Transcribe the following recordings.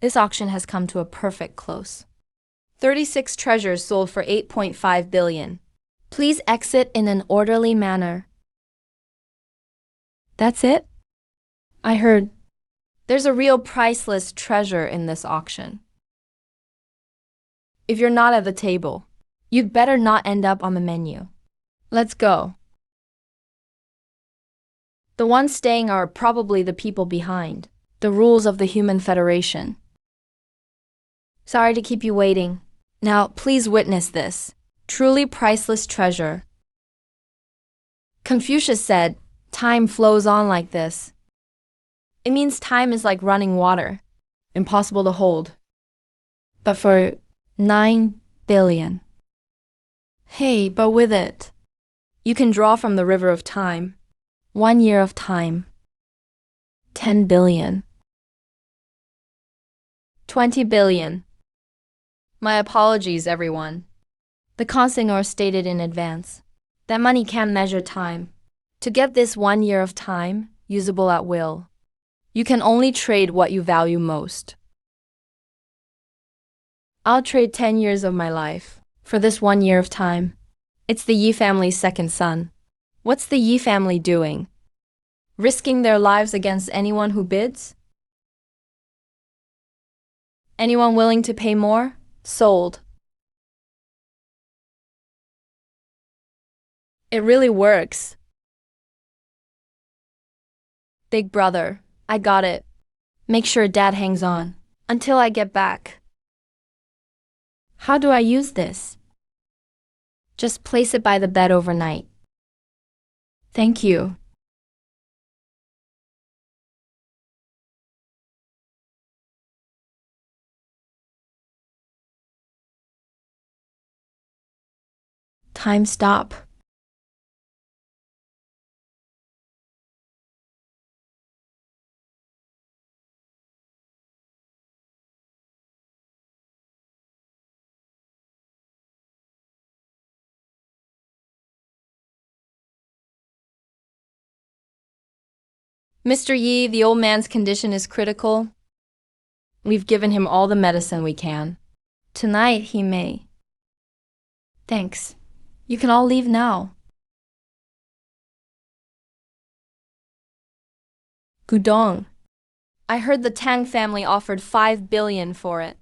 This auction has come to a perfect close. 36 treasures sold for 8.5 billion. Please exit in an orderly manner. That's it? I heard there's a real priceless treasure in this auction. If you're not at the table, you'd better not end up on the menu. Let's go. The ones staying are probably the people behind the rules of the Human Federation. Sorry to keep you waiting. Now, please witness this truly priceless treasure. Confucius said, "Time flows on like this." It means time is like running water, impossible to hold. But for 9 billion. Hey, but with it, you can draw from the river of time. 1 year of time. 10 billion. 20 billion. My apologies, everyone. The consignor stated in advance that money can't measure time. To get this 1 year of time, usable at will, you can only trade what you value most. I'll trade 10 years of my life for this 1 year of time. It's the Yi family's second son. What's the Yi family doing? Risking their lives against anyone who bids? Anyone willing to pay more? Sold. It really works. Big brother, I got it. Make sure Dad hangs on until I get back. How do I use this? Just place it by the bed overnight. Thank you. Time stop. Mr. Yi, the old man's condition is critical. We've given him all the medicine we can. Tonight he may. Thanks. You can all leave now. Gudong. I heard the Tang family offered 5 billion for it.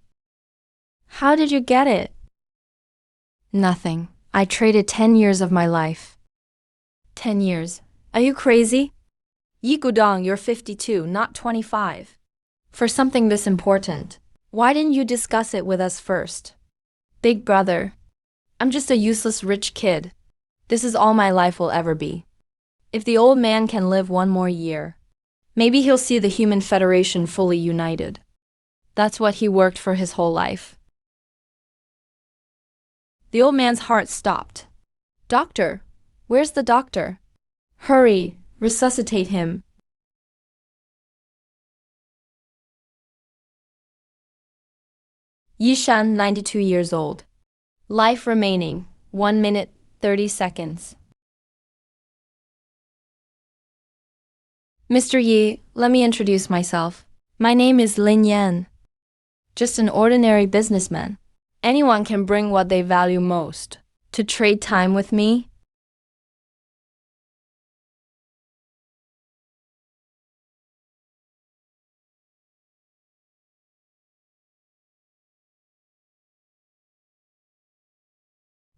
How did you get it? Nothing. I traded 10 years of my life. 10 years. Are you crazy? Yi Gudong, you're 52, not 25. For something this important, why didn't you discuss it with us first? Big brother, I'm just a useless rich kid. This is all my life will ever be. If the old man can live 1 more year, maybe he'll see the Human Federation fully united. That's what he worked for his whole life. The old man's heart stopped. Doctor, where's the doctor? Hurry, resuscitate him. Yishan, 92 years old. Life remaining, 1 minute, 30 seconds. Mr. Yi, let me introduce myself. My name is Lin Yan. Just an ordinary businessman. Anyone can bring what they value most. To trade time with me?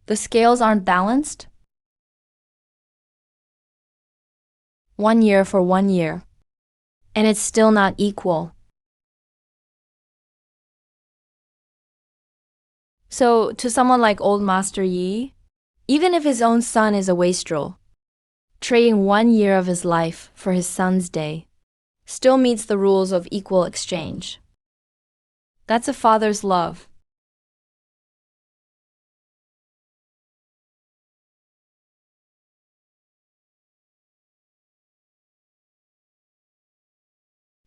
The scales aren't balanced? 1 year for 1 year. And it's still not equal. So, to someone like old Master Yi, even if his own son is a wastrel, trading 1 year of his life for his son's day still meets the rules of equal exchange. That's a father's love.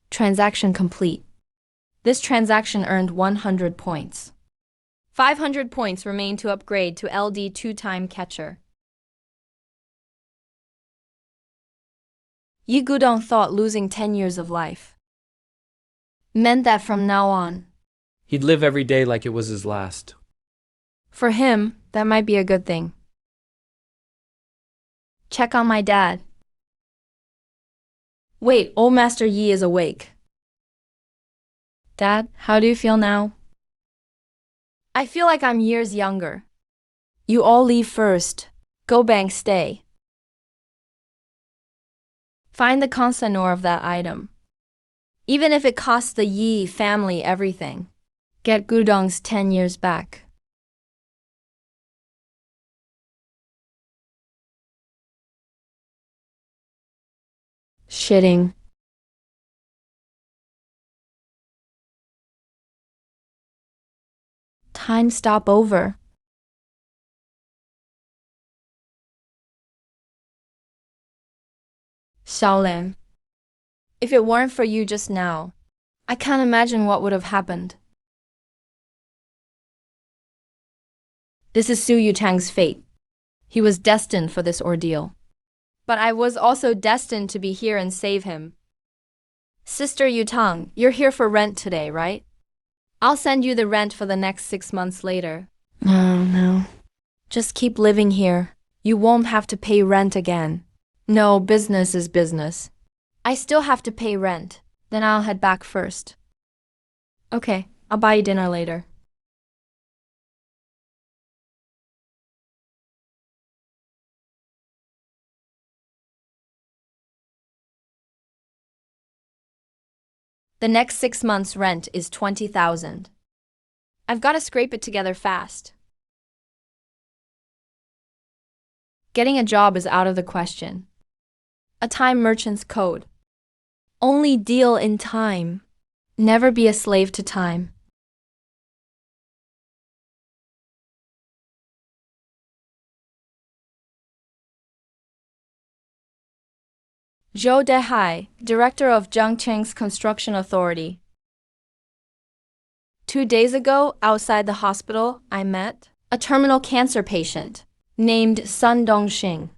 Transaction complete. This transaction earned 100 points. 500 points remain to upgrade to LD 2-time catcher. Yi Gudong thought losing 10 years of life meant that from now on, He'd live every day like it was his last. For him, that might be a good thing. Check on my dad. Wait, old Master Yi is awake. Dad, how do you feel now? I feel like I'm years younger. You all leave first. Go bank stay. Find the consignor of that item. Even if it costs the Yi family everything. Get Gudong's 10 years back. Shitting. Time stop over. Xiaolin, if it weren't for you just now, I can't imagine what would have happened. This is Su Yutang's fate. He was destined for this ordeal. But I was also destined to be here and save him. Sister Yutang, you're here for rent today, right? I'll send you the rent for the next 6 months later. No. Just keep living here. You won't have to pay rent again. No, business is business. I still have to pay rent. Then I'll head back first. Okay, I'll buy you dinner later. The next 6 months' rent is 20,000. I've got to scrape it together fast. Getting a job is out of the question. A time merchant's code. Only deal in time. Never be a slave to time. Zhou Dehai, director of Zhangcheng's construction authority. 2 days ago, outside the hospital, I met a terminal cancer patient named Sun Dongxing.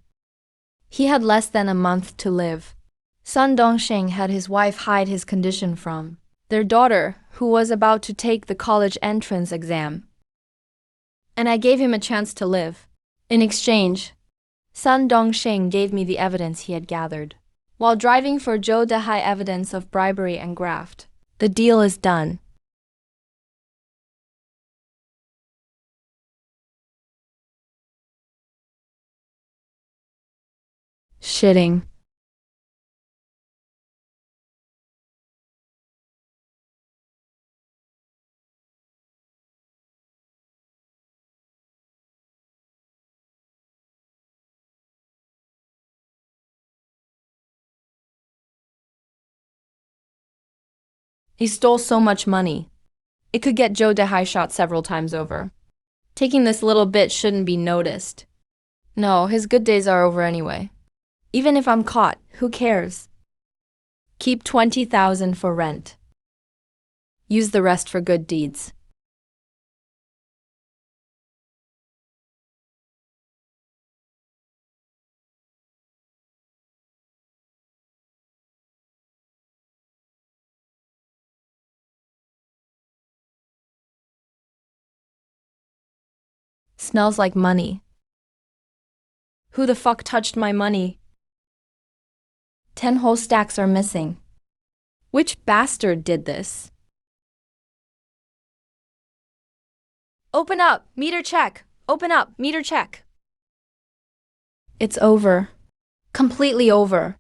He had less than a month to live. Sun Dongxing had his wife hide his condition from their daughter, who was about to take the college entrance exam. And I gave him a chance to live. In exchange, Sun Dongxing gave me the evidence he had gathered. While driving for Zhou Dehai evidence of bribery and graft, the deal is done. Shitting. He stole so much money. It could get Zhou Dehai shot several times over. Taking this little bit shouldn't be noticed. No, his good days are over anyway. Even if I'm caught, who cares? Keep 20,000 for rent. Use the rest for good deeds. Smells like money. Who the fuck touched my money? 10 whole stacks are missing. Which bastard did this? Open up, meter check. Open up, meter check. It's over. Completely over.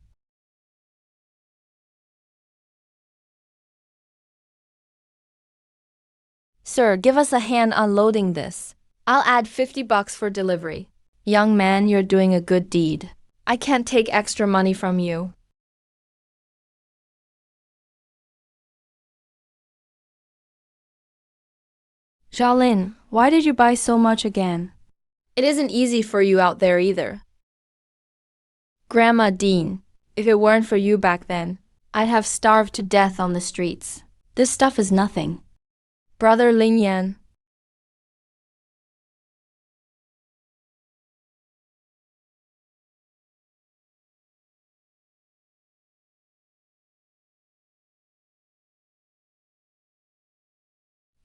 Sir, give us a hand unloading this. I'll add $50 for delivery. Young man, you're doing a good deed. I can't take extra money from you. Xiaolin, why did you buy so much again? It isn't easy for you out there either. Grandma Dean, if it weren't for you back then, I'd have starved to death on the streets. This stuff is nothing. Brother Ling Yan.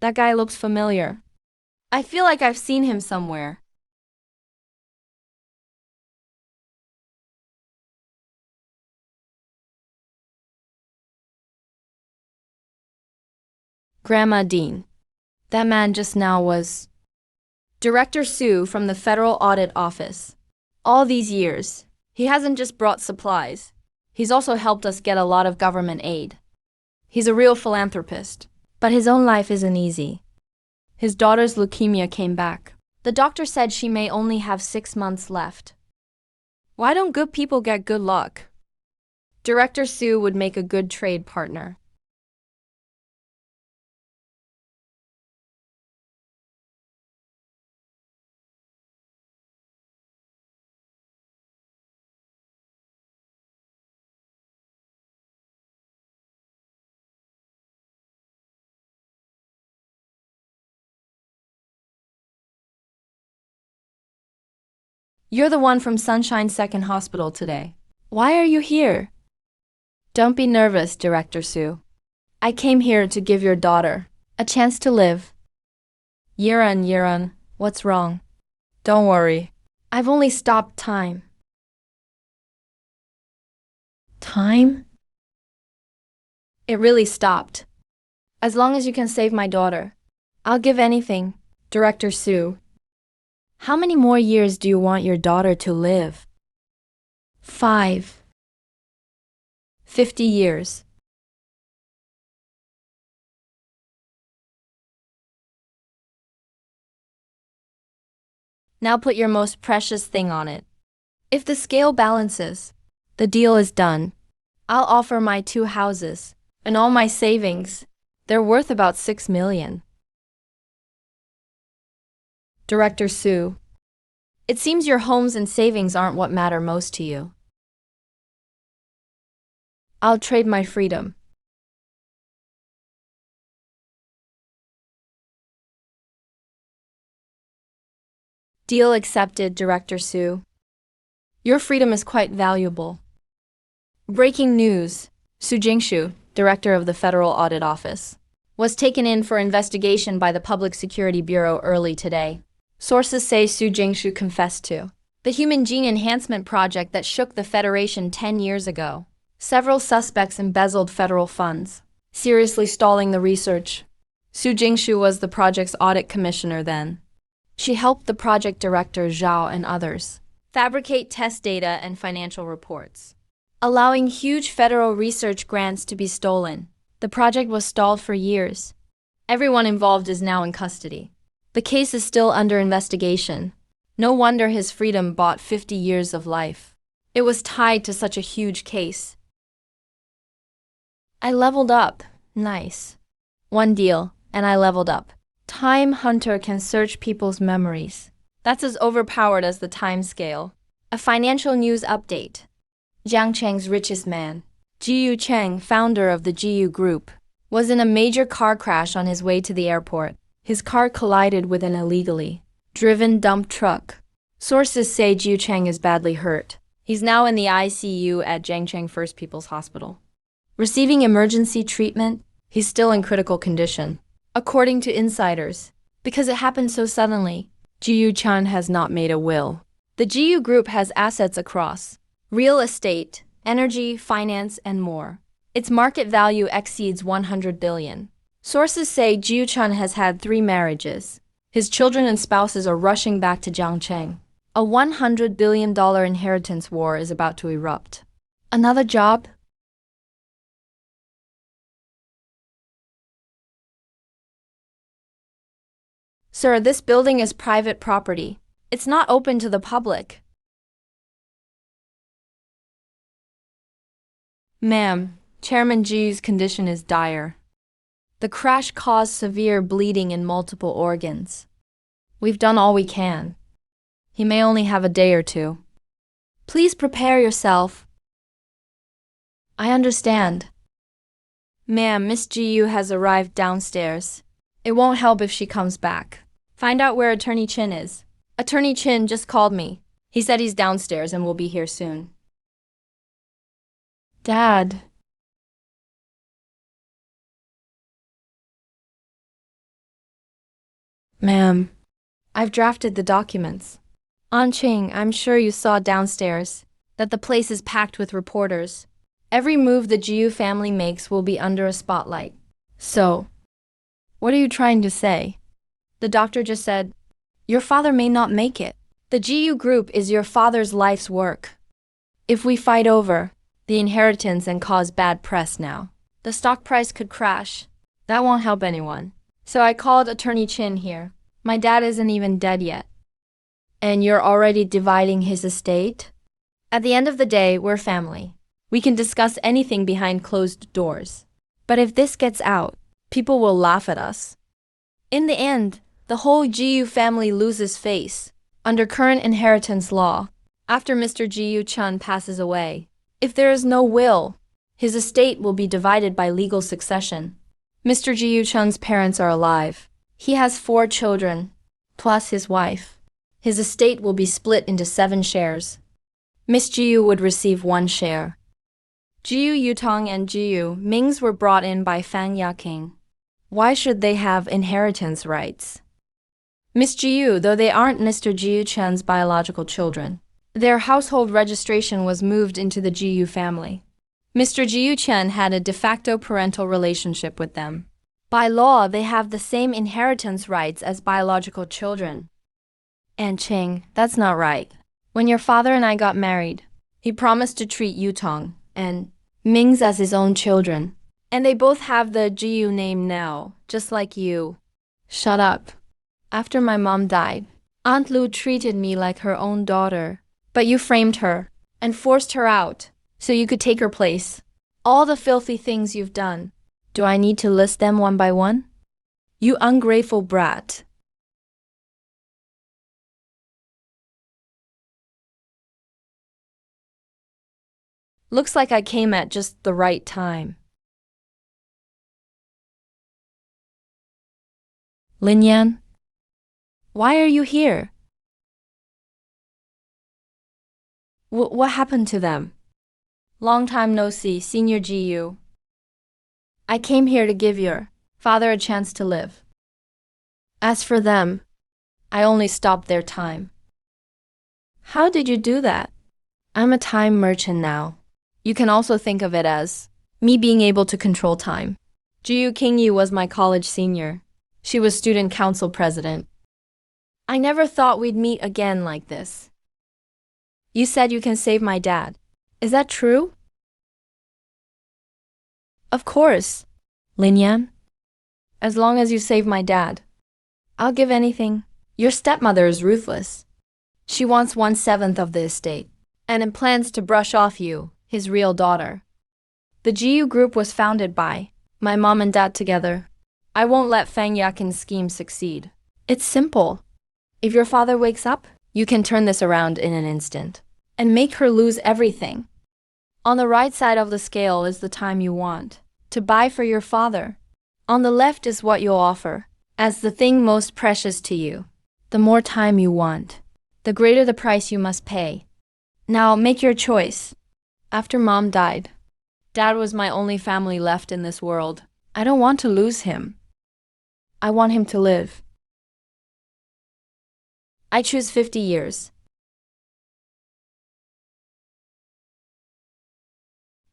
That guy looks familiar. I feel like I've seen him somewhere. Grandma Dean. That man just now was Director Sue from the Federal Audit Office. All these years, he hasn't just brought supplies. He's also helped us get a lot of government aid. He's a real philanthropist. But his own life isn't easy. His daughter's leukemia came back. The doctor said she may only have 6 months left. Why don't good people get good luck? Director Sue would make a good trade partner. You're the one from Sunshine Second Hospital today. Why are you here? Don't be nervous, Director Sue. I came here to give your daughter a chance to live. Yiran, what's wrong? Don't worry. I've only stopped time. Time? It really stopped. As long as you can save my daughter, I'll give anything, Director Sue. How many more years do you want your daughter to live? 5. 50 years. Now put your most precious thing on it. If the scale balances, the deal is done. I'll offer my 2 houses and all my savings. They're worth about 6 million. Director Sue. It seems your homes and savings aren't what matter most to you. I'll trade my freedom. Deal accepted, Director Sue. Your freedom is quite valuable. Breaking news. Su Jingshu, Director of the Federal Audit Office, was taken in for investigation by the Public Security Bureau early today. Sources say Su Jingshu confessed to the Human Gene Enhancement Project that shook the Federation 10 years ago. Several suspects embezzled federal funds, seriously stalling the research. Su Jingshu was the project's audit commissioner then. She helped the project director Zhao and others fabricate test data and financial reports, allowing huge federal research grants to be stolen. The project was stalled for years. Everyone involved is now in custody. The case is still under investigation. No wonder his freedom bought 50 years of life. It was tied to such a huge case. I leveled up. Nice. One deal, and I leveled up. Time Hunter can search people's memories. That's as overpowered as the time scale. A financial news update. Jiang Cheng's richest man, Jiyu Cheng, founder of the Jiyu Group, was in a major car crash on his way to the airport. His car collided with an illegally driven dump truck. Sources say Jiyu Cheng is badly hurt. He's now in the ICU at Jiangcheng First People's Hospital. Receiving emergency treatment, he's still in critical condition. According to insiders, because it happened so suddenly, Jiyu Chan has not made a will. The Jiyu Group has assets across real estate, energy, finance, and more. Its market value exceeds 100 billion. Sources say Jiyu Chan has had 3 marriages. His children and spouses are rushing back to Jiangcheng. A $100 billion inheritance war is about to erupt. Another job? Sir, this building is private property. It's not open to the public. Ma'am, Chairman Ji's condition is dire. The crash caused severe bleeding in multiple organs. We've done all we can. He may only have a day or 2. Please prepare yourself. I understand. Ma'am, Miss Jiyu has arrived downstairs. It won't help if she comes back. Find out where Attorney Chin is. Attorney Chin just called me. He said he's downstairs and will be here soon. Dad. Ma'am, I've drafted the documents. Ching, I'm sure you saw downstairs that the place is packed with reporters. Every move the Jiu family makes will be under a spotlight. So, what are you trying to say? The doctor just said, your father may not make it. The GU group is your father's life's work. If we fight over the inheritance and cause bad press now, the stock price could crash. That won't help anyone. So I called Attorney Chin here. My dad isn't even dead yet. And you're already dividing his estate? At the end of the day, we're family. We can discuss anything behind closed doors. But if this gets out, people will laugh at us. In the end, the whole GU family loses face. Under current inheritance law, after Mr. GU Chun passes away, if there is no will, his estate will be divided by legal succession. Mr. GU Chun's parents are alive. He has 4 children, plus his wife. His estate will be split into 7 shares. Miss GU would receive 1 share. GU Yutong and GU Mings were brought in by Fan Yaking. Why should they have inheritance rights? Miss GU, though they aren't Mr. GU Chen's biological children, their household registration was moved into the GU family. Mr. GU Chen had a de facto parental relationship with them. By law, they have the same inheritance rights as biological children. And Ching, that's not right. When your father and I got married, he promised to treat Yutong and Mings as his own children. And they both have the GU name now, just like you. Shut up. After my mom died, Aunt Lu treated me like her own daughter. But you framed her and forced her out so you could take her place. All the filthy things you've done. Do I need to list them one by one? You ungrateful brat. Looks like I came at just the right time. Lin Yan? Why are you here? What happened to them? Long time no see, Senior GU. I came here to give your father a chance to live. As for them, I only stopped their time. How did you do that? I'm a time merchant now. You can also think of it as me being able to control time. GU Kingyi was my college senior. She was student council president. I never thought we'd meet again like this. You said you can save my dad. Is that true? Of course, Lin Yan. As long as you save my dad. I'll give anything. Your stepmother is ruthless. She wants 1/7 of the estate, and plans to brush off you, his real daughter. The GU group was founded by my mom and dad together. I won't let Fang Yakin's scheme succeed. It's simple. If your father wakes up, you can turn this around in an instant and make her lose everything. On the right side of the scale is the time you want to buy for your father. On the left is what you'll offer as the thing most precious to you. The more time you want, the greater the price you must pay. Now make your choice. After mom died, dad was my only family left in this world. I don't want to lose him. I want him to live. I choose 50 years.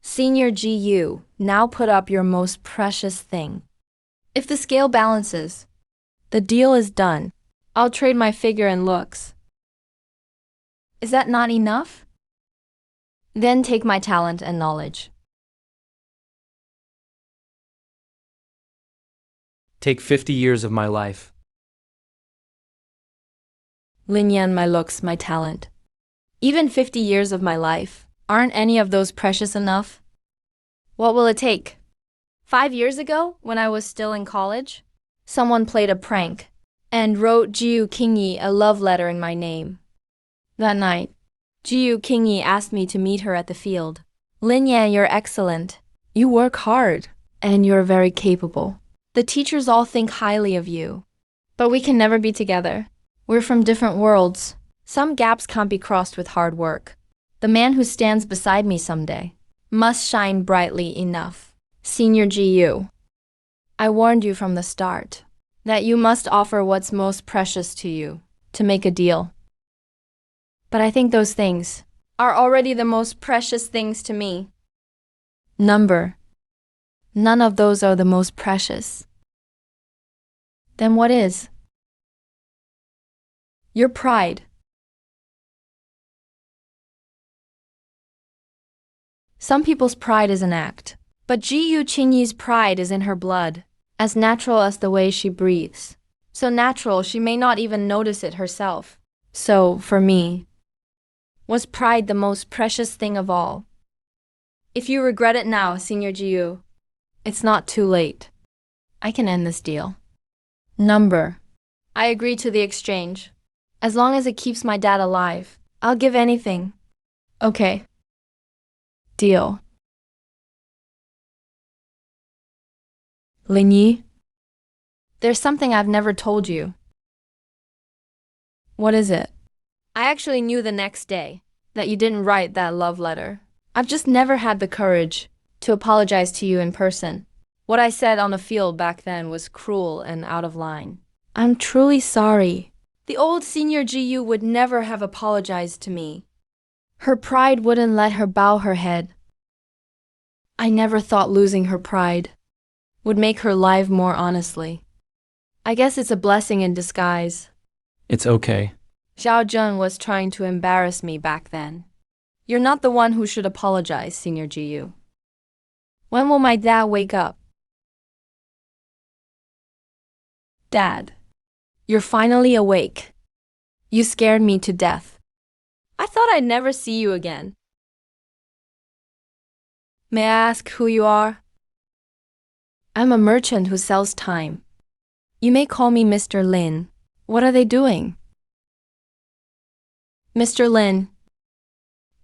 Senior GU, now put up your most precious thing. If the scale balances, the deal is done. I'll trade my figure and looks. Is that not enough? Then take my talent and knowledge. Take 50 years of my life. Lin Yan, my looks, my talent. Even 50 years of my life. Aren't any of those precious enough? What will it take? 5 years ago, when I was still in college, someone played a prank and wrote Jiu Kingyi a love letter in my name. That night, Jiu Kingyi asked me to meet her at the field. Lin Yan, you're excellent. You work hard, and you're very capable. The teachers all think highly of you. But we can never be together. We're from different worlds. Some gaps can't be crossed with hard work. The man who stands beside me someday must shine brightly enough. Senior GU, I warned you from the start. that you must offer what's most precious to you to make a deal. But I think those things are already the most precious things to me. Number. None of those are the most precious. Then what is? Your pride. Some people's pride is an act, but Ji-yu Qingyi's pride is in her blood, as natural as the way she breathes. So natural she may not even notice it herself. So, for me, was pride the most precious thing of all? If you regret it now, Senior Ji-yu, it's not too late. I can end this deal. Number. I agree to the exchange. As long as it keeps my dad alive, I'll give anything. Okay. Deal. Lingyi, there's something I've never told you. What is it? I actually knew the next day that you didn't write that love letter. I've just never had the courage to apologize to you in person. What I said on the field back then was cruel and out of line. I'm truly sorry. The old Senior Ji-yu would never have apologized to me. Her pride wouldn't let her bow her head. I never thought losing her pride would make her live more honestly. I guess it's a blessing in disguise. It's okay. Xiao Zheng was trying to embarrass me back then. You're not the one who should apologize, Senior Ji-yu. When will my dad wake up? Dad, you're finally awake. You scared me to death. I thought I'd never see you again. May I ask who you are? I'm a merchant who sells time. You may call me Mr. Lin. What are they doing? Mr. Lin,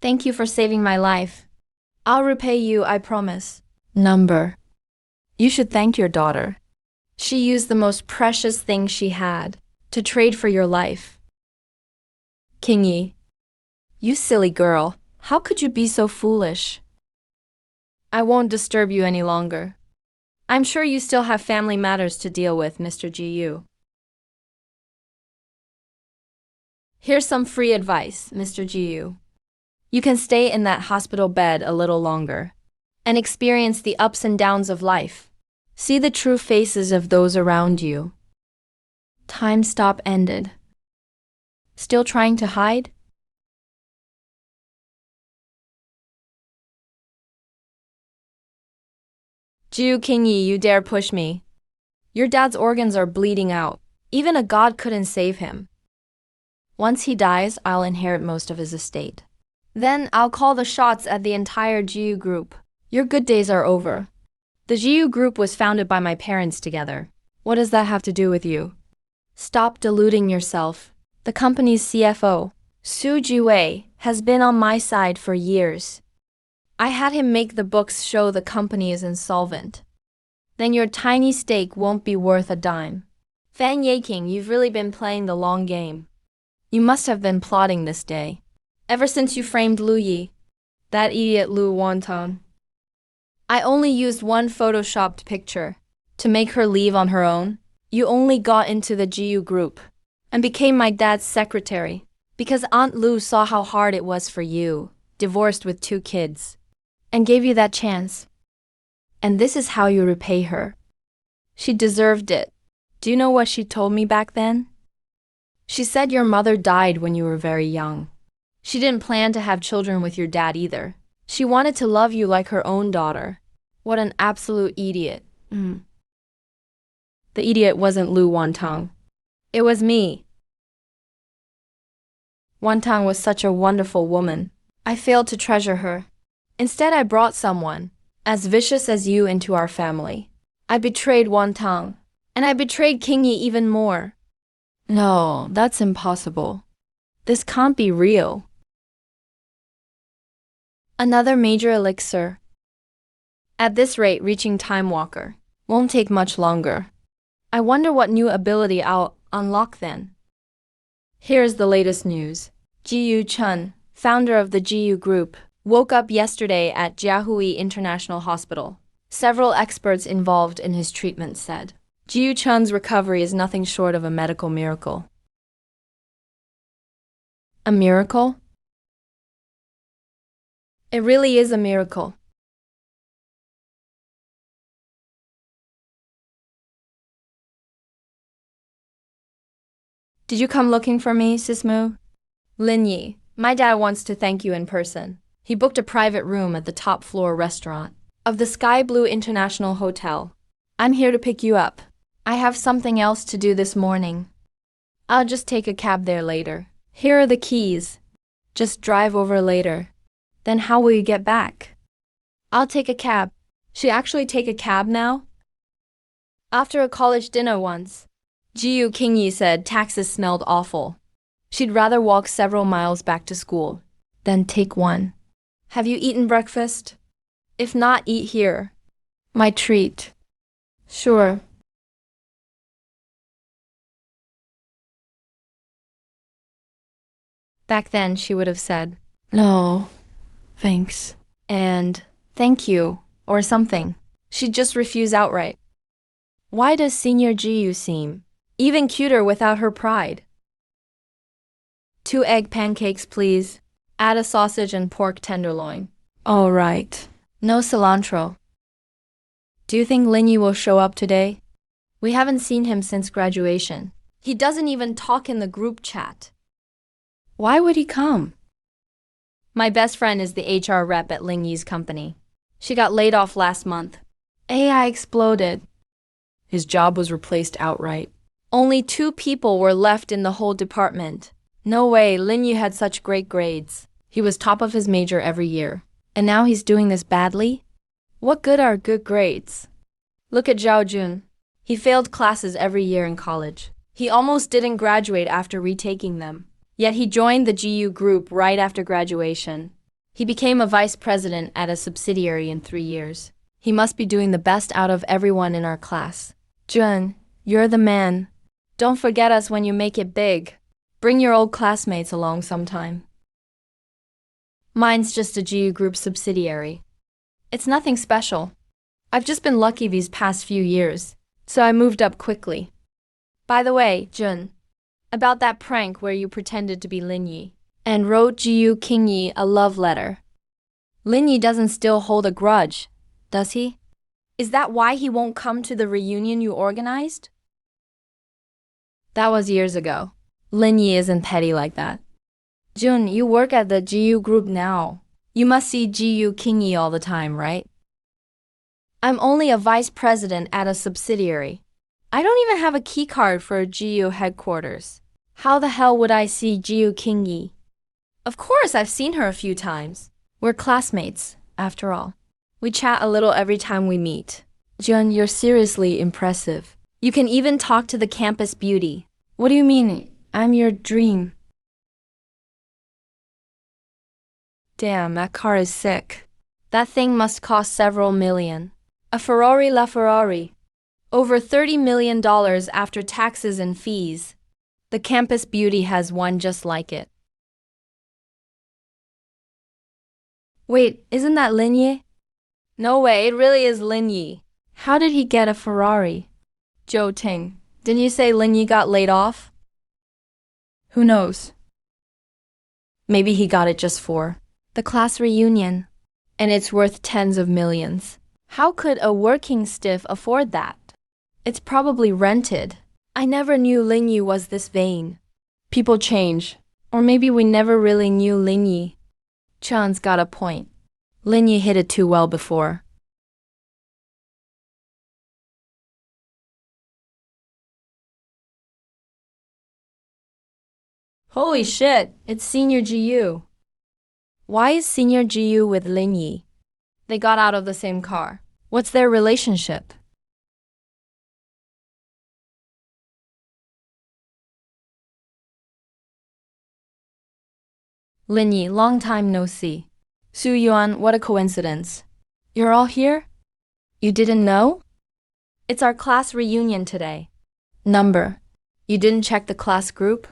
thank you for saving my life. I'll repay you, I promise. Number. You should thank your daughter. She used the most precious thing she had to trade for your life. Qingyi, you silly girl, how could you be so foolish? I won't disturb you any longer. I'm sure you still have family matters to deal with, Mr. Ji-yu. Here's some free advice, Mr. Ji-yu. You can stay in that hospital bed a little longer and experience the ups and downs of life. See the true faces of those around you. Time stop ended. Still trying to hide? Ju Qingyi, you dare push me. Your dad's organs are bleeding out. Even a god couldn't save him. Once he dies, I'll inherit most of his estate. Then I'll call the shots at the entire Jiu group. Your good days are over. The Jiu group was founded by my parents together. What does that have to do with you? Stop deluding yourself. The company's CFO, Su Jiwei, has been on my side for years. I had him make the books show the company is insolvent. Then your tiny stake won't be worth a dime. Fan Yaking, you've really been playing the long game. You must have been plotting this day. Ever since you framed Lu Yi, that idiot Lu Wonton. I only used one photoshopped picture to make her leave on her own. You only got into the GU group and became my dad's secretary because Aunt Lu saw how hard it was for you, divorced with 2 kids, and gave you that chance. And this is how you repay her. She deserved it. Do you know what she told me back then? She said your mother died when you were very young. She didn't plan to have children with your dad either. She wanted to love you like her own daughter. What an absolute idiot. The idiot wasn't Lu Wantang. It was me. Wantang was such a wonderful woman. I failed to treasure her. Instead, I brought someone as vicious as you into our family. I betrayed Wantang, and I betrayed Qingyi even more. No, that's impossible. This can't be real. Another major elixir. At this rate, reaching Time Walker won't take much longer. I wonder what new ability I'll unlock then. Here's the latest news. Jiyu Chun, founder of the Jiyu Group, woke up yesterday at Jiahui International Hospital. Several experts involved in his treatment said Jiu Chun's recovery is nothing short of a medical miracle. A miracle? It really is a miracle. Did you come looking for me, Sismu? Lin Yi, my dad wants to thank you in person. He booked a private room at the top floor restaurant of the Sky Blue International Hotel. I'm here to pick you up. I have something else to do this morning. I'll just take a cab there later. Here are the keys. Just drive over later. Then how will you get back? I'll take a cab. Should I actually take a cab now? After a college dinner once, Jiu Qingyi said taxis smelled awful. She'd rather walk several miles back to school than take one. Have you eaten breakfast? If not, eat here. My treat. Sure. Back then, she would have said, no, thanks, and thank you, or something. She'd just refuse outright. Why does Senior Jiu seem even cuter without her pride? 2 egg pancakes, please. Add a sausage and pork tenderloin. All right. No cilantro. Do you think Lin Yi will show up today? We haven't seen him since graduation. He doesn't even talk in the group chat. Why would he come? My best friend is the HR rep at Ling Yi's company. She got laid off last month. AI exploded. His job was replaced outright. Only 2 people were left in the whole department. No way, Lin Yi had such great grades. He was top of his major every year. And now he's doing this badly? What good are good grades? Look at Zhao Jun. He failed classes every year in college. He almost didn't graduate after retaking them. Yet he joined the GU group right after graduation. He became a vice president at a subsidiary in 3 years. He must be doing the best out of everyone in our class. Jun, you're the man. Don't forget us when you make it big. Bring your old classmates along sometime. Mine's just a GU group subsidiary. It's nothing special. I've just been lucky these past few years, so I moved up quickly. By the way, Jun, about that prank where you pretended to be Lin Yi and wrote Jiu Qingyi a love letter. Lin Yi doesn't still hold a grudge, does he? Is that why he won't come to the reunion you organized? That was years ago. Lin Yi isn't petty like that. Jun, you work at the GU group now. You must see GU Qingyi all the time, right? I'm only a vice president at a subsidiary. I don't even have a key card for GU headquarters. How the hell would I see GU Qingyi? Of course, I've seen her a few times. We're classmates, after all. We chat a little every time we meet. Jun, you're seriously impressive. You can even talk to the campus beauty. What do you mean? I'm your dream. Damn, that car is sick. That thing must cost several million. A Ferrari LaFerrari. Over $30 million after taxes and fees. The campus beauty has one just like it. Wait, isn't that Lin Yi? No way, it really is Lin Yi. How did he get a Ferrari? Zhou Ting, didn't you say Lin Yi got laid off? Who knows? Maybe he got it just for the class reunion. And it's worth tens of millions. How could a working stiff afford that? It's probably rented. I never knew Lin Yi was this vain. People change. Or maybe we never really knew Lin Yi. Chan's got a point. Lin Yi hit it too well before. Holy shit, it's Senior GU. Why is Senior GU with Lin Yi? They got out of the same car. What's their relationship? Lin Yi, long time no see. Su Yuan, what a coincidence. You're all here? You didn't know? It's our class reunion today. Number. You didn't check the class group?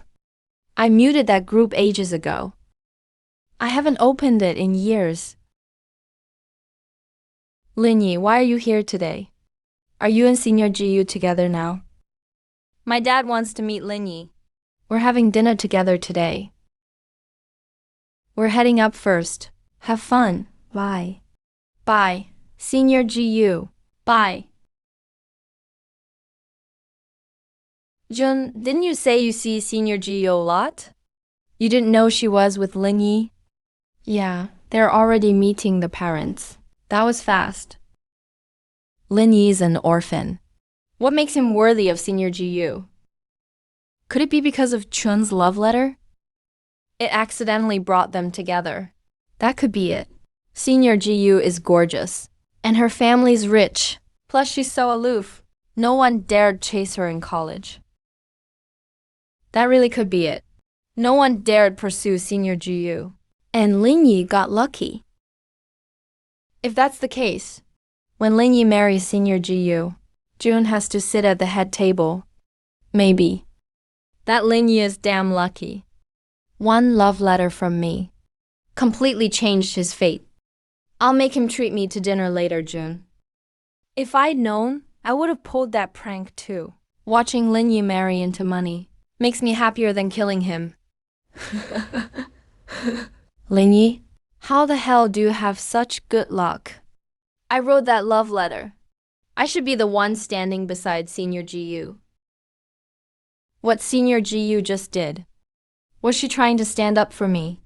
I muted that group ages ago. I haven't opened it in years. Lin Yi, why are you here today? Are you and Senior Ji together now? My dad wants to meet Linyi. We're having dinner together today. We're heading up first. Have fun. Bye. Bye. Senior Ji. Bye. Jun, didn't you say you see Senior Ji a lot? You didn't know she was with Linyi? Yeah, they're already meeting the parents. That was fast. Linyi's an orphan. What makes him worthy of Senior Ji? Could it be because of Chun's love letter? It accidentally brought them together. That could be it. Senior Ji is gorgeous. And her family's rich. Plus she's so aloof. No one dared chase her in college. That really could be it. No one dared pursue Senior Ji. And Linyi got lucky. If that's the case, when Linyi marries Senior Ji, Jun has to sit at the head table. Maybe. That Linyi is damn lucky. One love letter from me completely changed his fate. I'll make him treat me to dinner later, Jun. If I'd known, I would have pulled that prank too. Watching Linyi marry into money makes me happier than killing him. Linyi, how the hell do you have such good luck? I wrote that love letter. I should be the one standing beside Senior Ji. What Senior Ji just did. Was she trying to stand up for me?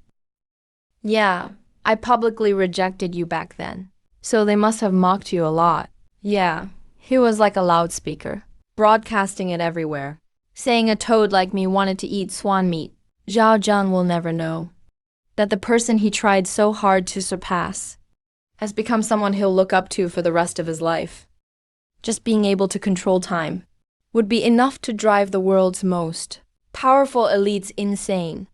Yeah, I publicly rejected you back then. So they must have mocked you a lot. Yeah, he was like a loudspeaker, broadcasting it everywhere, saying a toad like me wanted to eat swan meat. Zhao Zhan will never know that the person he tried so hard to surpass has become someone he'll look up to for the rest of his life. Just being able to control time would be enough to drive the world's most powerful elites insane.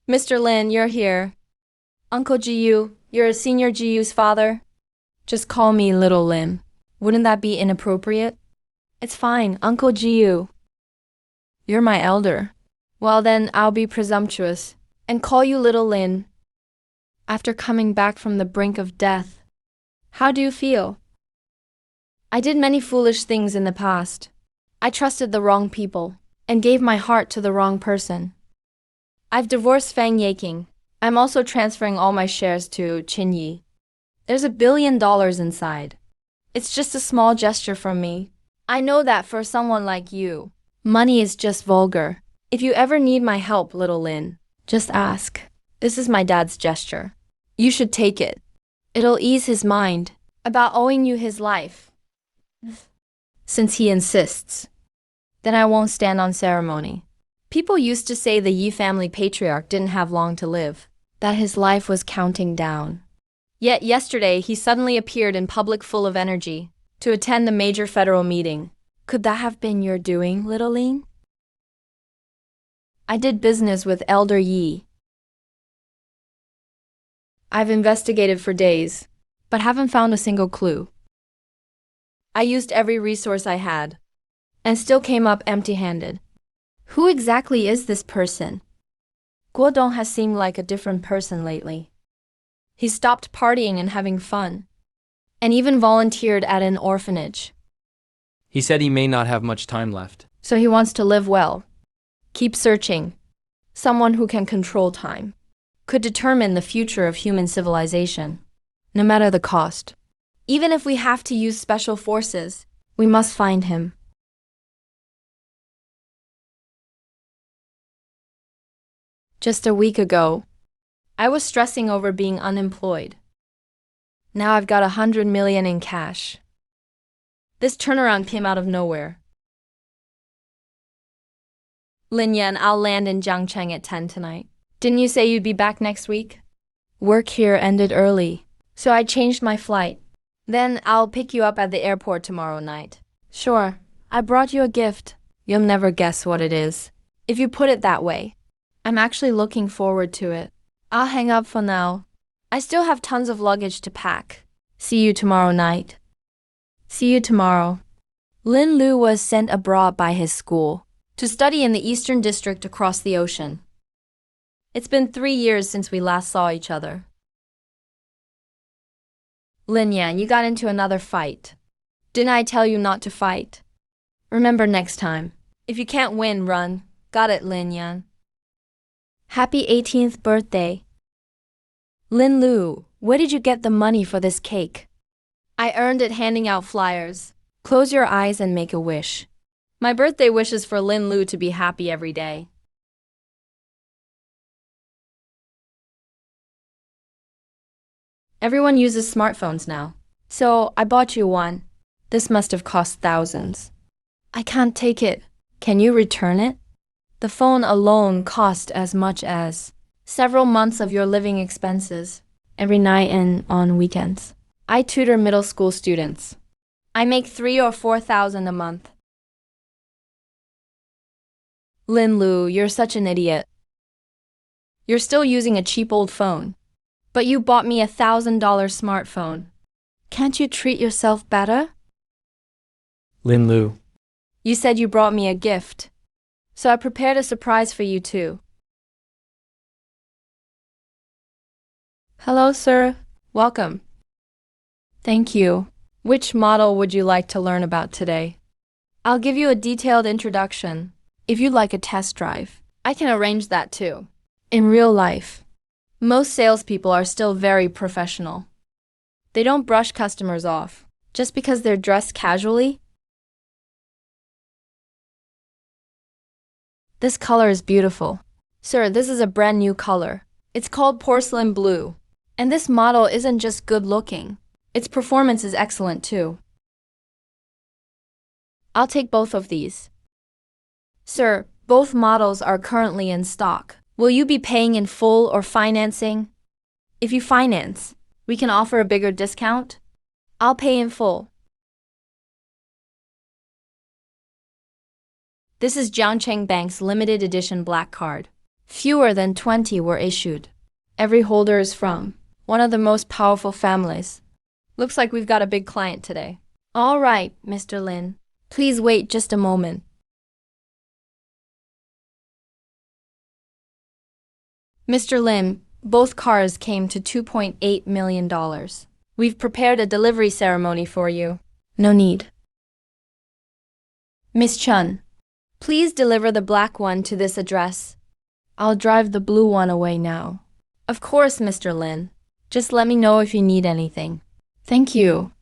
Mr. Lin, you're here. Uncle Ji, you're Senior Ji's father? Just call me Little Lin. Wouldn't that be inappropriate? It's fine, Uncle Ji. You're my elder. Well then, I'll be presumptuous and call you Little Lin. After coming back from the brink of death, how do you feel? I did many foolish things in the past. I trusted the wrong people and gave my heart to the wrong person. I've divorced Fang Yaking. I'm also transferring all my shares to Qin Yi. There's $1 billion inside. It's just a small gesture from me. I know that for someone like you, money is just vulgar. If you ever need my help, Little Lin, just ask. This is my dad's gesture. You should take it. It'll ease his mind about owing you his life. Since he insists, then I won't stand on ceremony. People used to say the Yi family patriarch didn't have long to live, that his life was counting down. Yet yesterday he suddenly appeared in public full of energy to attend the major federal meeting. Could that have been your doing, Little Lin? I did business with Elder Yi. I've investigated for days, but haven't found a single clue. I used every resource I had, and still came up empty-handed. Who exactly is this person? Guodong has seemed like a different person lately. He stopped partying and having fun, and even volunteered at an orphanage. He said he may not have much time left. So he wants to live well. Keep searching. Someone who can control time. Could determine the future of human civilization, no matter the cost. Even if we have to use special forces, we must find him. Just a week ago, I was stressing over being unemployed. Now I've got 100 million in cash. This turnaround came out of nowhere. Lin Yan, I'll land in Jiangcheng at 10 tonight. Didn't you say you'd be back next week? Work here ended early, so I changed my flight. Then I'll pick you up at the airport tomorrow night. Sure, I brought you a gift. You'll never guess what it is, if you put it that way. I'm actually looking forward to it. I'll hang up for now. I still have tons of luggage to pack. See you tomorrow night. See you tomorrow. Lin Lu was sent abroad by his school to study in the Eastern District across the ocean. It's been 3 years since we last saw each other. Lin Yan, you got into another fight. Didn't I tell you not to fight? Remember next time. If you can't win, run. Got it, Lin Yan. Happy 18th birthday. Lin Lu, where did you get the money for this cake? I earned it handing out flyers. Close your eyes and make a wish. My birthday wish is for Lin Lu to be happy every day. Everyone uses smartphones now. So I bought you one. This must have cost thousands. I can't take it. Can you return it? The phone alone cost as much as several months of your living expenses every night and on weekends. I tutor middle school students. I make 3,000 or 4,000 a month. Lin Lu, you're such an idiot. You're still using a cheap old phone. But you bought me $1,000 smartphone. Can't you treat yourself better? Lin Lu. You said you brought me a gift. So I prepared a surprise for you too. Hello, sir. Welcome. Thank you. Which model would you like to learn about today? I'll give you a detailed introduction. If you'd like a test drive, I can arrange that too. In real life, most salespeople are still very professional. They don't brush customers off just because they're dressed casually. This color is beautiful. Sir, this is a brand new color. It's called porcelain blue. And this model isn't just good looking. Its performance is excellent too. I'll take both of these. Sir, both models are currently in stock. Will you be paying in full or financing? If you finance, we can offer a bigger discount. I'll pay in full. This is Jiangcheng Bank's limited edition black card. Fewer than 20 were issued. Every holder is from one of the most powerful families. Looks like we've got a big client today. All right, Mr. Lin. Please wait just a moment. Mr. Lim, both cars came to $2.8 million. We've prepared a delivery ceremony for you. No need. Miss Chun, please deliver the black one to this address. I'll drive the blue one away now. Of course, Mr. Lin. Just let me know if you need anything. Thank you.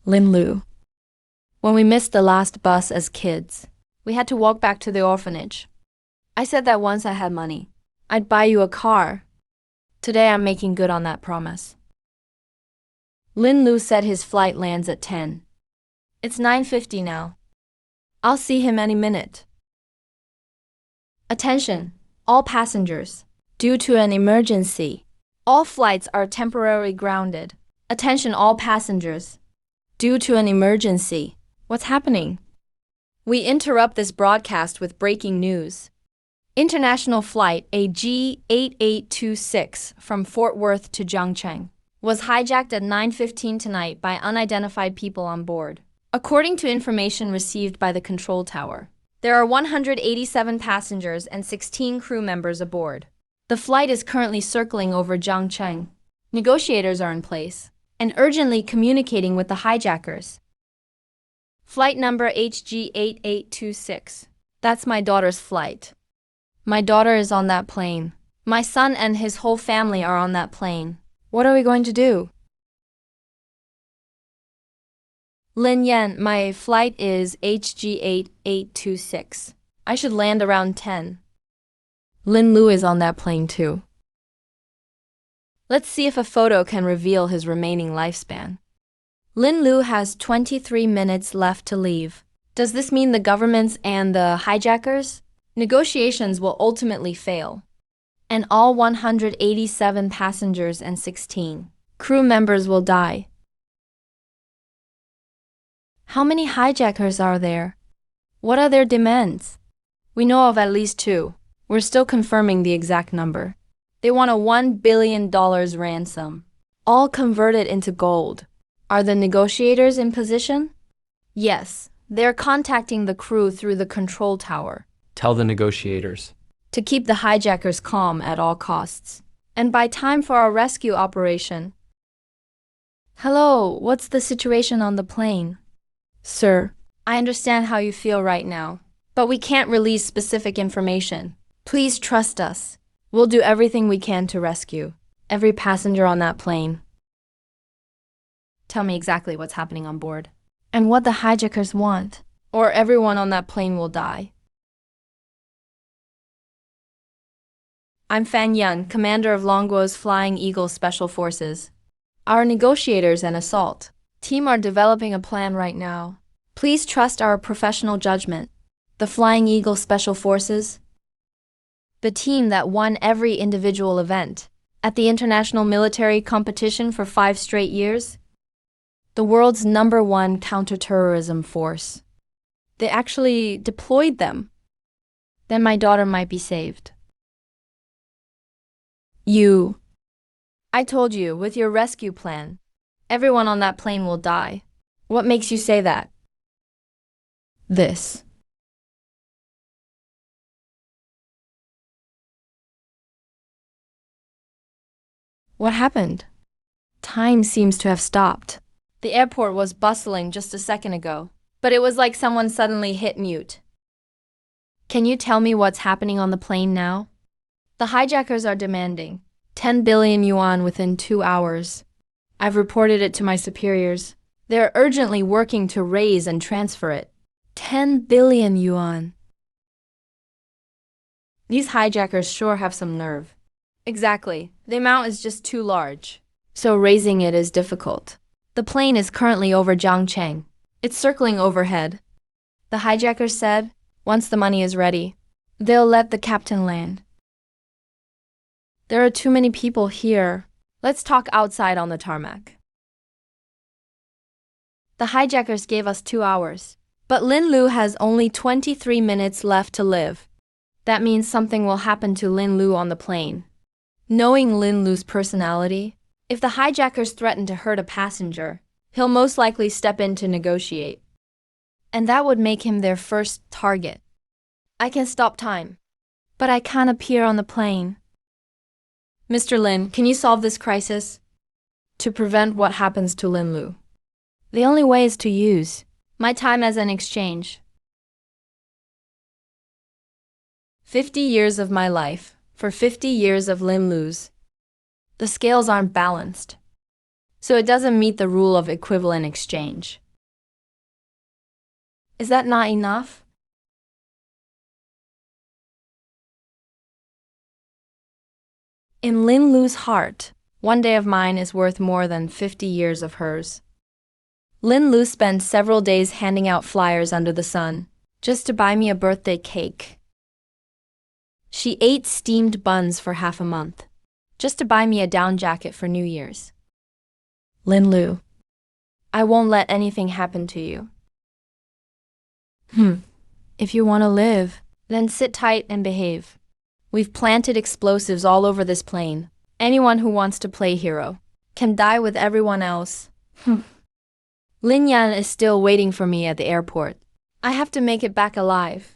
Lin Lu. When we missed the last bus as kids, we had to walk back to the orphanage. I said that once I had money, I'd buy you a car. Today I'm making good on that promise. Lin Lu said his flight lands at 10. It's 9:50 now. I'll see him any minute. Attention, all passengers. Due to an emergency, all flights are temporarily grounded. Attention, all passengers. Due to an emergency. What's happening? We interrupt this broadcast with breaking news. International flight AG8826 from Fort Worth to Jiangcheng was hijacked at 9:15 tonight by unidentified people on board. According to information received by the control tower, there are 187 passengers and 16 crew members aboard. The flight is currently circling over Jiangcheng. Negotiators are in place and urgently communicating with the hijackers. Flight number HG8826. That's my daughter's flight. My daughter is on that plane. My son and his whole family are on that plane. What are we going to do? Lin Yan, my flight is HG8826. I should land around 10. Lin Lu is on that plane too. Let's see if a photo can reveal his remaining lifespan. Lin Lu has 23 minutes left to leave. Does this mean the governments and the hijackers? Negotiations will ultimately fail. And all 187 passengers and 16 crew members will die. How many hijackers are there? What are their demands? We know of at least 2. We're still confirming the exact number. They want a $1 billion ransom, all converted into gold. Are the negotiators in position? Yes, They're contacting the crew through the control tower Tell the negotiators. to keep the hijackers calm at all costs. And by time for our rescue operation. Hello, what's the situation on the plane? Sir, I understand how you feel right now, but we can't release specific information. Please trust us. We'll do everything we can to rescue every passenger on that plane. Tell me exactly what's happening on board and what the hijackers want, or everyone on that plane will die. I'm Fan Yun, commander of Longguo's Flying Eagle Special Forces. Our negotiators and assault team are developing a plan right now. Please trust our professional judgment. The Flying Eagle Special Forces, the team that won every individual event at the international military competition for 5 straight years, the world's #1 counterterrorism force. They actually deployed them. Then my daughter might be saved. I told you, with your rescue plan, everyone on that plane will die. What makes you say that? This. What happened? Time seems to have stopped. The airport was bustling just a second ago, but it was like someone suddenly hit mute. Can you tell me what's happening on the plane now? The hijackers are demanding 10 billion yuan within 2 hours. I've reported it to my superiors. They're urgently working to raise and transfer it. 10 billion yuan. These hijackers sure have some nerve. Exactly. The amount is just too large, so raising it is difficult. The plane is currently over Jiangcheng. It's circling overhead. The hijackers said, once the money is ready, they'll let the captain land. There are too many people here. Let's talk outside on the tarmac. The hijackers gave us 2 hours, but Lin Lu has only 23 minutes left to live. That means something will happen to Lin Lu on the plane. Knowing Lin Lu's personality, if the hijackers threaten to hurt a passenger, he'll most likely step in to negotiate. And that would make him their first target. I can stop time, but I can't appear on the plane. Mr. Lin, can you solve this crisis? To prevent what happens to Lin Lu, the only way is to use my time as an exchange. 50 years of my life for 50 years of Lin Lu's. The scales aren't balanced, so it doesn't meet the rule of equivalent exchange. Is that not enough? In Lin Lu's heart, 1 day of mine is worth more than 50 years of hers. Lin Lu spent several days handing out flyers under the sun, just to buy me a birthday cake. She ate steamed buns for half a month, just to buy me a down jacket for New Year's. Lin Lu, I won't let anything happen to you. If you want to live, then sit tight and behave. We've planted explosives all over this plane. Anyone who wants to play hero can die with everyone else. Lin Yan is still waiting for me at the airport. I have to make it back alive.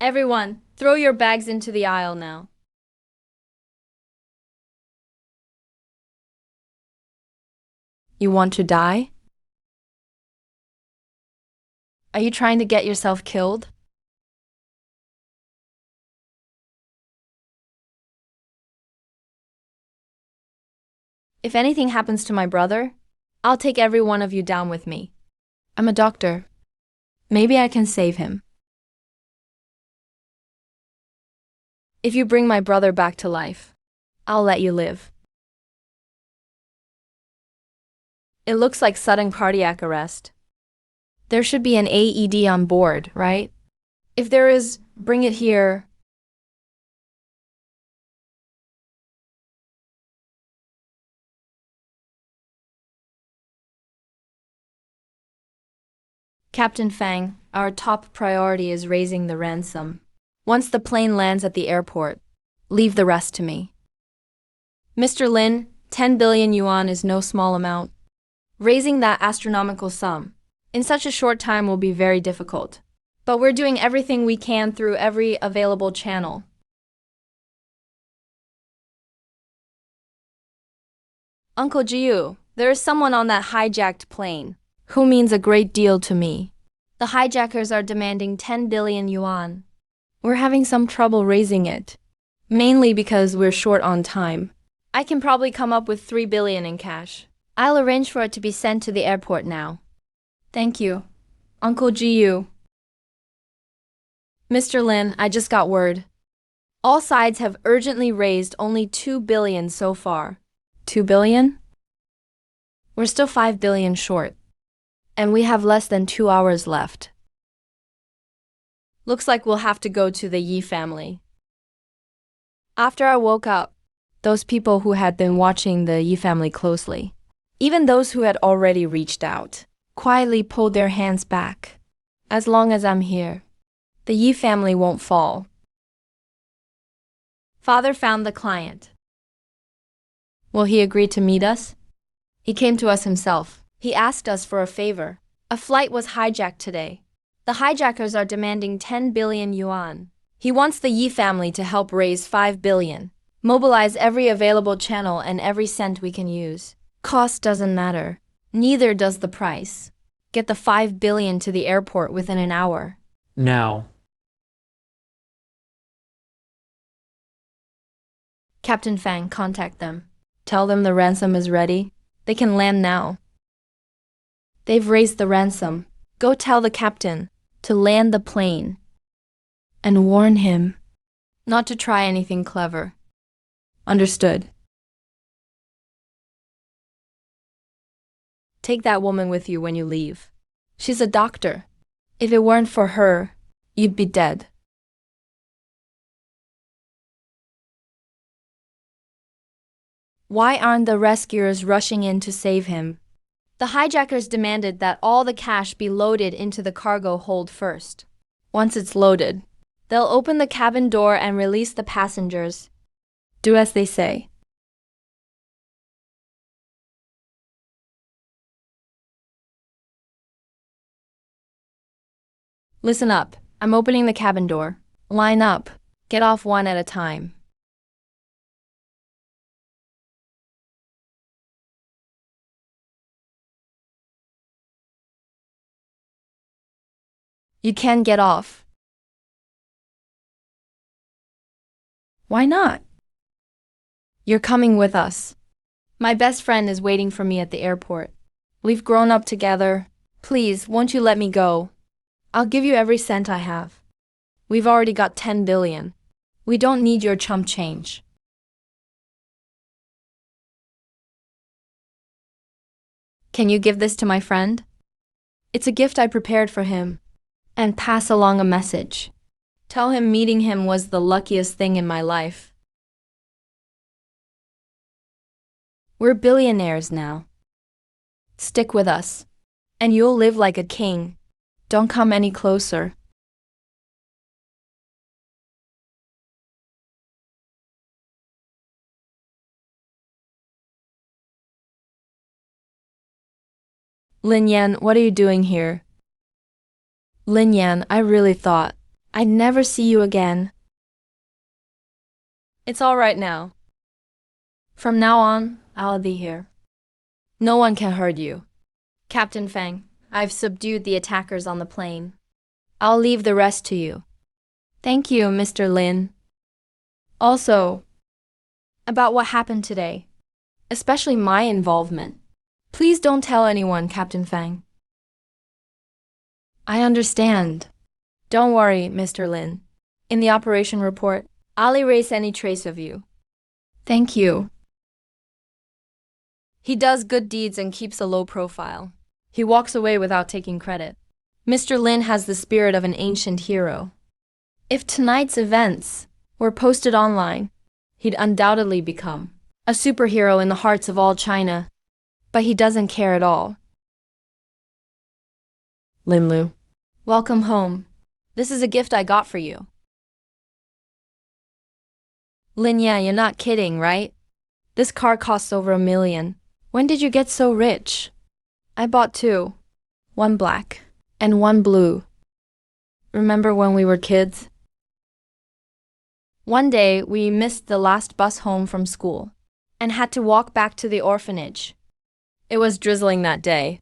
Everyone, throw your bags into the aisle now. You want to die? Are you trying to get yourself killed? If anything happens to my brother, I'll take every one of you down with me. I'm a doctor. Maybe I can save him. If you bring my brother back to life, I'll let you live. It looks like sudden cardiac arrest. There should be an AED on board, right? If there is, bring it here. Captain Fang, our top priority is raising the ransom. Once the plane lands at the airport, leave the rest to me. Mr. Lin, 10 billion yuan is no small amount. Raising that astronomical sum In such a short time will be very difficult. But we're doing everything we can through every available channel. Uncle Jiu, there is someone on that hijacked plane who means a great deal to me. The hijackers are demanding 10 billion yuan. We're having some trouble raising it, mainly because we're short on time. I can probably come up with 3 billion in cash. I'll arrange for it to be sent to the airport now. Thank you, Uncle Jiu. Mr. Lin, I just got word. All sides have urgently raised only 2 billion so far. 2 billion? We're still 5 billion short. And we have less than 2 hours left. Looks like we'll have to go to the Yi family. After I woke up, those people who had been watching the Yi family closely, even those who had already reached out, quietly pulled their hands back. As long as I'm here, the Yi family won't fall. Father found the client. Will he agree to meet us? He came to us himself. He asked us for a favor. A flight was hijacked today. The hijackers are demanding 10 billion yuan. He wants the Yi family to help raise 5 billion. Mobilize every available channel and every cent we can use. Cost doesn't matter. Neither does the price. Get the 5 billion to the airport within an hour. Now. Captain Fang, contact them. Tell them the ransom is ready. They can land now. They've raised the ransom. Go tell the captain to land the plane. And warn him not to try anything clever. Understood. Take that woman with you when you leave. She's a doctor. If it weren't for her, you'd be dead. Why aren't the rescuers rushing in to save him? The hijackers demanded that all the cash be loaded into the cargo hold first. Once it's loaded, they'll open the cabin door and release the passengers. Do as they say. Listen up. I'm opening the cabin door. Line up. Get off one at a time. You can get off. Why not? You're coming with us. My best friend is waiting for me at the airport. We've grown up together. Please, won't you let me go? I'll give you every cent I have. We've already got 10 billion. We don't need your chump change. Can you give this to my friend? It's a gift I prepared for him. And pass along a message. Tell him meeting him was the luckiest thing in my life. We're billionaires now. Stick with us, and you'll live like a king. Don't come any closer. Lin Yan, what are you doing here? Lin Yan, I really thought I'd never see you again. It's all right now. From now on, I'll be here. No one can hurt you. Captain Fang, I've subdued the attackers on the plane. I'll leave the rest to you. Thank you, Mr. Lin. Also, about what happened today, especially my involvement. Please don't tell anyone, Captain Fang. I understand. Don't worry, Mr. Lin. In the operation report, I'll erase any trace of you. Thank you. He does good deeds and keeps a low profile. He walks away without taking credit. Mr. Lin has the spirit of an ancient hero. If tonight's events were posted online, he'd undoubtedly become a superhero in the hearts of all China. But he doesn't care at all. Lin Lu. Welcome home. This is a gift I got for you. Lin Yan, you're not kidding, right? This car costs over 1 million. When did you get so rich? I bought 2. one black, and one blue. Remember when we were kids? One day, we missed the last bus home from school and had to walk back to the orphanage. It was drizzling that day.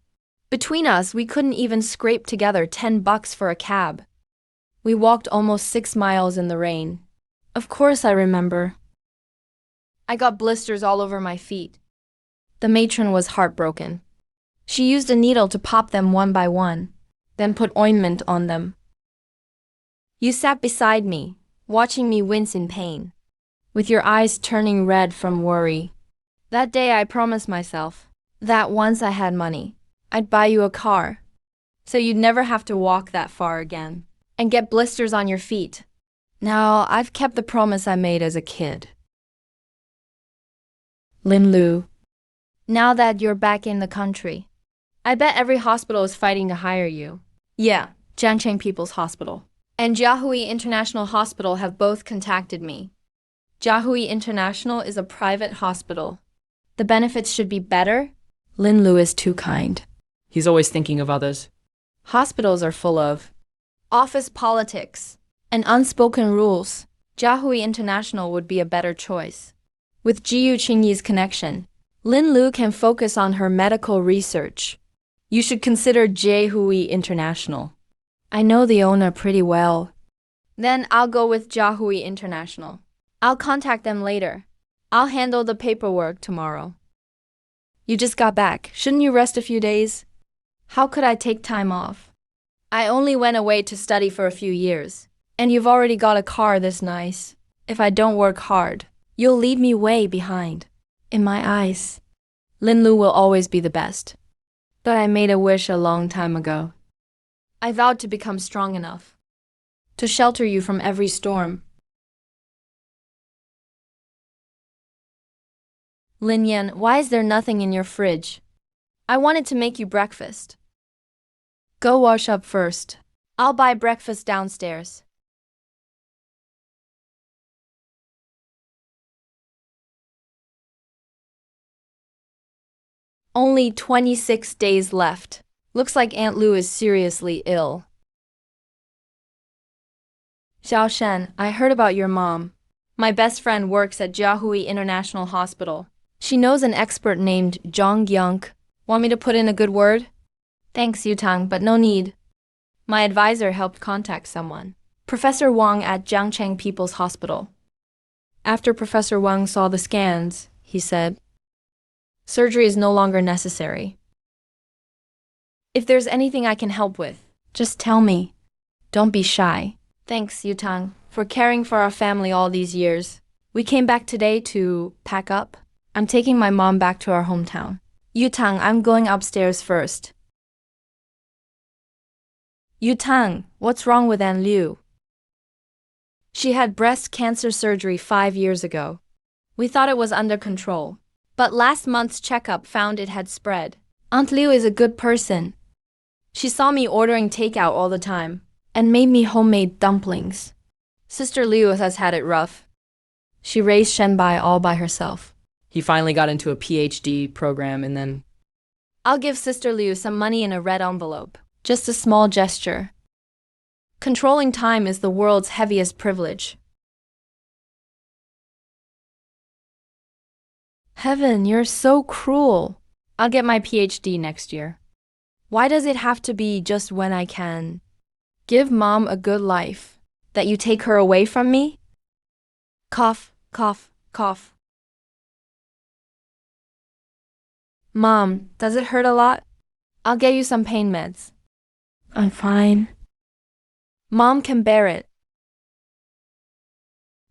Between us, we couldn't even scrape together $10 for a cab. We walked almost 6 miles in the rain. Of course I remember. I got blisters all over my feet. The matron was heartbroken. She used a needle to pop them one by one, then put ointment on them. You sat beside me, watching me wince in pain, with your eyes turning red from worry. That day I promised myself that once I had money, I'd buy you a car, so you'd never have to walk that far again and get blisters on your feet. Now I've kept the promise I made as a kid. Lin Lu, now that you're back in the country, I bet every hospital is fighting to hire you. Yeah, Jiangcheng People's Hospital and Jiahui International Hospital have both contacted me. Jiahui International is a private hospital. The benefits should be better. Lin Lu is too kind. He's always thinking of others. Hospitals are full of office politics and unspoken rules. Jiahui International would be a better choice. With Jiyu Qingyi's connection, Lin Lu can focus on her medical research. You should consider Jiahui International. I know the owner pretty well. Then I'll go with Jiahui International. I'll contact them later. I'll handle the paperwork tomorrow. You just got back. Shouldn't you rest a few days? How could I take time off? I only went away to study for a few years. And you've already got a car this nice. If I don't work hard, you'll leave me way behind. In my eyes, Lin Lu will always be the best. But I made a wish a long time ago. I vowed to become strong enough to shelter you from every storm. Lin Yan, why is there nothing in your fridge? I wanted to make you breakfast. Go wash up first. I'll buy breakfast downstairs. Only 26 days left. Looks like Aunt Lu is seriously ill. Xiao Shen, I heard about your mom. My best friend works at Jiahui International Hospital. She knows an expert named Zhang Yang. Want me to put in a good word? Thanks, Yutang, but no need. My advisor helped contact someone. Professor Wang at Jiangcheng People's Hospital. After Professor Wang saw the scans, he said, surgery is no longer necessary. If there's anything I can help with, just tell me. Don't be shy. Thanks, Yutang, for caring for our family all these years. We came back today to pack up. I'm taking my mom back to our hometown. Yutang, I'm going upstairs first. Yutang, what's wrong with Aunt Liu? She had breast cancer surgery 5 years ago. We thought it was under control, but last month's checkup found it had spread. Aunt Liu is a good person. She saw me ordering takeout all the time and made me homemade dumplings. Sister Liu has had it rough. She raised Shenbai all by herself. He finally got into a PhD program and then... I'll give Sister Liu some money in a red envelope. Just a small gesture. Controlling time is the world's heaviest privilege. Heaven, you're so cruel. I'll get my PhD next year. Why does it have to be just when I can? Give Mom a good life. That you take her away from me? Cough, cough, cough. Mom, does it hurt a lot? I'll get you some pain meds. I'm fine. Mom can bear it.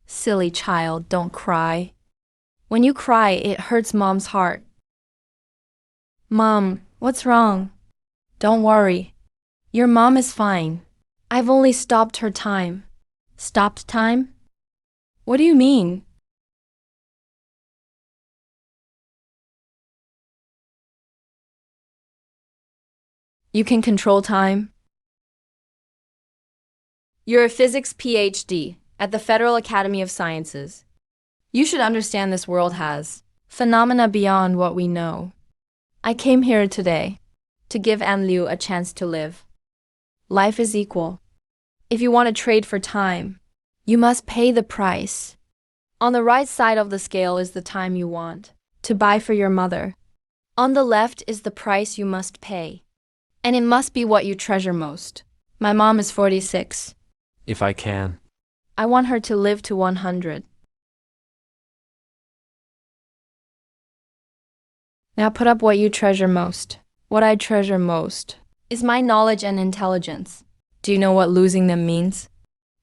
Silly child, don't cry. When you cry, it hurts Mom's heart. Mom, what's wrong? Don't worry. Your mom is fine. I've only stopped her time. Stopped time? What do you mean? You can control time? You're a physics PhD at the Federal Academy of Sciences. You should understand this world has phenomena beyond what we know. I came here today to give An Liu a chance to live. Life is equal. If you want to trade for time, you must pay the price. On the right side of the scale is the time you want to buy for your mother. On the left is the price you must pay. And it must be what you treasure most. My mom is 46. If I can. I want her to live to 100. Now put up what you treasure most. What I treasure most is my knowledge and intelligence. Do you know what losing them means?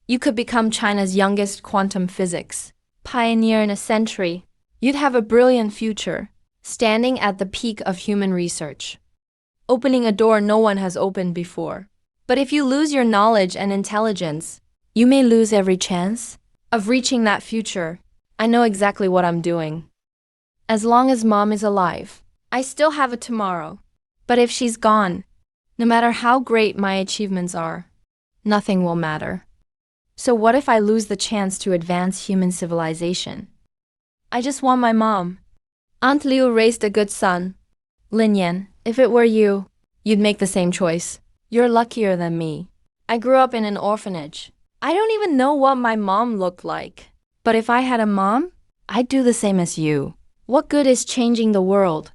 You could become China's youngest quantum physics pioneer in a century. You'd have a brilliant future, standing at the peak of human research, opening a door no one has opened before. But if you lose your knowledge and intelligence, you may lose every chance of reaching that future. I know exactly what I'm doing. As long as mom is alive, I still have a tomorrow. But if she's gone, no matter how great my achievements are, nothing will matter. So what if I lose the chance to advance human civilization? I just want my mom. Aunt Liu raised a good son. Lin Yan, if it were you, you'd make the same choice. You're luckier than me. I grew up in an orphanage. I don't even know what my mom looked like. But if I had a mom, I'd do the same as you. What good is changing the world?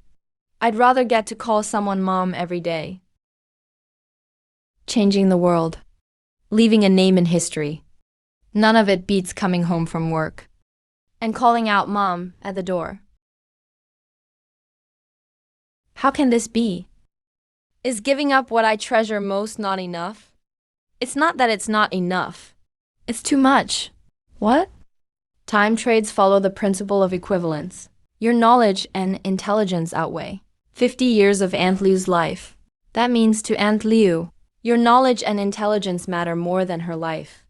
I'd rather get to call someone mom every day. Changing the world. Leaving a name in history. None of it beats coming home from work and calling out mom at the door. How can this be? Is giving up what I treasure most not enough? It's not that it's not enough. It's too much. What? Time trades follow the principle of equivalence. Your knowledge and intelligence outweigh 50 years of Aunt Liu's life. That means to Aunt Liu, your knowledge and intelligence matter more than her life.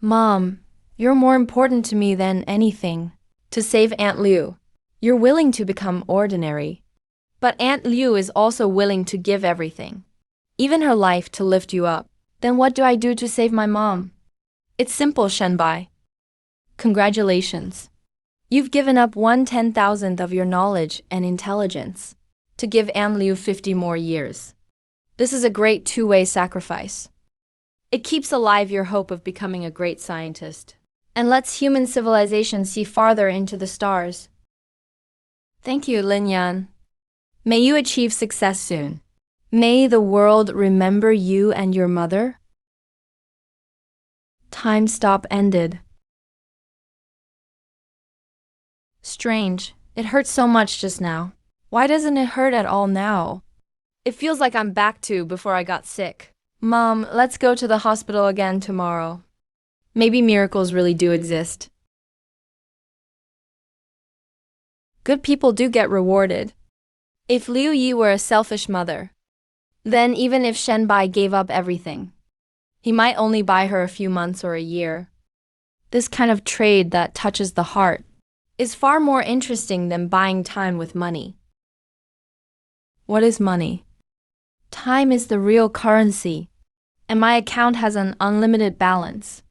Mom, you're more important to me than anything. To save Aunt Liu, you're willing to become ordinary. But Aunt Liu is also willing to give everything, even her life, to lift you up. Then what do I do to save my mom? It's simple, Shenbai. Congratulations. You've given up 1/10,000th of your knowledge and intelligence to give Aunt Liu 50 more years. This is a great two-way sacrifice. It keeps alive your hope of becoming a great scientist and lets human civilization see farther into the stars. Thank you, Lin Yan. May you achieve success soon. May the world remember you and your mother. Time stop ended. Strange. It hurt so much just now. Why doesn't it hurt at all now? It feels like I'm back to before I got sick. Mom, let's go to the hospital again tomorrow. Maybe miracles really do exist. Good people do get rewarded. If Liu Yi were a selfish mother, then even if Shenbai gave up everything, he might only buy her a few months or a year. This kind of trade that touches the heart is far more interesting than buying time with money. What is money? Time is the real currency, and my account has an unlimited balance.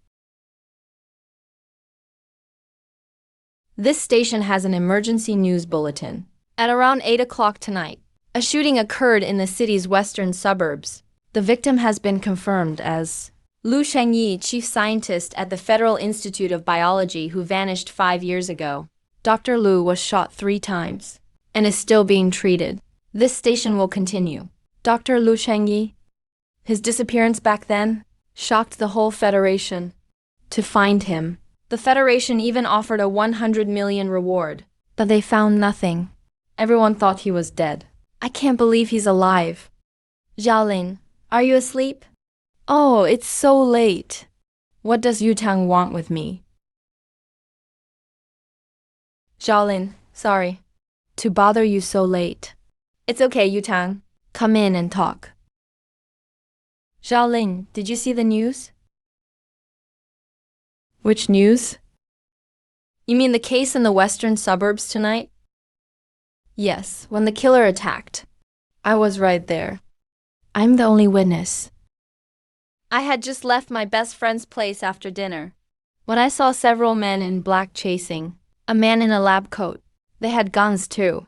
This station has an emergency news bulletin. At around 8 o'clock tonight, a shooting occurred in the city's western suburbs. The victim has been confirmed as Lu Shengyi, chief scientist at the Federal Institute of Biology who vanished 5 years ago. Dr. Lu was shot 3 times and is still being treated. This station will continue. Dr. Lu Shengyi, his disappearance back then shocked the whole Federation. To find him, the Federation even offered a 100 million reward, but they found nothing. Everyone thought he was dead. I can't believe he's alive. Xiaolin, are you asleep? Oh, it's so late. What does Yutang want with me? Xiaolin, sorry to bother you so late. It's okay, Yutang. Come in and talk. Xiaolin, did you see the news? Which news? You mean the case in the western suburbs tonight? Yes, when the killer attacked. I was right there. I'm the only witness. I had just left my best friend's place after dinner when I saw several men in black chasing a man in a lab coat. They had guns too.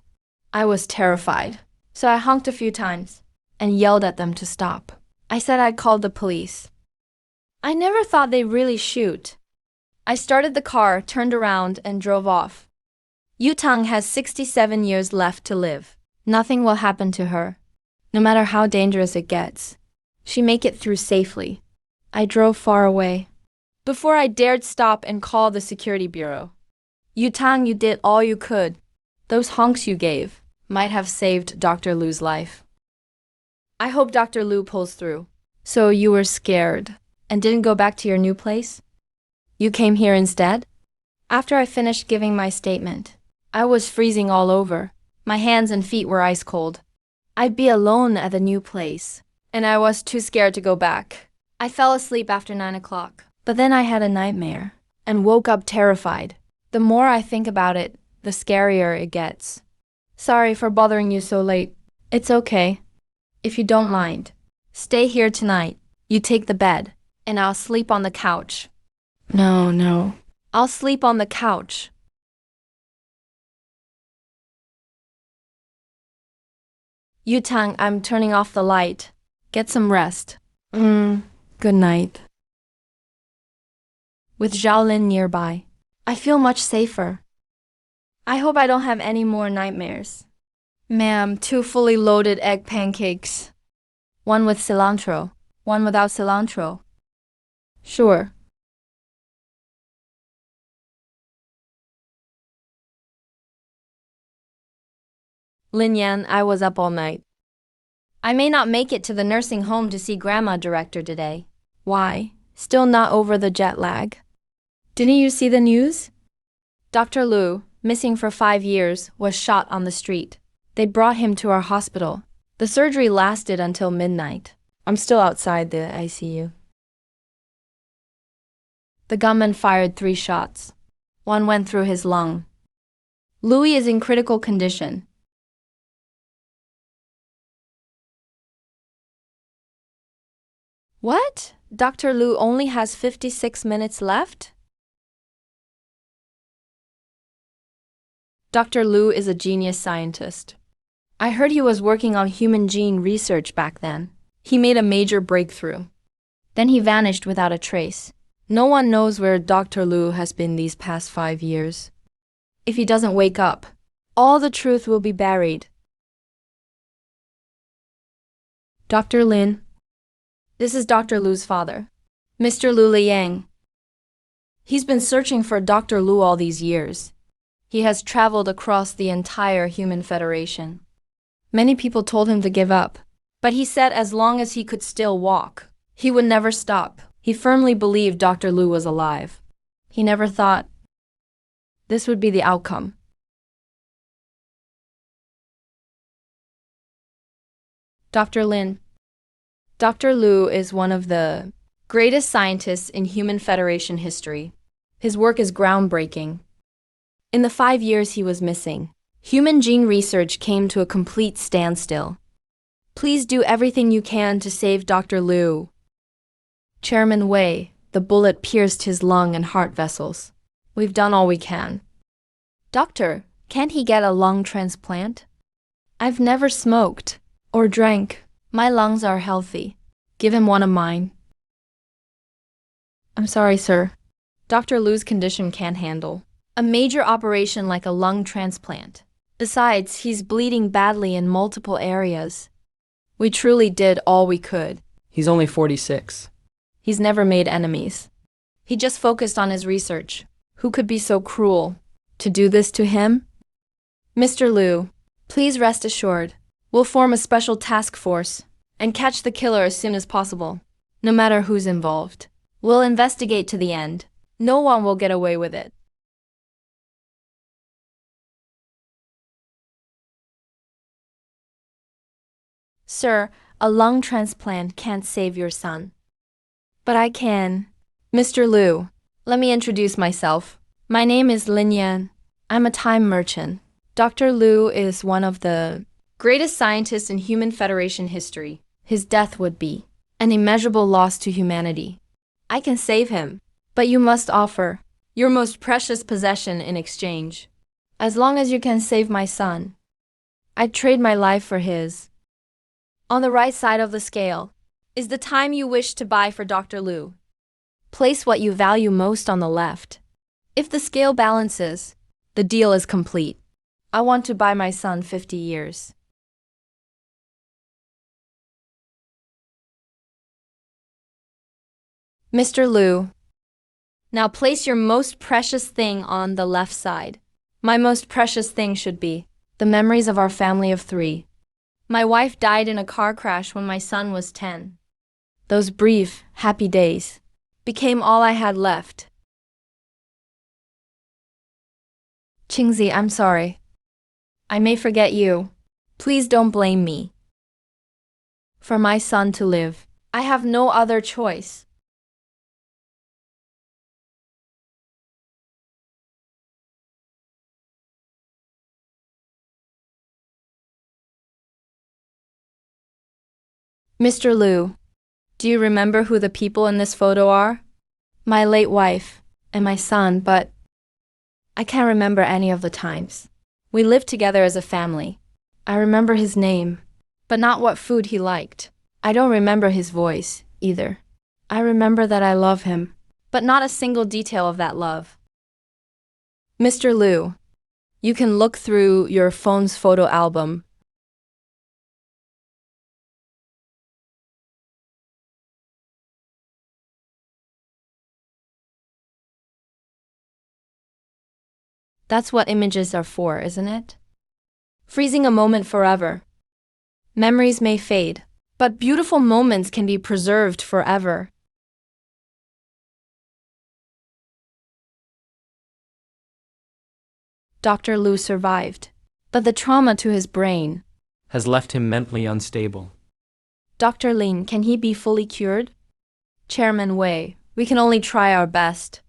I was terrified, so I honked a few times. and yelled at them to stop. I said I'd call the police. I never thought they'd really shoot. I started the car, turned around, and drove off. Yutang has 67 years left to live. Nothing will happen to her, no matter how dangerous it gets. She make it through safely. I drove far away. Before I dared stop and call the security bureau. Yutang, you did all you could. Those honks you gave might have saved Dr. Lu's life. I hope Dr. Lu pulls through. So you were scared and didn't go back to your new place? You came here instead? After I finished giving my statement, I was freezing all over. My hands and feet were ice cold. I'd be alone at the new place, and I was too scared to go back. I fell asleep after 9 o'clock, but then I had a nightmare and woke up terrified. The more I think about it, the scarier it gets. Sorry for bothering you so late. It's okay. If you don't mind, stay here tonight. You take the bed, and I'll sleep on the couch. No. I'll sleep on the couch. Yutang, I'm turning off the light. Get some rest. Good night. With Xiaolin nearby, I feel much safer. I hope I don't have any more nightmares. Ma'am, 2 fully loaded egg pancakes. 1 with cilantro, 1 without cilantro. Sure. Lin Yan, I was up all night. I may not make it to the nursing home to see Grandma Director today. Why? Still not over the jet lag? Didn't you see the news? Dr. Lu, missing for 5 years, was shot on the street. They brought him to our hospital. The surgery lasted until midnight. I'm still outside the ICU. The gunman fired 3 shots. 1 went through his lung. Louis is in critical condition. What? Dr. Lu only has 56 minutes left? Dr. Lu is a genius scientist. I heard he was working on human gene research back then. He made a major breakthrough. Then he vanished without a trace. No one knows where Dr. Lu has been these past 5 years. If he doesn't wake up, all the truth will be buried. Dr. Lin, this is Dr. Lu's father, Mr. Lu Liang. He's been searching for Dr. Lu all these years. He has traveled across the entire Human Federation. Many people told him to give up, but he said as long as he could still walk, he would never stop. He firmly believed Dr. Lu was alive. He never thought this would be the outcome. Dr. Lin, Dr. Lu is one of the greatest scientists in Human Federation history. His work is groundbreaking. In the 5 years he was missing, human gene research came to a complete standstill. Please do everything you can to save Dr. Lu. Chairman Wei, the bullet pierced his lung and heart vessels. We've done all we can. Doctor, can't he get a lung transplant? I've never smoked or drank. My lungs are healthy. Give him one of mine. I'm sorry, sir. Dr. Lu's condition can't handle a major operation like a lung transplant. Besides, he's bleeding badly in multiple areas. We truly did all we could. He's only 46. He's never made enemies. He just focused on his research. Who could be so cruel to do this to him? Mr. Lu, please rest assured, we'll form a special task force and catch the killer as soon as possible, no matter who's involved. We'll investigate to the end. No one will get away with it. Sir, a lung transplant can't save your son. But I can. Mr. Lu, let me introduce myself. My name is Lin Yan. I'm a time merchant. Dr. Lu is one of the greatest scientists in Human Federation history. His death would be an immeasurable loss to humanity. I can save him, but you must offer your most precious possession in exchange. As long as you can save my son, I'd trade my life for his. On the right side of the scale is the time you wish to buy for Dr. Lu. Place what you value most on the left. If the scale balances, the deal is complete. I want to buy my son 50 years. Mr. Lu, now place your most precious thing on the left side. My most precious thing should be the memories of our family of 3. My wife died in a car crash when my son was 10. Those brief, happy days became all I had left. Qingzi, I'm sorry. I may forget you. Please don't blame me. For my son to live, I have no other choice. Mr. Lu, do you remember who the people in this photo are? My late wife and my son, but I can't remember any of the times. We lived together as a family. I remember his name, but not what food he liked. I don't remember his voice, either. I remember that I love him, but not a single detail of that love. Mr. Lu, you can look through your phone's photo album. That's what images are for, isn't it? Freezing a moment forever. Memories may fade, but beautiful moments can be preserved forever. Dr. Lu survived, but the trauma to his brain Has left him mentally unstable. Dr. Lin, can he be fully cured? Chairman Wei, we can only try our best.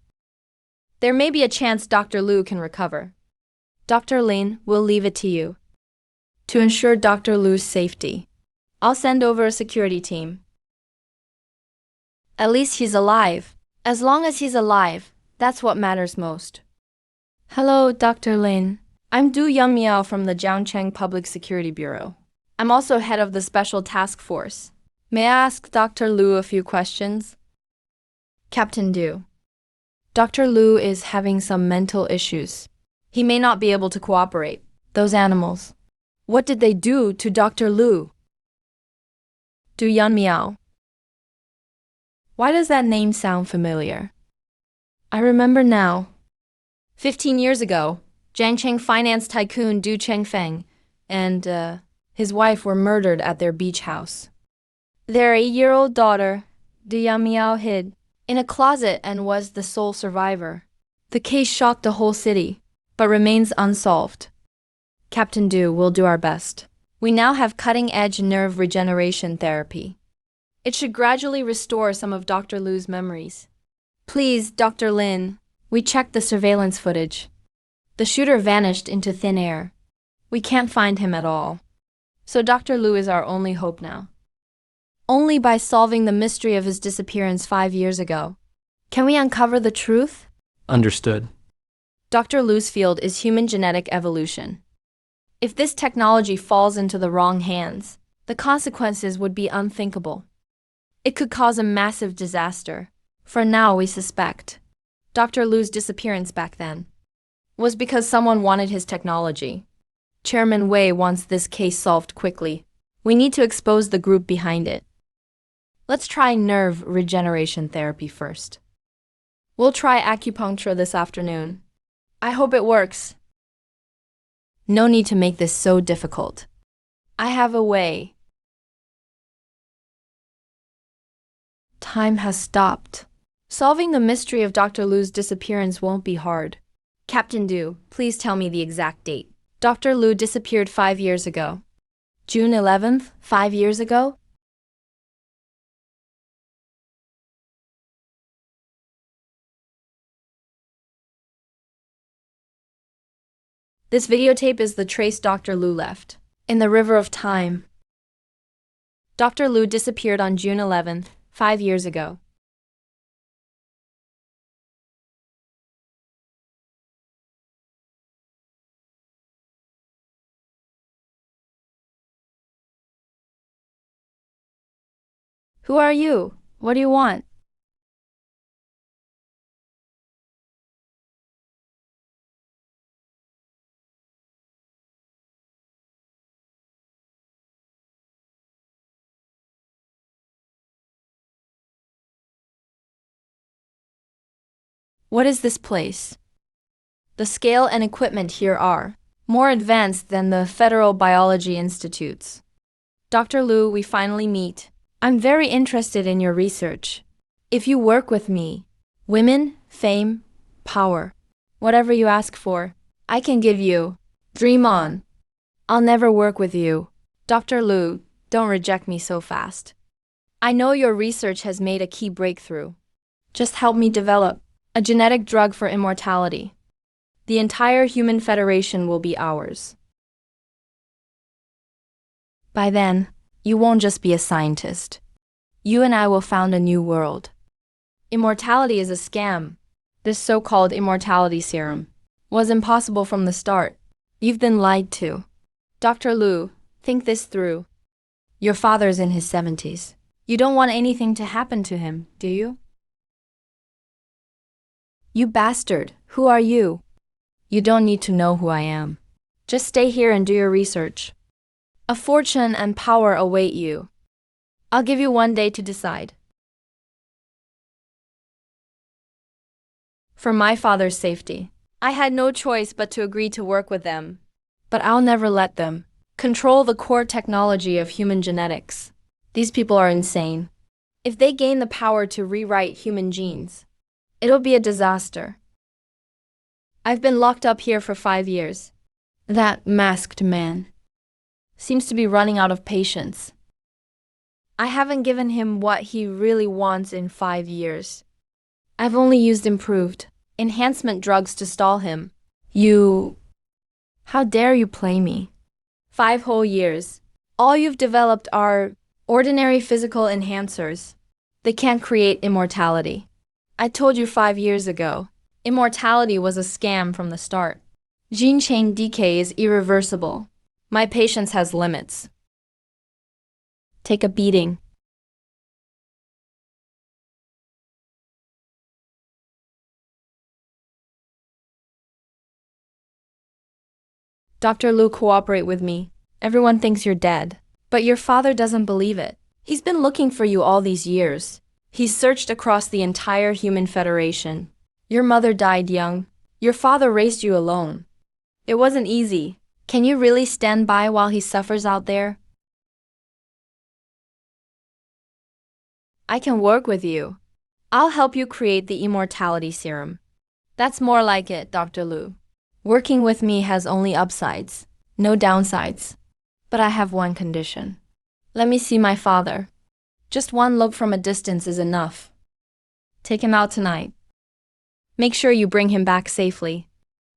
There may be a chance Dr. Lu can recover. Dr. Lin, we'll leave it to you. To ensure Dr. Lu's safety, I'll send over a security team. At least he's alive. As long as he's alive, that's what matters most. Hello, Dr. Lin. I'm Du Yangmiao from the Jiangcheng Public Security Bureau. I'm also head of the Special Task Force. May I ask Dr. Lu a few questions? Captain Du. Dr. Lu is having some mental issues. He may not be able to cooperate. Those animals. What did they do to Dr. Lu? Du Yangmiao. Why does that name sound familiar? I remember now. 15 years ago, Jiangcheng finance tycoon Du Chengfeng and his wife were murdered at their beach house. Their 8-year-old daughter, Du Yangmiao, hid in a closet and was the sole survivor. The case shocked the whole city, but remains unsolved. Captain Du will do our best. We now have cutting-edge nerve regeneration therapy. It should gradually restore some of Dr. Lu's memories. Please, Dr. Lin, we checked the surveillance footage. The shooter vanished into thin air. We can't find him at all. So Dr. Lu is our only hope now. Only by solving the mystery of his disappearance 5 years ago can we uncover the truth. Understood. Dr. Lu's field is human genetic evolution. If this technology falls into the wrong hands, the consequences would be unthinkable. It could cause a massive disaster. For now, we suspect Dr. Lu's disappearance back then was because someone wanted his technology. Chairman Wei wants this case solved quickly. We need to expose the group behind it. Let's try nerve regeneration therapy first. We'll try acupuncture this afternoon. I hope it works. No need to make this so difficult. I have a way. Time has stopped. Solving the mystery of Dr. Lu's disappearance won't be hard. Captain Du, please tell me the exact date. Dr. Lu disappeared 5 years ago. June 11th, 5 years ago? This videotape is the trace Dr. Lu left in the river of time. Dr. Lu disappeared on June 11th, 5 years ago. Who are you? What do you want? What is this place? The scale and equipment here are more advanced than the Federal Biology Institutes. Dr. Liu, we finally meet. I'm very interested in your research. If you work with me, women, fame, power, whatever you ask for, I can give you. Dream on. I'll never work with you. Dr. Liu, don't reject me so fast. I know your research has made a key breakthrough. Just help me develop a genetic drug for immortality. The entire human federation will be ours. By then, you won't just be a scientist. You and I will found a new world. Immortality is a scam. This so-called immortality serum was impossible from the start. You've been lied to. Dr. Liu, think this through. Your father's in his 70s. You don't want anything to happen to him, do you? You bastard, who are you? You don't need to know who I am. Just stay here and do your research. A fortune and power await you. I'll give you 1 day to decide. For my father's safety, I had no choice but to agree to work with them. But I'll never let them control the core technology of human genetics. These people are insane. If they gain the power to rewrite human genes, it'll be a disaster. I've been locked up here for 5 years. That masked man seems to be running out of patience. I haven't given him what he really wants in 5 years. I've only used improved enhancement drugs to stall him. How dare you play me? 5 whole years. All you've developed are ordinary physical enhancers. They can't create immortality. I told you 5 years ago, immortality was a scam from the start. Gene chain decay is irreversible. My patience has limits. Take a beating. Dr. Liu, cooperate with me. Everyone thinks you're dead. But your father doesn't believe it. He's been looking for you all these years. He's searched across the entire human federation. Your mother died young. Your father raised you alone. It wasn't easy. Can you really stand by while he suffers out there? I can work with you. I'll help you create the immortality serum. That's more like it, Dr. Liu. Working with me has only upsides, no downsides. But I have one condition. Let me see my father. Just one look from a distance is enough. Take him out tonight. Make sure you bring him back safely.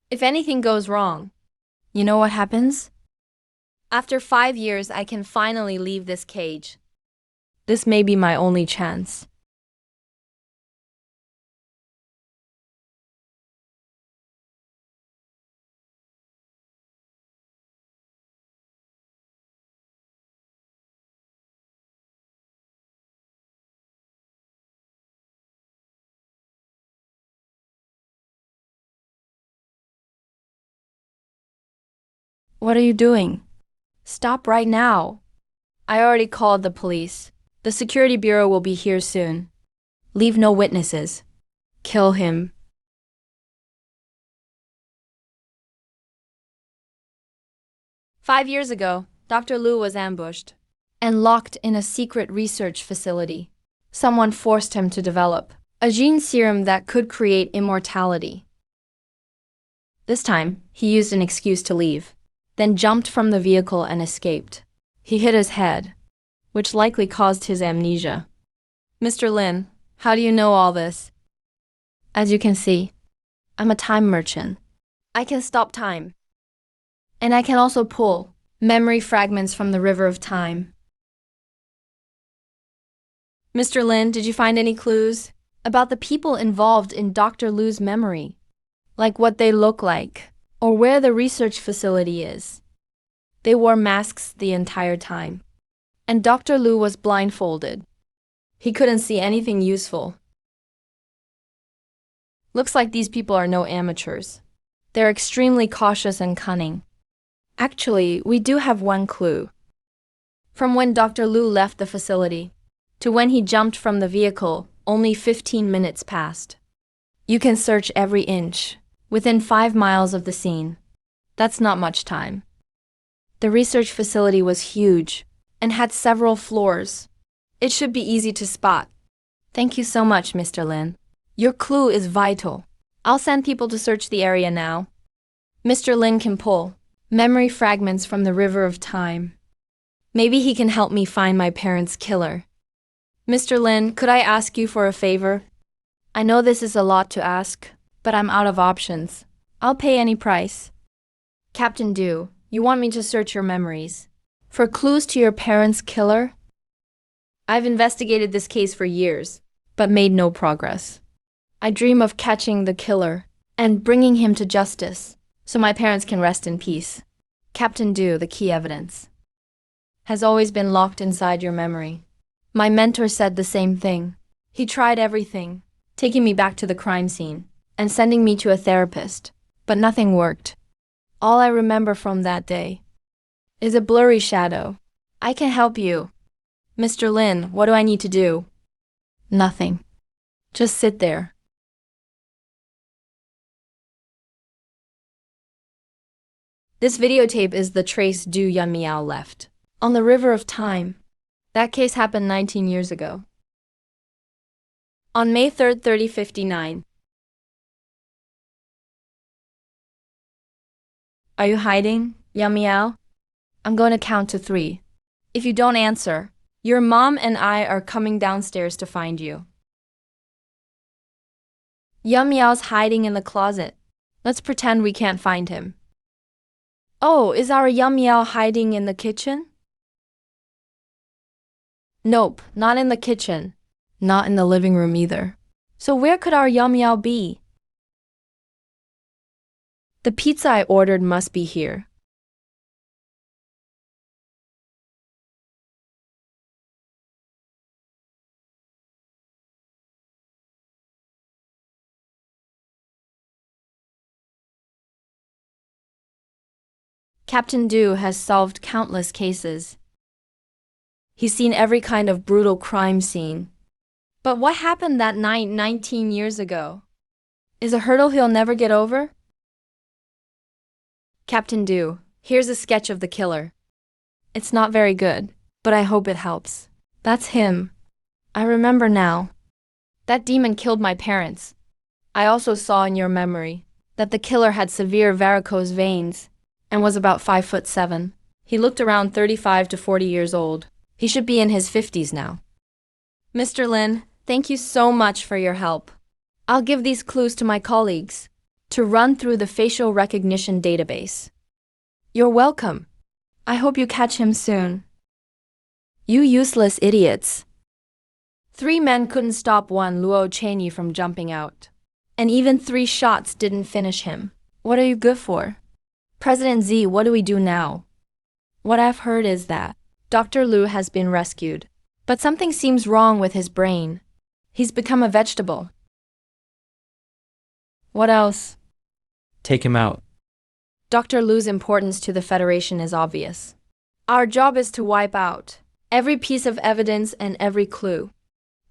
If anything goes wrong, you know what happens? After 5 years, I can finally leave this cage. This may be my only chance. What are you doing? Stop right now. I already called the police. The security bureau will be here soon. Leave no witnesses. Kill him. "5 years ago, Dr. Liu was ambushed and locked in a secret research facility. Someone forced him to develop a gene serum that could create immortality. This time, he used an excuse to leave, then jumped from the vehicle and escaped. He hit his head, which likely caused his amnesia. Mr. Lin, how do you know all this? As you can see, I'm a time merchant. I can stop time. And I can also pull memory fragments from the river of time. Mr. Lin, did you find any clues about the people involved in Dr. Liu's memory? Like what they look like, or where the research facility is? They wore masks the entire time, and Dr. Liu was blindfolded. He couldn't see anything useful. Looks like these people are no amateurs. They're extremely cautious and cunning. Actually, we do have one clue. From when Dr. Liu left the facility to when he jumped from the vehicle, only 15 minutes passed. You can search every inch, within 5 miles of the scene. That's not much time. The research facility was huge and had several floors. It should be easy to spot. Thank you so much, Mr. Lin. Your clue is vital. I'll send people to search the area now. Mr. Lin can pull memory fragments from the river of time. Maybe he can help me find my parents' killer. Mr. Lin, could I ask you for a favor? I know this is a lot to ask, but I'm out of options. I'll pay any price. Captain Du, you want me to search your memories for clues to your parents' killer? I've investigated this case for years, but made no progress. I dream of catching the killer and bringing him to justice so my parents can rest in peace. Captain Du, the key evidence, has always been locked inside your memory. My mentor said the same thing. He tried everything, taking me back to the crime scene and sending me to a therapist, but nothing worked. All I remember from that day is a blurry shadow. I can help you. Mr. Lin, what do I need to do? Nothing. Just sit there. This videotape is the trace Du Yunmiao left on the river of time. That case happened 19 years ago. On May 3rd, 3059. Are you hiding, Yunmiao? I'm going to count to 3. If you don't answer, your mom and I are coming downstairs to find you. Yunmiao's hiding in the closet. Let's pretend we can't find him. Oh, is our Yunmiao hiding in the kitchen? Nope, not in the kitchen. Not in the living room either. So where could our Yunmiao be? The pizza I ordered must be here. Captain Du has solved countless cases. He's seen every kind of brutal crime scene. But what happened that night 19 years ago? Is a hurdle he'll never get over? Captain Du, here's a sketch of the killer. It's not very good, but I hope it helps. That's him. I remember now. That demon killed my parents. I also saw in your memory that the killer had severe varicose veins and was about 5'7". He looked around 35 to 40 years old. He should be in his 50s now. Mr. Lin, thank you so much for your help. I'll give these clues to my colleagues to run through the facial recognition database. You're welcome. I hope you catch him soon. You useless idiots. 3 men couldn't stop one Luo Cheney from jumping out. And even 3 shots didn't finish him. What are you good for? President Z, what do we do now? What I've heard is that Dr. Liu has been rescued, but something seems wrong with his brain. He's become a vegetable. What else? Take him out. Dr. Liu's importance to the Federation is obvious. Our job is to wipe out every piece of evidence and every clue.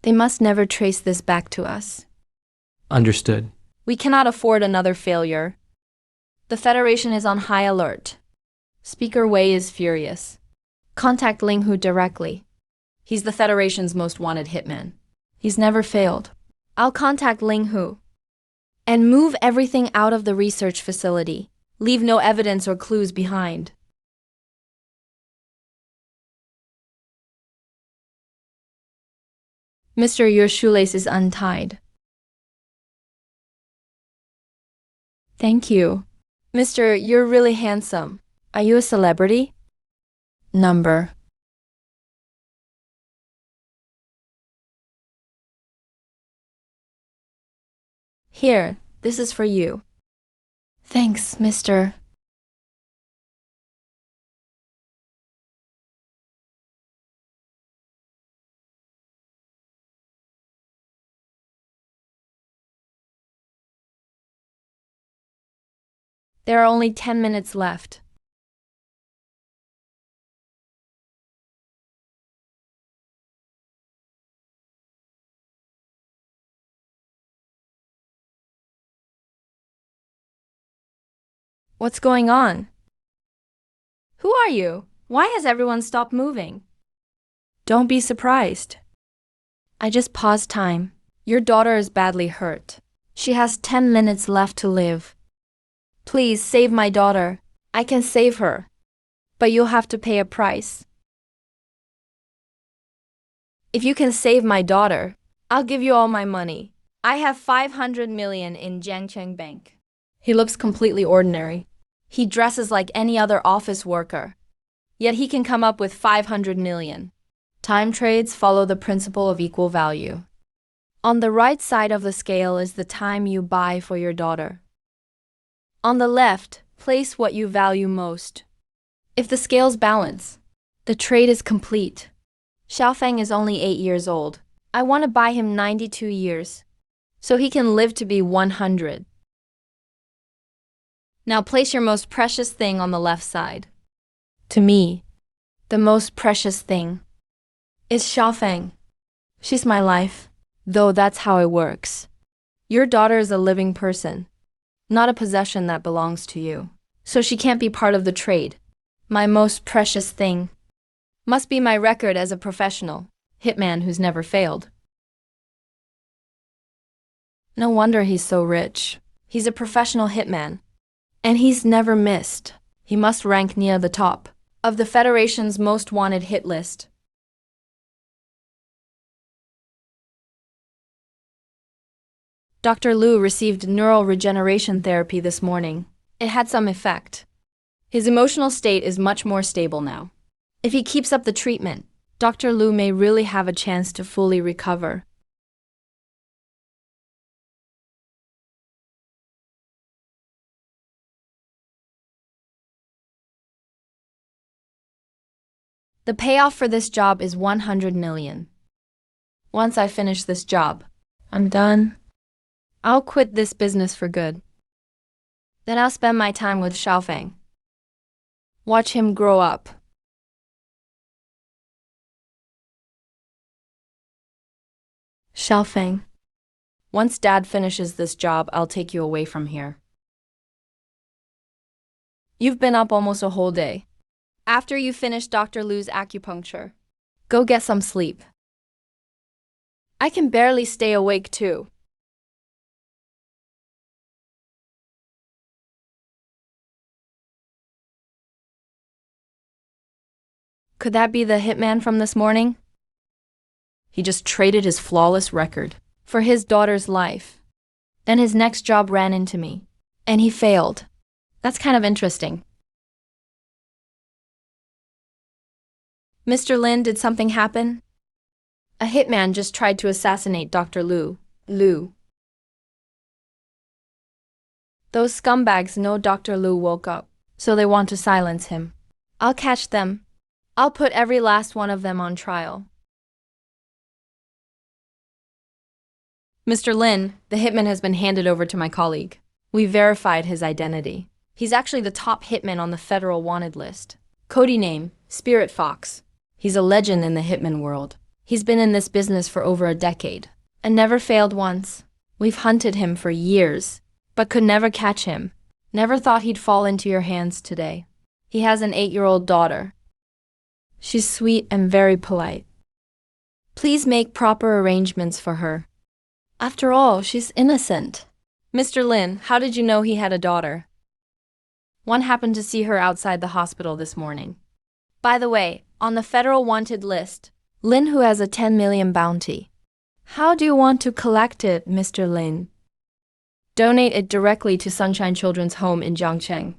They must never trace this back to us. Understood. We cannot afford another failure. The Federation is on high alert. Speaker Wei is furious. Contact Ling Hu directly. He's the Federation's most wanted hitman. He's never failed. I'll contact Ling Hu and move everything out of the research facility. Leave no evidence or clues behind. Mr. Your shoelace is untied. Thank you. Mister, you're really handsome. Are you a celebrity? Number. Here, this is for you. Thanks, mister. There are only 10 minutes left. What's going on? Who are you? Why has everyone stopped moving? Don't be surprised. I just paused time. Your daughter is badly hurt. She has 10 minutes left to live. Please save my daughter. I can save her. But you'll have to pay a price. If you can save my daughter, I'll give you all my money. I have 500 million in Jiangcheng Bank. He looks completely ordinary. He dresses like any other office worker. Yet he can come up with 500 million. Time trades follow the principle of equal value. On the right side of the scale is the time you buy for your daughter. On the left, place what you value most. If the scales balance, the trade is complete. Xiaofeng is only 8 years old. I want to buy him 92 years, so he can live to be 100. Now place your most precious thing on the left side. To me, the most precious thing is Xiaofeng. She's my life, though that's how it works. Your daughter is a living person, not a possession that belongs to you. So she can't be part of the trade. My most precious thing must be my record as a professional hitman who's never failed. No wonder he's so rich. He's a professional hitman. And he's never missed. He must rank near the top of the Federation's most wanted hit list. Dr. Liu received neural regeneration therapy this morning. It had some effect. His emotional state is much more stable now. If he keeps up the treatment, Dr. Liu may really have a chance to fully recover. The payoff for this job is 100 million. Once I finish this job, I'm done. I'll quit this business for good. Then I'll spend my time with Xiaofeng. Watch him grow up. Xiaofeng, once Dad finishes this job, I'll take you away from here. You've been up almost a whole day. After you finish Dr. Liu's acupuncture, go get some sleep. I can barely stay awake too. Could that be the hitman from this morning? He just traded his flawless record for his daughter's life. Then his next job ran into me, and he failed. That's kind of interesting. Mr. Lin, did something happen? A hitman just tried to assassinate Dr. Liu. Those scumbags know Dr. Liu woke up, so they want to silence him. I'll catch them. I'll put every last one of them on trial. Mr. Lin, the hitman has been handed over to my colleague. We verified his identity. He's actually the top hitman on the federal wanted list. Cody name, Spirit Fox. He's a legend in the hitman world. He's been in this business for over a decade and never failed once. We've hunted him for years, but could never catch him. Never thought he'd fall into your hands today. He has an 8-year-old daughter. She's sweet and very polite. Please make proper arrangements for her. After all, she's innocent. Mr. Lin, how did you know he had a daughter? One happened to see her outside the hospital this morning. By the way, on the federal wanted list, Lin who has a 10 million bounty. How do you want to collect it, Mr. Lin? Donate it directly to Sunshine Children's Home in Jiangcheng.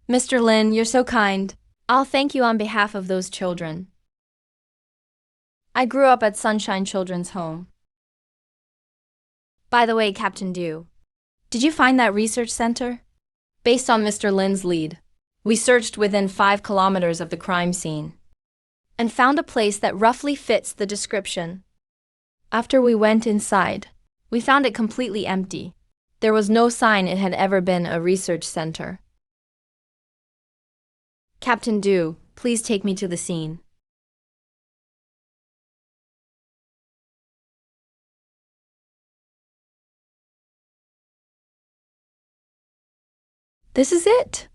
Mr. Lin, you're so kind. I'll thank you on behalf of those children. I grew up at Sunshine Children's Home. By the way, Captain Dew, did you find that research center? Based on Mr. Lin's lead, we searched within 5 kilometers of the crime scene and found a place that roughly fits the description. After we went inside, we found it completely empty. There was no sign it had ever been a research center. Captain Du, please take me to the scene. This is it.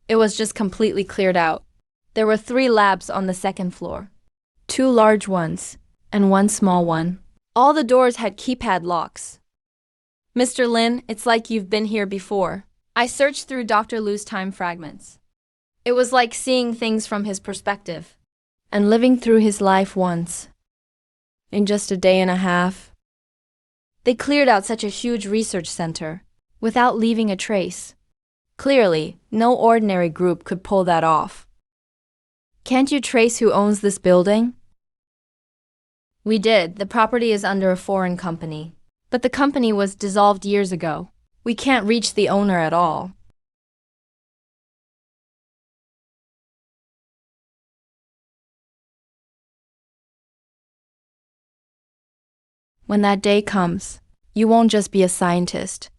It was just completely cleared out. There were 3 labs on the second floor. 2 large ones, and 1 small one. All the doors had keypad locks. Mr. Lin, it's like you've been here before. I searched through Dr. Lu's time fragments. It was like seeing things from his perspective, and living through his life once. In just a day and a half. They cleared out such a huge research center, without leaving a trace. Clearly, no ordinary group could pull that off. Can't you trace who owns this building? We did. The property is under a foreign company. But the company was dissolved years ago. We can't reach the owner at all. When that day comes, you won't just be a scientist.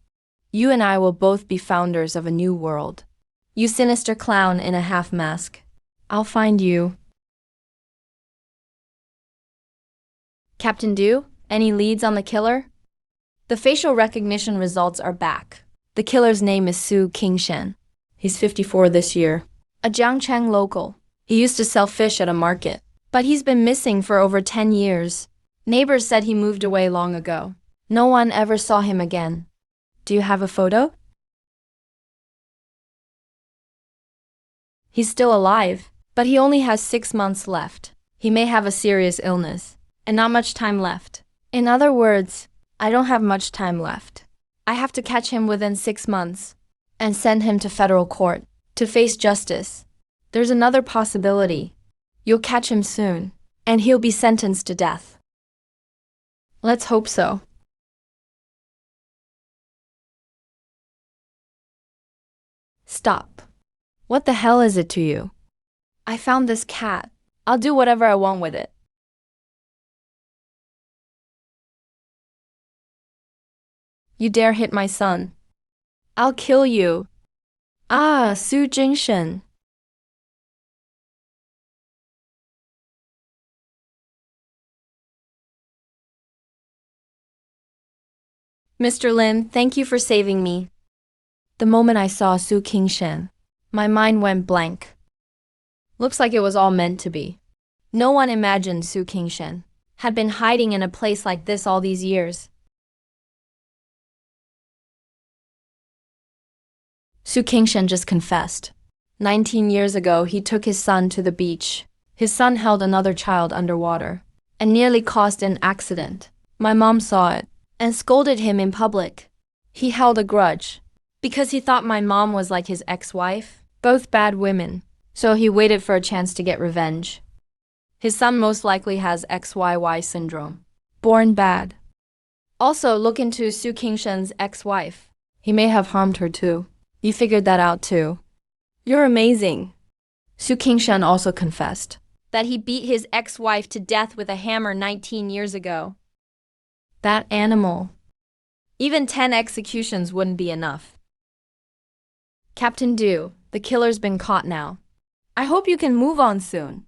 You and I will both be founders of a new world. You sinister clown in a half mask. I'll find you. Captain Du, any leads on the killer? The facial recognition results are back. The killer's name is Su Qingshan. He's 54 this year. A Jiangcheng local. He used to sell fish at a market. But he's been missing for over 10 years. Neighbors said he moved away long ago. No one ever saw him again. Do you have a photo? He's still alive, but he only has 6 months left. He may have a serious illness, and not much time left. In other words, I don't have much time left. I have to catch him within 6 months, and send him to federal court, to face justice. There's another possibility. You'll catch him soon, and he'll be sentenced to death. Let's hope so. Stop. What the hell is it to you? I found this cat. I'll do whatever I want with it. You dare hit my son. I'll kill you. Ah, Su Jingshen. Mr. Lin, thank you for saving me. The moment I saw Su Qingshan, my mind went blank. Looks like it was all meant to be. No one imagined Su Qingshan had been hiding in a place like this all these years. Su Qingshan just confessed. 19 years ago, he took his son to the beach. His son held another child underwater and nearly caused an accident. My mom saw it and scolded him in public. He held a grudge because he thought my mom was like his ex-wife, both bad women, so he waited for a chance to get revenge. His son most likely has XYY syndrome, born bad. Also, look into Su Qingshan's ex-wife. He may have harmed her too. You figured that out too. You're amazing. Su Qingshan also confessed that he beat his ex-wife to death with a hammer 19 years ago. That animal. Even 10 executions wouldn't be enough. Captain Du, the killer's been caught now. I hope you can move on soon.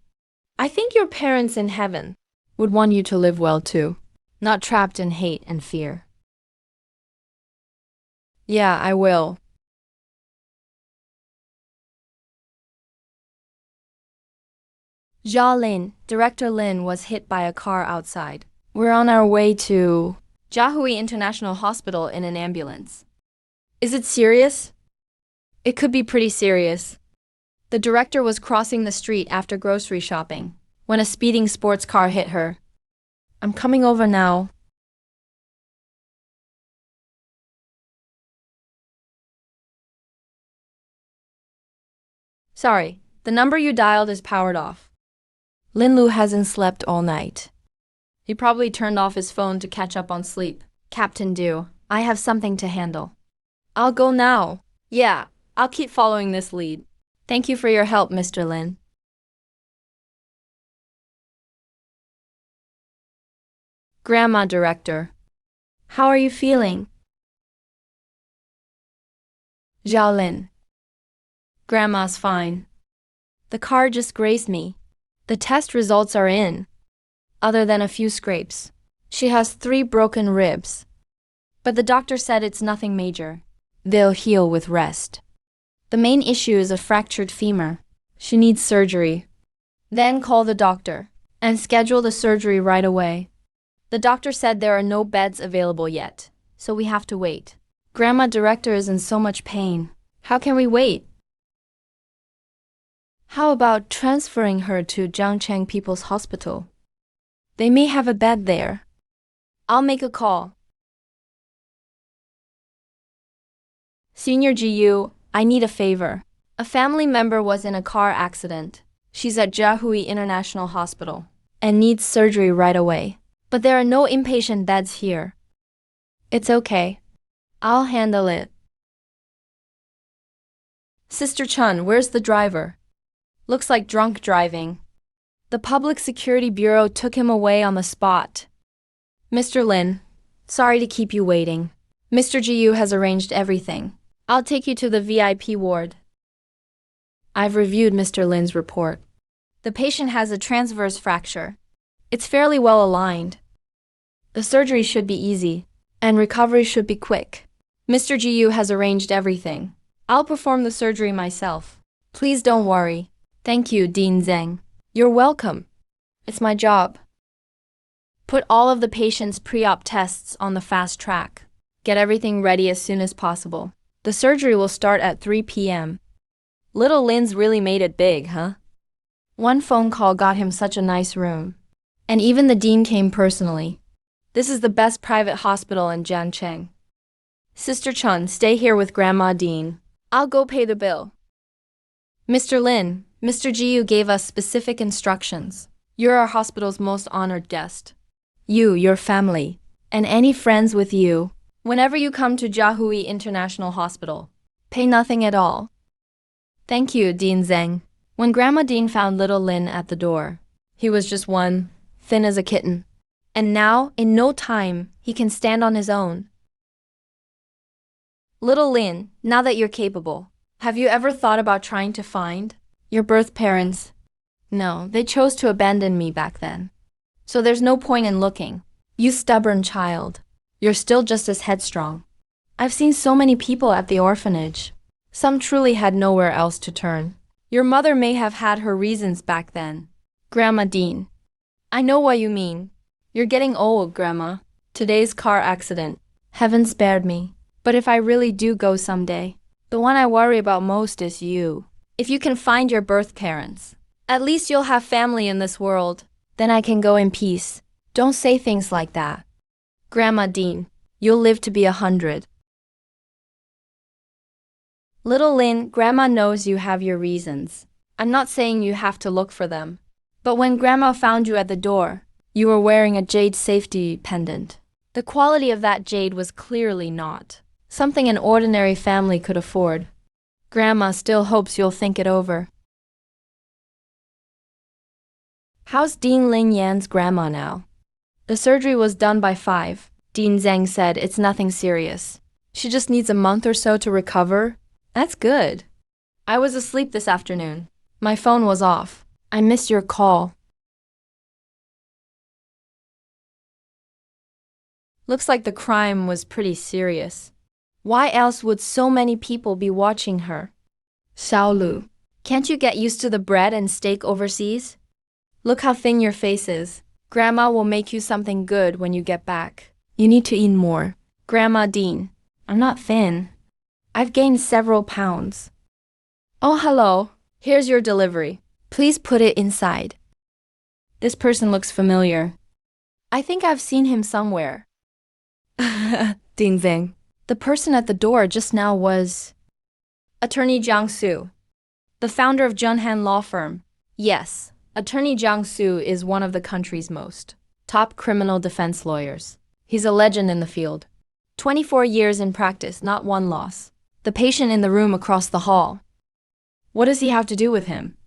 I think your parents in heaven would want you to live well too, not trapped in hate and fear. Yeah, I will. Jia Lin, Director Lin was hit by a car outside. We're on our way to Jiahui International Hospital in an ambulance. Is it serious? It could be pretty serious. The director was crossing the street after grocery shopping when a speeding sports car hit her. I'm coming over now. Sorry, the number you dialed is powered off. Lin Lu hasn't slept all night. He probably turned off his phone to catch up on sleep. Captain Du, I have something to handle. I'll go now. Yeah, I'll keep following this lead. Thank you for your help, Mr. Lin. Grandma Director, how are you feeling? Xiaolin. Grandma's fine. The car just grazed me. The test results are in. Other than a few scrapes. She has 3 broken ribs. But the doctor said it's nothing major. They'll heal with rest. The main issue is a fractured femur. She needs surgery. Then call the doctor and schedule the surgery right away. The doctor said there are no beds available yet, so we have to wait. Grandma director is in so much pain. How can we wait? How about transferring her to Jiangcheng People's Hospital? They may have a bed there. I'll make a call. Senior GU, I need a favor. A family member was in a car accident. She's at Jiahui International Hospital and needs surgery right away. But there are no inpatient beds here. It's okay. I'll handle it. Sister Chun, where's the driver? Looks like drunk driving. The Public Security Bureau took him away on the spot. Mr. Lin, sorry to keep you waiting. Mr. Jiu has arranged everything. I'll take you to the VIP ward. I've reviewed Mr. Lin's report. The patient has a transverse fracture. It's fairly well aligned. The surgery should be easy, and recovery should be quick. Mr. Jiu has arranged everything. I'll perform the surgery myself. Please don't worry. Thank you, Dean Zhang. You're welcome. It's my job. Put all of the patient's pre-op tests on the fast track. Get everything ready as soon as possible. The surgery will start at 3 p.m. Little Lin's really made it big, huh? One phone call got him such a nice room. And even the dean came personally. This is the best private hospital in Jiangcheng. Sister Chun, stay here with Grandma Dean. I'll go pay the bill. Mr. Lin, Mr. Jiu gave us specific instructions. You're our hospital's most honored guest. You, your family, and any friends with you, whenever you come to Jiahui International Hospital, pay nothing at all. Thank you, Dean Zhang. When Grandma Dean found little Lin at the door, he was just one, thin as a kitten. And now, in no time, he can stand on his own. Little Lin, now that you're capable, have you ever thought about trying to find your birth parents? No, they chose to abandon me back then. So there's no point in looking. You stubborn child. You're still just as headstrong. I've seen so many people at the orphanage. Some truly had nowhere else to turn. Your mother may have had her reasons back then. Grandma Dean. I know what you mean. You're getting old, Grandma. Today's car accident. Heaven spared me. But if I really do go someday, the one I worry about most is you. If you can find your birth parents, at least you'll have family in this world. Then I can go in peace. Don't say things like that. Grandma Dean, you'll live to be 100. Little Lin, Grandma knows you have your reasons. I'm not saying you have to look for them. But when Grandma found you at the door, you were wearing a jade safety pendant. The quality of that jade was clearly not something an ordinary family could afford. Grandma still hopes you'll think it over. How's Dean Ling Yan's grandma now? The surgery was done by 5. Dean Zhang said it's nothing serious. She just needs a month or so to recover. That's good. I was asleep this afternoon. My phone was off. I missed your call. Looks like the crime was pretty serious. Why else would so many people be watching her? Xiaolu, can't you get used to the bread and steak overseas? Look how thin your face is. Grandma will make you something good when you get back. You need to eat more. Grandma Dean, I'm not thin. I've gained several pounds. Oh, hello. Here's your delivery. Please put it inside. This person looks familiar. I think I've seen him somewhere. Ding Zhang. The person at the door just now was Attorney Jiang Su, the founder of Junhan Law Firm. Yes, Attorney Jiang Su is one of the country's most top criminal defense lawyers. He's a legend in the field. 24 years in practice, not one loss. The patient in the room across the hall. What does he have to do with him?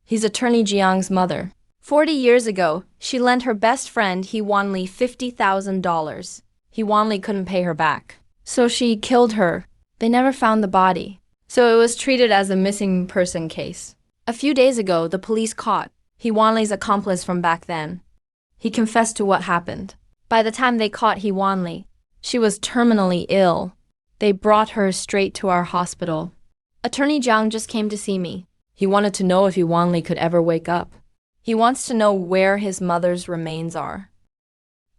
He's Attorney Jiang's mother. 40 years ago, she lent her best friend He Wanli $50,000. He Wanli couldn't pay her back. So she killed her. They never found the body. So it was treated as a missing person case. A few days ago, the police caught He Wanli's accomplice from back then. He confessed to what happened. By the time they caught He Wanli, she was terminally ill. They brought her straight to our hospital. Attorney Jiang just came to see me. He wanted to know if He Wanli could ever wake up. He wants to know where his mother's remains are.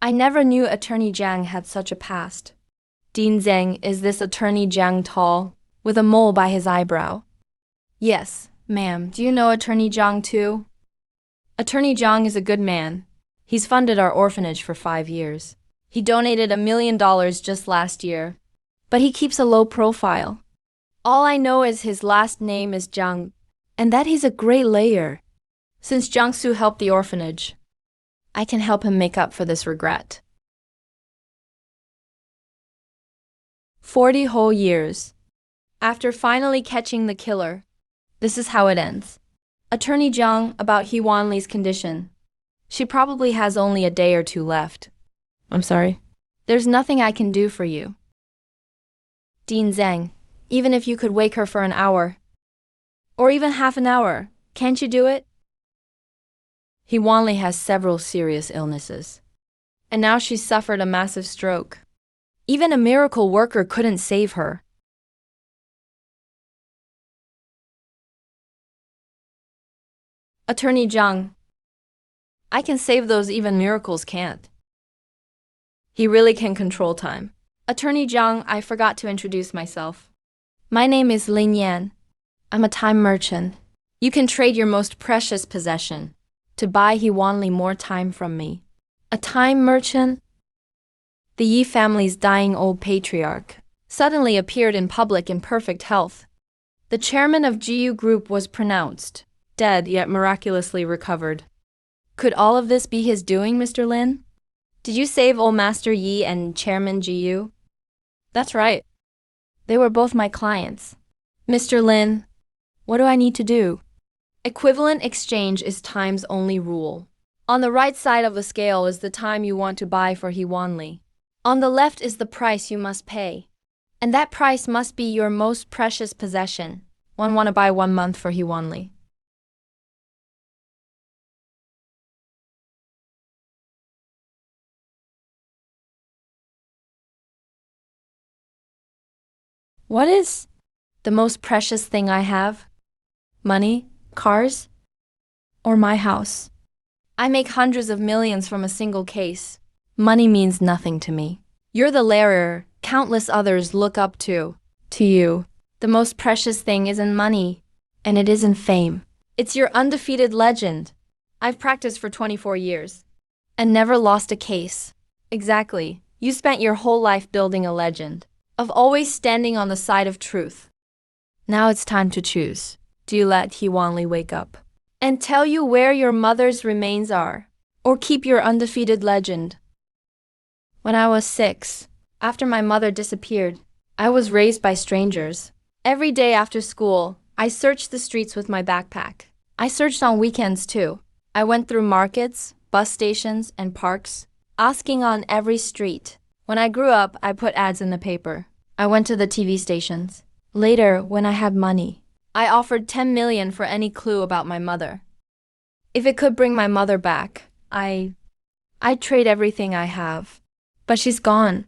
I never knew Attorney Jiang had such a past. Dean Zhang, is this Attorney Jiang tall, with a mole by his eyebrow? Yes, ma'am. Do you know Attorney Jiang too? Attorney Jiang is a good man. He's funded our orphanage for 5 years. He donated $1 million just last year. But he keeps a low profile. All I know is his last name is Jiang, and that he's a great layer. Since Jiangsu helped the orphanage, I can help him make up for this regret. 40 whole years. After finally catching the killer, this is how it ends. Attorney Jiang, about He Wanli's condition. She probably has only a day or two left. I'm sorry. There's nothing I can do for you. Dean Zhang, even if you could wake her for an hour, or even half an hour, can't you do it? He Wanli has several serious illnesses, and now she's suffered a massive stroke. Even a miracle worker couldn't save her. Attorney Jiang, I can save those even miracles can't. He really can control time. Attorney Jiang, I forgot to introduce myself. My name is Lin Yan. I'm a time merchant. You can trade your most precious possession to buy He Wanli more time from me. A time merchant? The Yi family's dying old patriarch suddenly appeared in public in perfect health. The chairman of GU Group was pronounced dead yet miraculously recovered. Could all of this be his doing, Mr. Lin? Did you save old Master Yi and Chairman GU? That's right. They were both my clients. Mr. Lin, what do I need to do? Equivalent exchange is time's only rule. On the right side of the scale is the time you want to buy for He Wanli. On the left is the price you must pay. And that price must be your most precious possession. One want to buy 1 month for He Wanli. What is the most precious thing I have? Money, cars, or my house? I make hundreds of millions from a single case. Money means nothing to me. You're the larer countless others look up to. To you, the most precious thing isn't money, and it isn't fame. It's your undefeated legend. I've practiced for 24 years and never lost a case. Exactly. You spent your whole life building a legend of always standing on the side of truth. Now it's time to choose. Do you let He Wanli wake up and tell you where your mother's remains are, or keep your undefeated legend? When I was 6, after my mother disappeared, I was raised by strangers. Every day after school, I searched the streets with my backpack. I searched on weekends too. I went through markets, bus stations, and parks, asking on every street. When I grew up, I put ads in the paper. I went to the TV stations. Later, when I had money, I offered 10 million for any clue about my mother. If it could bring my mother back, I'd trade everything I have. But she's gone.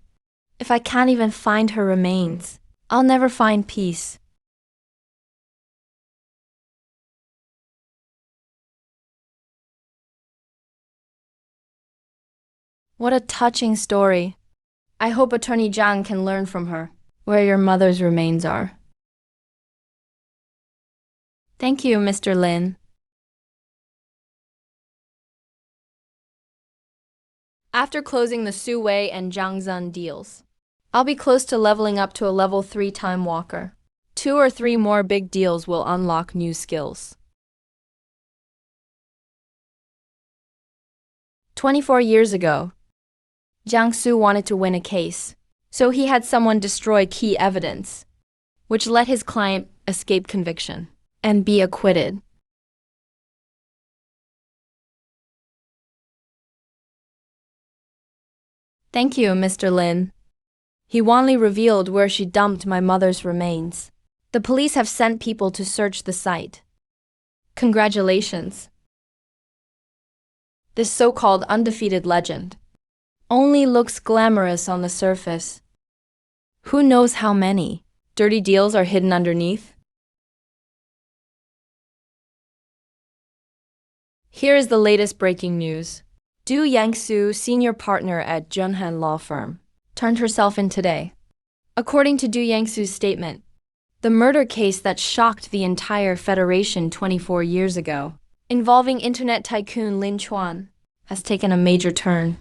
If I can't even find her remains, I'll never find peace. What a touching story. I hope Attorney Jiang can learn from her where your mother's remains are. Thank you, Mr. Lin. After closing the Su Wei and Zhang Zun deals, I'll be close to leveling up to a level 3 time walker. 2 or 3 more big deals will unlock new skills. 24 years ago, Jiangsu wanted to win a case, so he had someone destroy key evidence, which let his client escape conviction and be acquitted. Thank you, Mr. Lin. He wanly revealed where she dumped my mother's remains. The police have sent people to search the site. Congratulations. This so-called undefeated legend only looks glamorous on the surface. Who knows how many dirty deals are hidden underneath? Here is the latest breaking news. Du Yangsu, senior partner at Junhan Law Firm, turned herself in today. According to Du Yangsu's statement, the murder case that shocked the entire Federation 24 years ago, involving internet tycoon Lin Chuan, has taken a major turn.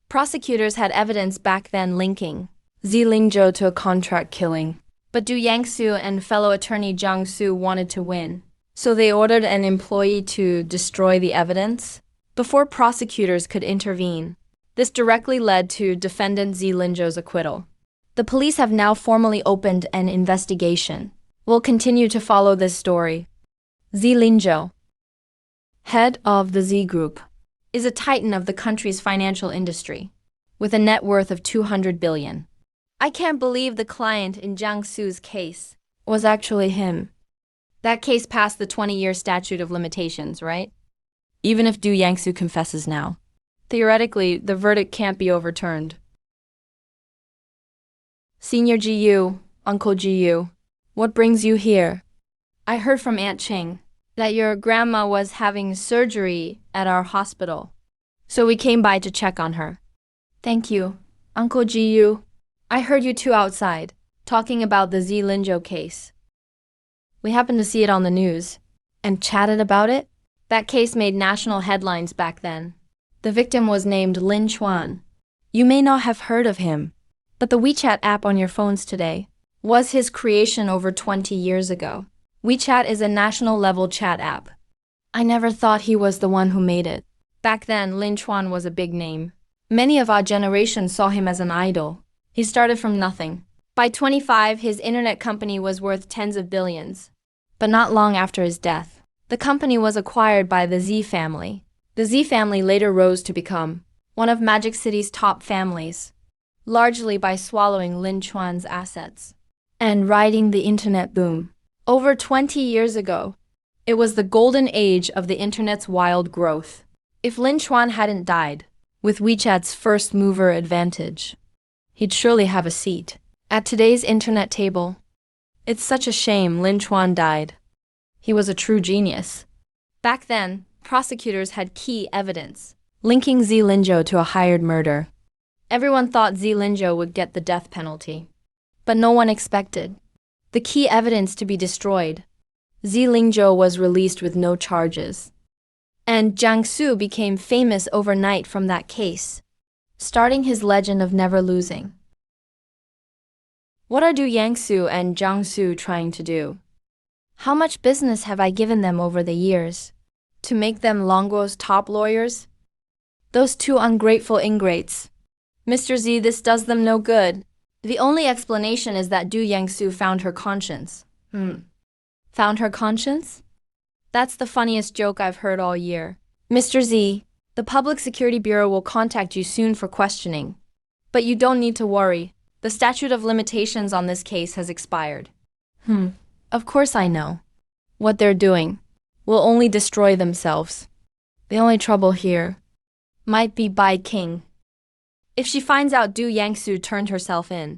Prosecutors had evidence back then linking Zi Lingzhou to a contract killing, but Du Yangsu and fellow attorney Jiang Su wanted to win, so they ordered an employee to destroy the evidence before prosecutors could intervene. This directly led to defendant Zi Lingzhou's acquittal. The police have now formally opened an investigation. We'll continue to follow this story. Zi Lingzhou, head of the Z Group, is a titan of the country's financial industry, with a net worth of 200 billion. I can't believe the client in Jiang Su's case was actually him. That case passed the 20-year statute of limitations, right? Even if Du Yangsu confesses now, theoretically, the verdict can't be overturned. Senior GU, Uncle GU, what brings you here? I heard from Aunt Ching that your grandma was having surgery at our hospital, so we came by to check on her. Thank you, Uncle GU. I heard you two outside, talking about the Zi Lingzhou case. We happened to see it on the news, and chatted about it. That case made national headlines back then. The victim was named Lin Chuan. You may not have heard of him, but the WeChat app on your phones today was his creation over 20 years ago. WeChat is a national-level chat app. I never thought he was the one who made it. Back then, Lin Chuan was a big name. Many of our generation saw him as an idol. He started from nothing. By 25, his internet company was worth tens of billions. But not long after his death, the company was acquired by the Z family. The Z family later rose to become one of Magic City's top families, largely by swallowing Lin Chuan's assets and riding the internet boom. Over 20 years ago, it was the golden age of the internet's wild growth. If Lin Chuan hadn't died, with WeChat's first mover advantage, he'd surely have a seat at today's internet table. It's such a shame Lin Chuan died. He was a true genius. Back then, prosecutors had key evidence linking Zi Lingzhou to a hired murder. Everyone thought Zi Lingzhou would get the death penalty, but no one expected the key evidence to be destroyed. Zi Lingzhou was released with no charges, and Jiang Su became famous overnight from that case, starting his legend of never losing. What are Du Yangsu and Jiang Su trying to do? How much business have I given them over the years to make them Longuo's top lawyers? Those two ungrateful ingrates. Mr. Z, this does them no good. The only explanation is that Du Yangsu found her conscience. Found her conscience? That's the funniest joke I've heard all year. Mr. Z, the Public Security Bureau will contact you soon for questioning. But you don't need to worry. The statute of limitations on this case has expired. Of course I know. What they're doing will only destroy themselves. The only trouble here might be Bai King. If she finds out Du Yangsu turned herself in,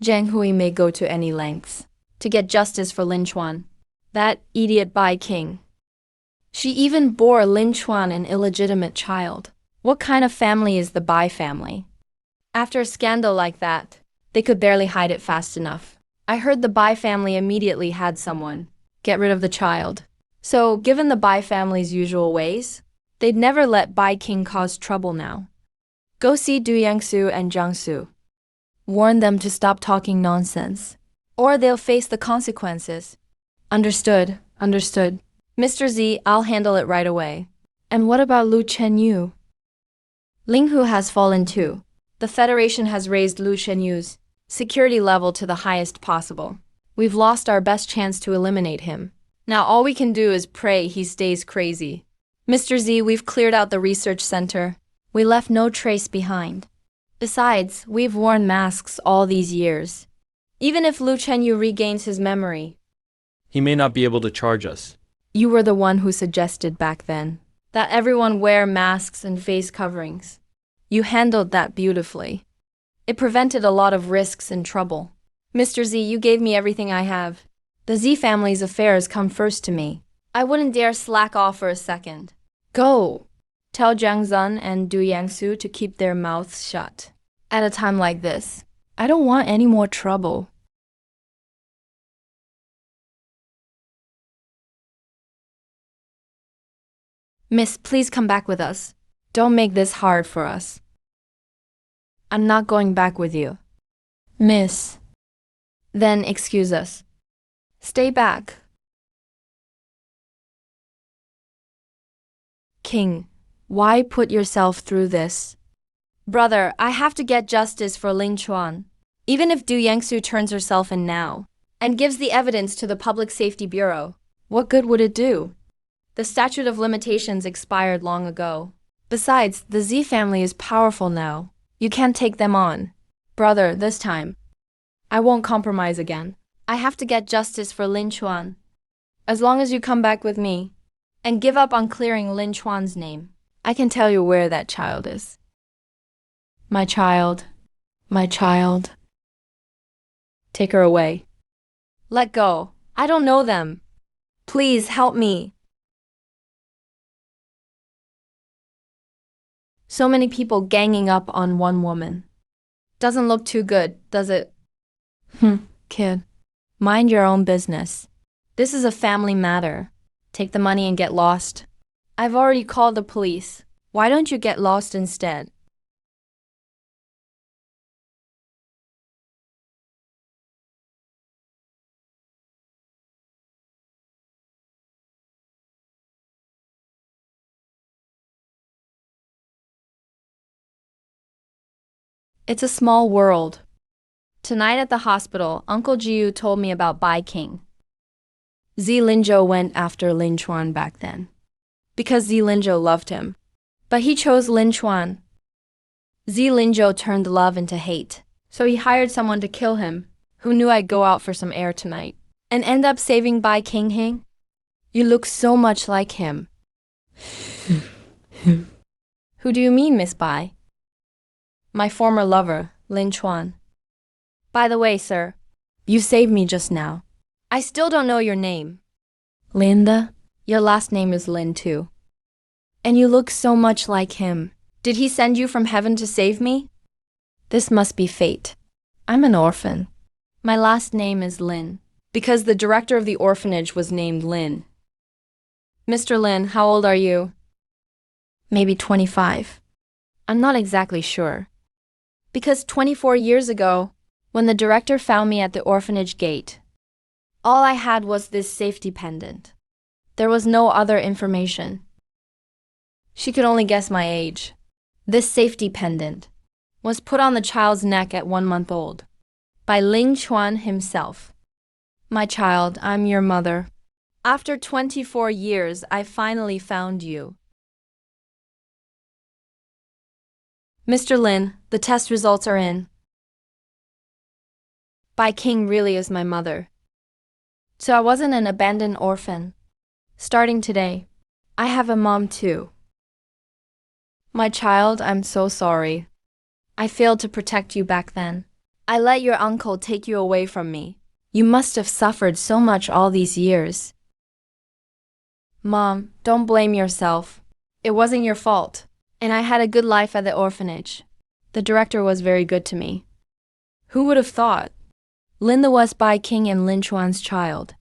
Zhang Hui may go to any lengths to get justice for Lin Chuan. That idiot Bai King. She even bore Lin Chuan an illegitimate child. What kind of family is the Bai family? After a scandal like that, they could barely hide it fast enough. I heard the Bai family immediately had someone get rid of the child. So, given the Bai family's usual ways, they'd never let Bai King cause trouble now. Go see Du Yangsu and Jiang Su. Warn them to stop talking nonsense, or they'll face the consequences. Understood, understood. Mr. Z, I'll handle it right away. And what about Lu Chenyu? Ling Hu has fallen too. The Federation has raised Lu Chenyu's security level to the highest possible. We've lost our best chance to eliminate him. Now all we can do is pray he stays crazy. Mr. Z, we've cleared out the research center. We left no trace behind. Besides, we've worn masks all these years. Even if Lu Chenyu regains his memory. He may not be able to charge us. You were the one who suggested back then that everyone wear masks and face coverings. You handled that beautifully. It prevented a lot of risks and trouble. Mr. Z, you gave me everything I have. The Z family's affairs come first to me. I wouldn't dare slack off for a second. Go! Tell Jiang Zun and Du Yangsu to keep their mouths shut. At a time like this, I don't want any more trouble. Miss, please come back with us. Don't make this hard for us. I'm not going back with you. Miss. Then excuse us. Stay back. King, why put yourself through this? Brother, I have to get justice for Lin Chuan. Even if Du Yangsu turns herself in now and gives the evidence to the Public Safety Bureau, what good would it do? The statute of limitations expired long ago. Besides, the Z family is powerful now. You can't take them on. Brother, this time, I won't compromise again. I have to get justice for Lin Chuan. As long as you come back with me and give up on clearing Lin Chuan's name, I can tell you where that child is. My child. My child. Take her away. Let go. I don't know them. Please help me. So many people ganging up on one woman. Doesn't look too good, does it? Kid. Mind your own business. This is a family matter. Take the money and get lost. I've already called the police. Why don't you get lost instead? It's a small world. Tonight at the hospital, Uncle Jiu told me about Bai King. Zi Linzhou went after Lin Chuan back then, because Zi Linzhou loved him. But he chose Lin Chuan. Zi Linzhou turned love into hate, so he hired someone to kill him, who knew I'd go out for some air tonight, and end up saving Bai King Hing. You look so much like him. Who do you mean, Miss Bai? My former lover, Lin Chuan. By the way, sir, you saved me just now. I still don't know your name. Linda? Your last name is Lin too. And you look so much like him. Did he send you from heaven to save me? This must be fate. I'm an orphan. My last name is Lin, because the director of the orphanage was named Lin. Mr. Lin, how old are you? Maybe 25. I'm not exactly sure. Because 24 years ago, when the director found me at the orphanage gate, all I had was this safety pendant. There was no other information. She could only guess my age. This safety pendant was put on the child's neck at 1 month old by Lin Chuan himself. My child, I'm your mother. After 24 years, I finally found you. Mr. Lin, the test results are in. Bai King really is my mother. So I wasn't an abandoned orphan. Starting today, I have a mom too. My child, I'm so sorry. I failed to protect you back then. I let your uncle take you away from me. You must have suffered so much all these years. Mom, don't blame yourself. It wasn't your fault. And I had a good life at the orphanage. The director was very good to me. Who would have thought? Linda was Bai King and Lin Chuan's child.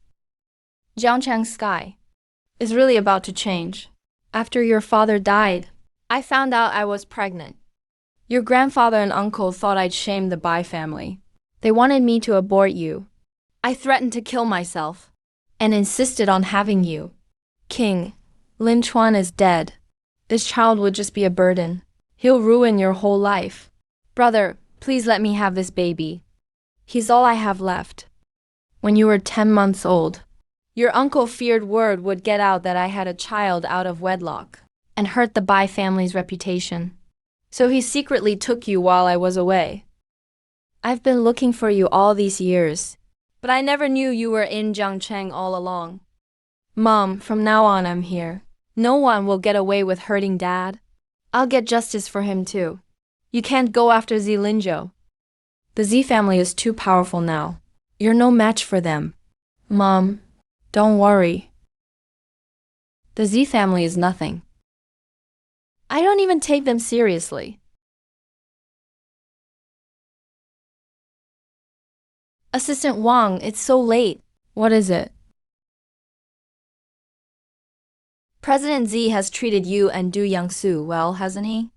Jiangchang's sky is really about to change. After your father died, I found out I was pregnant. Your grandfather and uncle thought I'd shame the Bai family. They wanted me to abort you. I threatened to kill myself and insisted on having you. King, Lin Chuan is dead. This child would just be a burden. He'll ruin your whole life. Brother, please let me have this baby. He's all I have left. When you were 10 months old, your uncle feared word would get out that I had a child out of wedlock and hurt the Bai family's reputation. So he secretly took you while I was away. I've been looking for you all these years, but I never knew you were in Jiangcheng all along. Mom, from now on I'm here. No one will get away with hurting Dad. I'll get justice for him too. You can't go after Zilinzhou. The Z family is too powerful now. You're no match for them. Mom, don't worry. The Z family is nothing. I don't even take them seriously. Assistant Wang, it's so late. What is it? President Z has treated you and Du Yangsu well, hasn't he?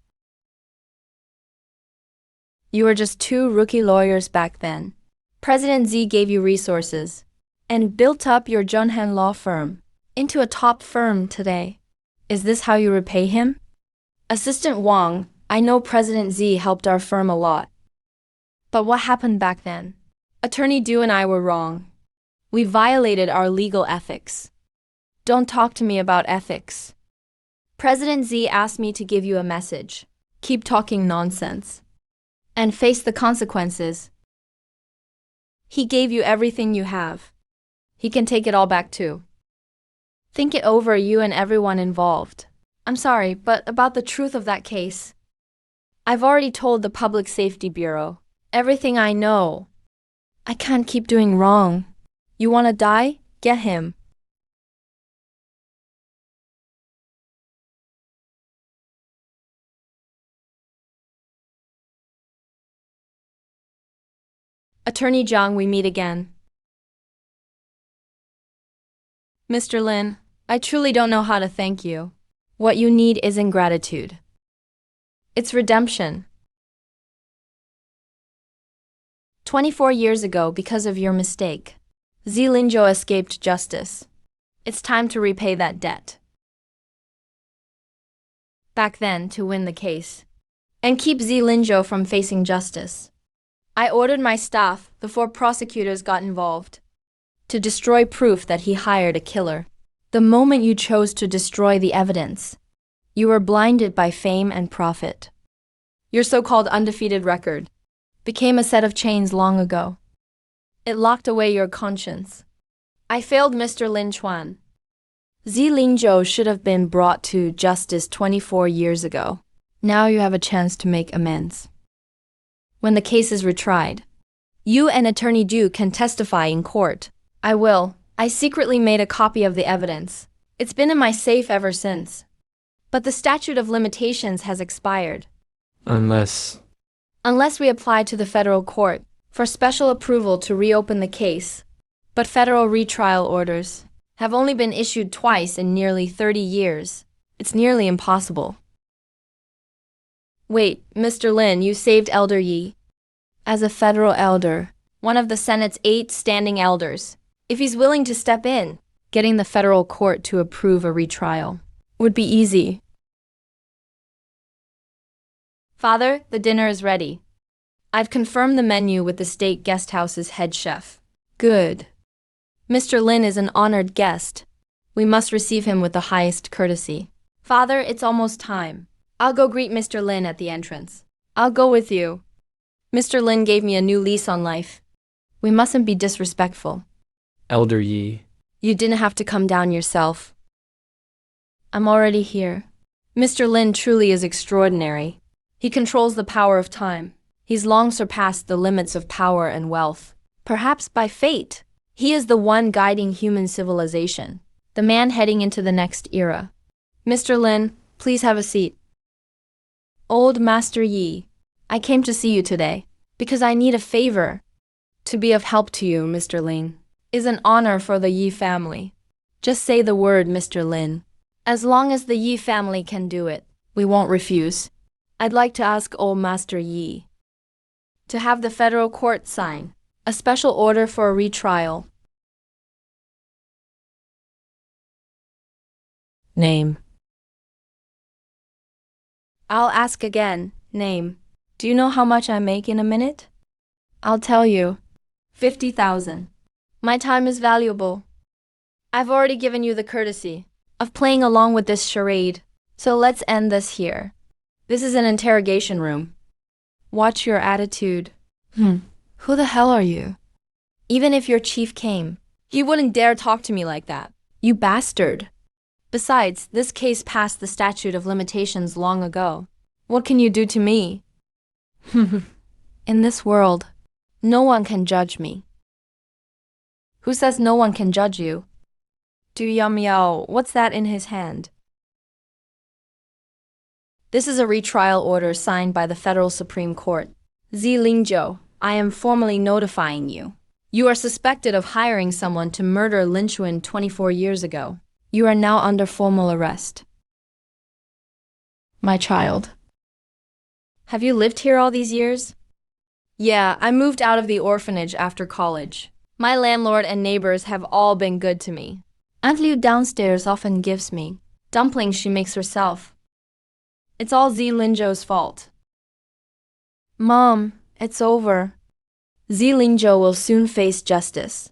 You were just two rookie lawyers back then. President Z gave you resources and built up your Junhan law firm into a top firm today. Is this how you repay him? Assistant Wang, I know President Z helped our firm a lot. But what happened back then? Attorney Du and I were wrong. We violated our legal ethics. Don't talk to me about ethics. President Z asked me to give you a message. Keep talking nonsense and face the consequences. He gave you everything you have. He can take it all back too. Think it over, you and everyone involved. I'm sorry, but about the truth of that case, I've already told the Public Safety Bureau everything I know. I can't keep doing wrong. You want to die? Get him. Attorney Zhang, we meet again. Mr. Lin, I truly don't know how to thank you. What you need isn't gratitude. It's redemption. 24 years ago, because of your mistake, Zilinzhou escaped justice. It's time to repay that debt. Back then, to win the case and keep Zilinzhou from facing justice, I ordered my staff, the 4 prosecutors got involved, to destroy proof that he hired a killer. The moment you chose to destroy the evidence, you were blinded by fame and profit. Your so-called undefeated record became a set of chains long ago. It locked away your conscience. I failed Mr. Lin Chuan. Zilinzhou should have been brought to justice 24 years ago. Now you have a chance to make amends. When the case is retried, you and Attorney Du can testify in court. I will. I secretly made a copy of the evidence. It's been in my safe ever since. But the statute of limitations has expired. Unless we apply to the federal court for special approval to reopen the case. But federal retrial orders have only been issued twice in nearly 30 years. It's nearly impossible. Wait, Mr. Lin, you saved Elder Yi. As a federal elder, one of the Senate's 8 standing elders, if he's willing to step in, getting the federal court to approve a retrial would be easy. Father, the dinner is ready. I've confirmed the menu with the state guest house's head chef. Good. Mr. Lin is an honored guest. We must receive him with the highest courtesy. Father, it's almost time. I'll go greet Mr. Lin at the entrance. I'll go with you. Mr. Lin gave me a new lease on life. We mustn't be disrespectful. Elder Yi. You didn't have to come down yourself. I'm already here. Mr. Lin truly is extraordinary. He controls the power of time. He's long surpassed the limits of power and wealth. Perhaps by fate, he is the one guiding human civilization, the man heading into the next era. Mr. Lin, please have a seat. Old Master Yi, I came to see you today because I need a favor. To be of help to you, Mr. Lin, is an honor for the Yi family. Just say the word, Mr. Lin. As long as the Yi family can do it, we won't refuse. I'd like to ask old Master Yi to have the federal court sign a special order for a retrial. Name. I'll ask again. Name. Do you know how much I make in a minute? I'll tell you. 50,000. My time is valuable. I've already given you the courtesy of playing along with this charade, so let's end this here. This is an interrogation room. Watch your attitude. Who the hell are you? Even if your chief came, he wouldn't dare talk to me like that. You bastard. Besides, this case passed the statute of limitations long ago. What can you do to me? In this world, no one can judge me. Who says no one can judge you? Du Yao, what's that in his hand? This is a retrial order signed by the Federal Supreme Court. Lingzhou, I am formally notifying you. You are suspected of hiring someone to murder Lin Chuan 24 years ago. You are now under formal arrest. My child. Have you lived here all these years? Yeah, I moved out of the orphanage after college. My landlord and neighbors have all been good to me. Aunt Liu downstairs often gives me dumplings she makes herself. It's all Lingzhou's fault. Mom, it's over. Lingzhou will soon face justice.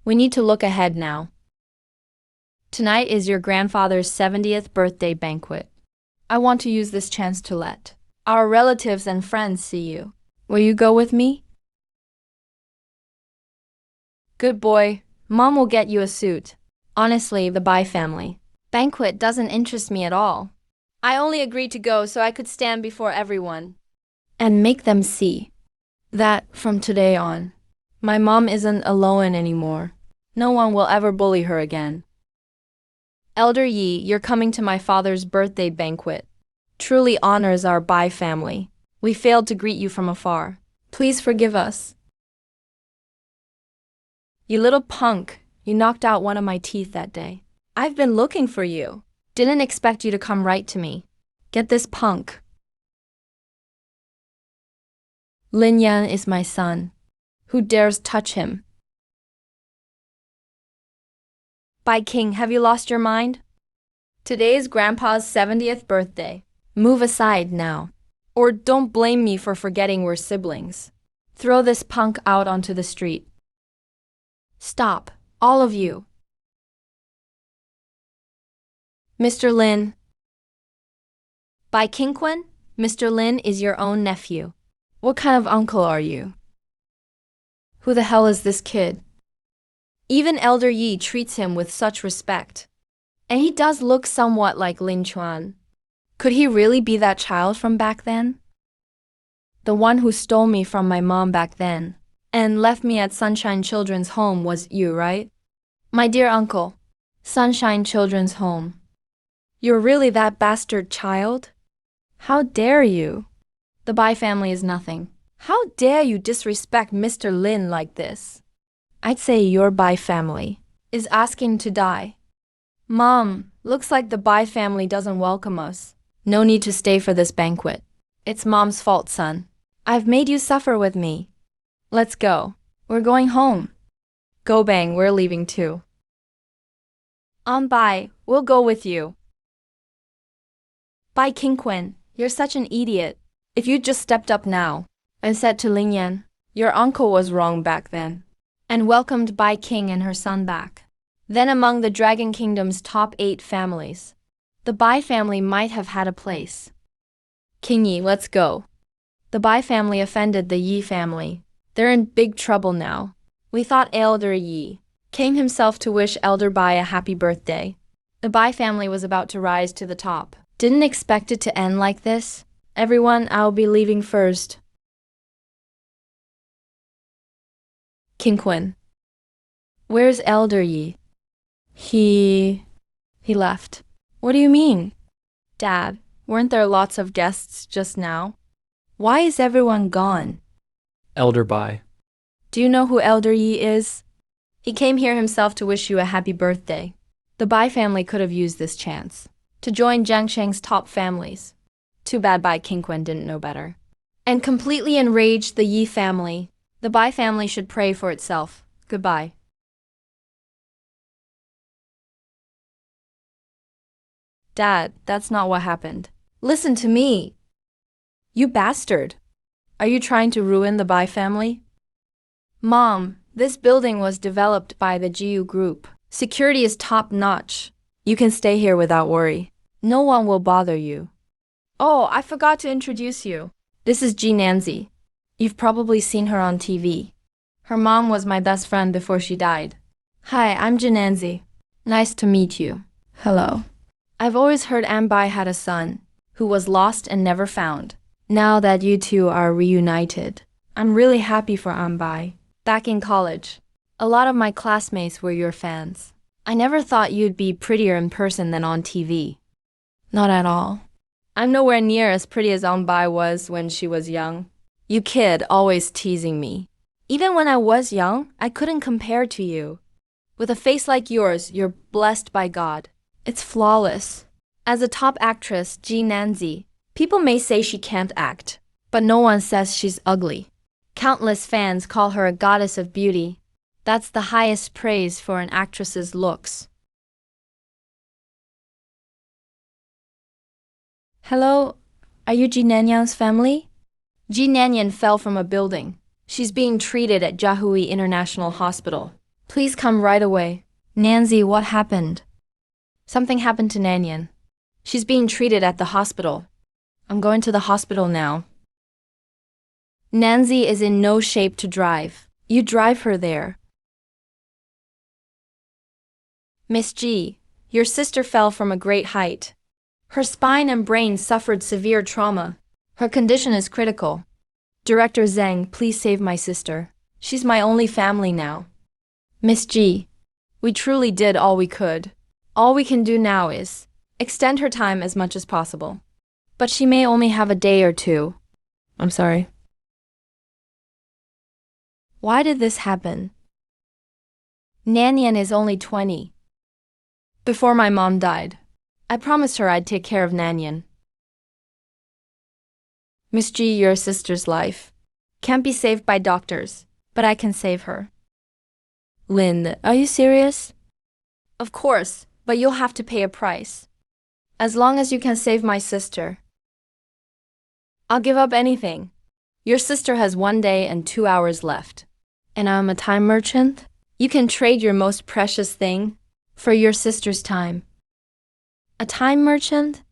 We need to look ahead now. Tonight is your grandfather's 70th birthday banquet. I want to use this chance to let our relatives and friends see you. Will you go with me? Good boy. Mom will get you a suit. Honestly, the Bai family banquet doesn't interest me at all. I only agreed to go so I could stand before everyone and make them see that from today on, my mom isn't alone anymore. No one will ever bully her again. Elder Yi, you're coming to my father's birthday banquet. Truly honors our Bai family. We failed to greet you from afar. Please forgive us. You little punk, you knocked out one of my teeth that day. I've been looking for you. Didn't expect you to come right to me. Get this punk. Lin Yan is my son. Who dares touch him? Bai King, have you lost your mind? Today is Grandpa's 70th birthday. Move aside now. Or don't blame me for forgetting we're siblings. Throw this punk out onto the street. Stop, all of you. Mr. Lin. Bai Qingquan, Mr. Lin is your own nephew. What kind of uncle are you? Who the hell is this kid? Even Elder Yi treats him with such respect. And he does look somewhat like Lin Chuan. Could he really be that child from back then? The one who stole me from my mom back then and left me at Sunshine Children's Home was you, right? My dear uncle, Sunshine Children's Home. You're really that bastard child? How dare you? The Bai family is nothing. How dare you disrespect Mr. Lin like this? I'd say your Bai family is asking to die. Mom, looks like the Bai family doesn't welcome us. No need to stay for this banquet. It's Mom's fault, son. I've made you suffer with me. Let's go. We're going home. Go Bang, we're leaving too. Bai, we'll go with you. Bai Qingquan, you're such an idiot. If you just stepped up now and said to Ling Yan, your uncle was wrong back then, and welcomed Bai King and her son back, then among the Dragon Kingdom's top 8 families, the Bai family might have had a place. King Yi, let's go. The Bai family offended the Yi family. They're in big trouble now. We thought Elder Yi came himself to wish Elder Bai a happy birthday. The Bai family was about to rise to the top. Didn't expect it to end like this. Everyone, I'll be leaving first. Qingquan. Where's Elder Yi? He left. What do you mean? Dad, weren't there lots of guests just now? Why is everyone gone? Elder Bai. Do you know who Elder Yi is? He came here himself to wish you a happy birthday. The Bai family could have used this chance to join Jiangsheng's top families. Too bad Bai Qingquan didn't know better. And completely enraged the Yi family. The Bai family should pray for itself. Goodbye. Dad, that's not what happened. Listen to me. You bastard. Are you trying to ruin the Bai family? Mom, this building was developed by the GU Group. Security is top-notch. You can stay here without worry. No one will bother you. Oh, I forgot to introduce you. This is Ji Nanzi. You've probably seen her on TV. Her mom was my best friend before she died. Hi, I'm Jananzi. Nice to meet you. Hello. I've always heard Ambai had a son who was lost and never found. Now that you two are reunited, I'm really happy for Ambai. Back in college, a lot of my classmates were your fans. I never thought you'd be prettier in person than on TV. Not at all. I'm nowhere near as pretty as Ambai was when she was young. You kid always teasing me. Even when I was young, I couldn't compare to you. With a face like yours, you're blessed by God. It's flawless. As a top actress, Ji Nanzi, people may say she can't act, but no one says she's ugly. Countless fans call her a goddess of beauty. That's the highest praise for an actress's looks. Hello, are you Ji Nanyang's family? Ji Nanyan fell from a building. She's being treated at Jahui International Hospital. Please come right away. Nanzi, what happened? Something happened to Nanyan. She's being treated at the hospital. I'm going to the hospital now. Nanzi is in no shape to drive. You drive her there. Miss G, your sister fell from a great height. Her spine and brain suffered severe trauma. Her condition is critical. Director Zhang, please save my sister. She's my only family now. Miss G, we truly did all we could. All we can do now is extend her time as much as possible. But she may only have a day or two. I'm sorry. Why did this happen? Nanyan is only 20. Before my mom died, I promised her I'd take care of Nanyan. Miss G, your sister's life can't be saved by doctors, but I can save her. Lynn, are you serious? Of course, but you'll have to pay a price. As long as you can save my sister. I'll give up anything. Your sister has 1 day and 2 hours left. And I'm a time merchant? You can trade your most precious thing for your sister's time. A time merchant?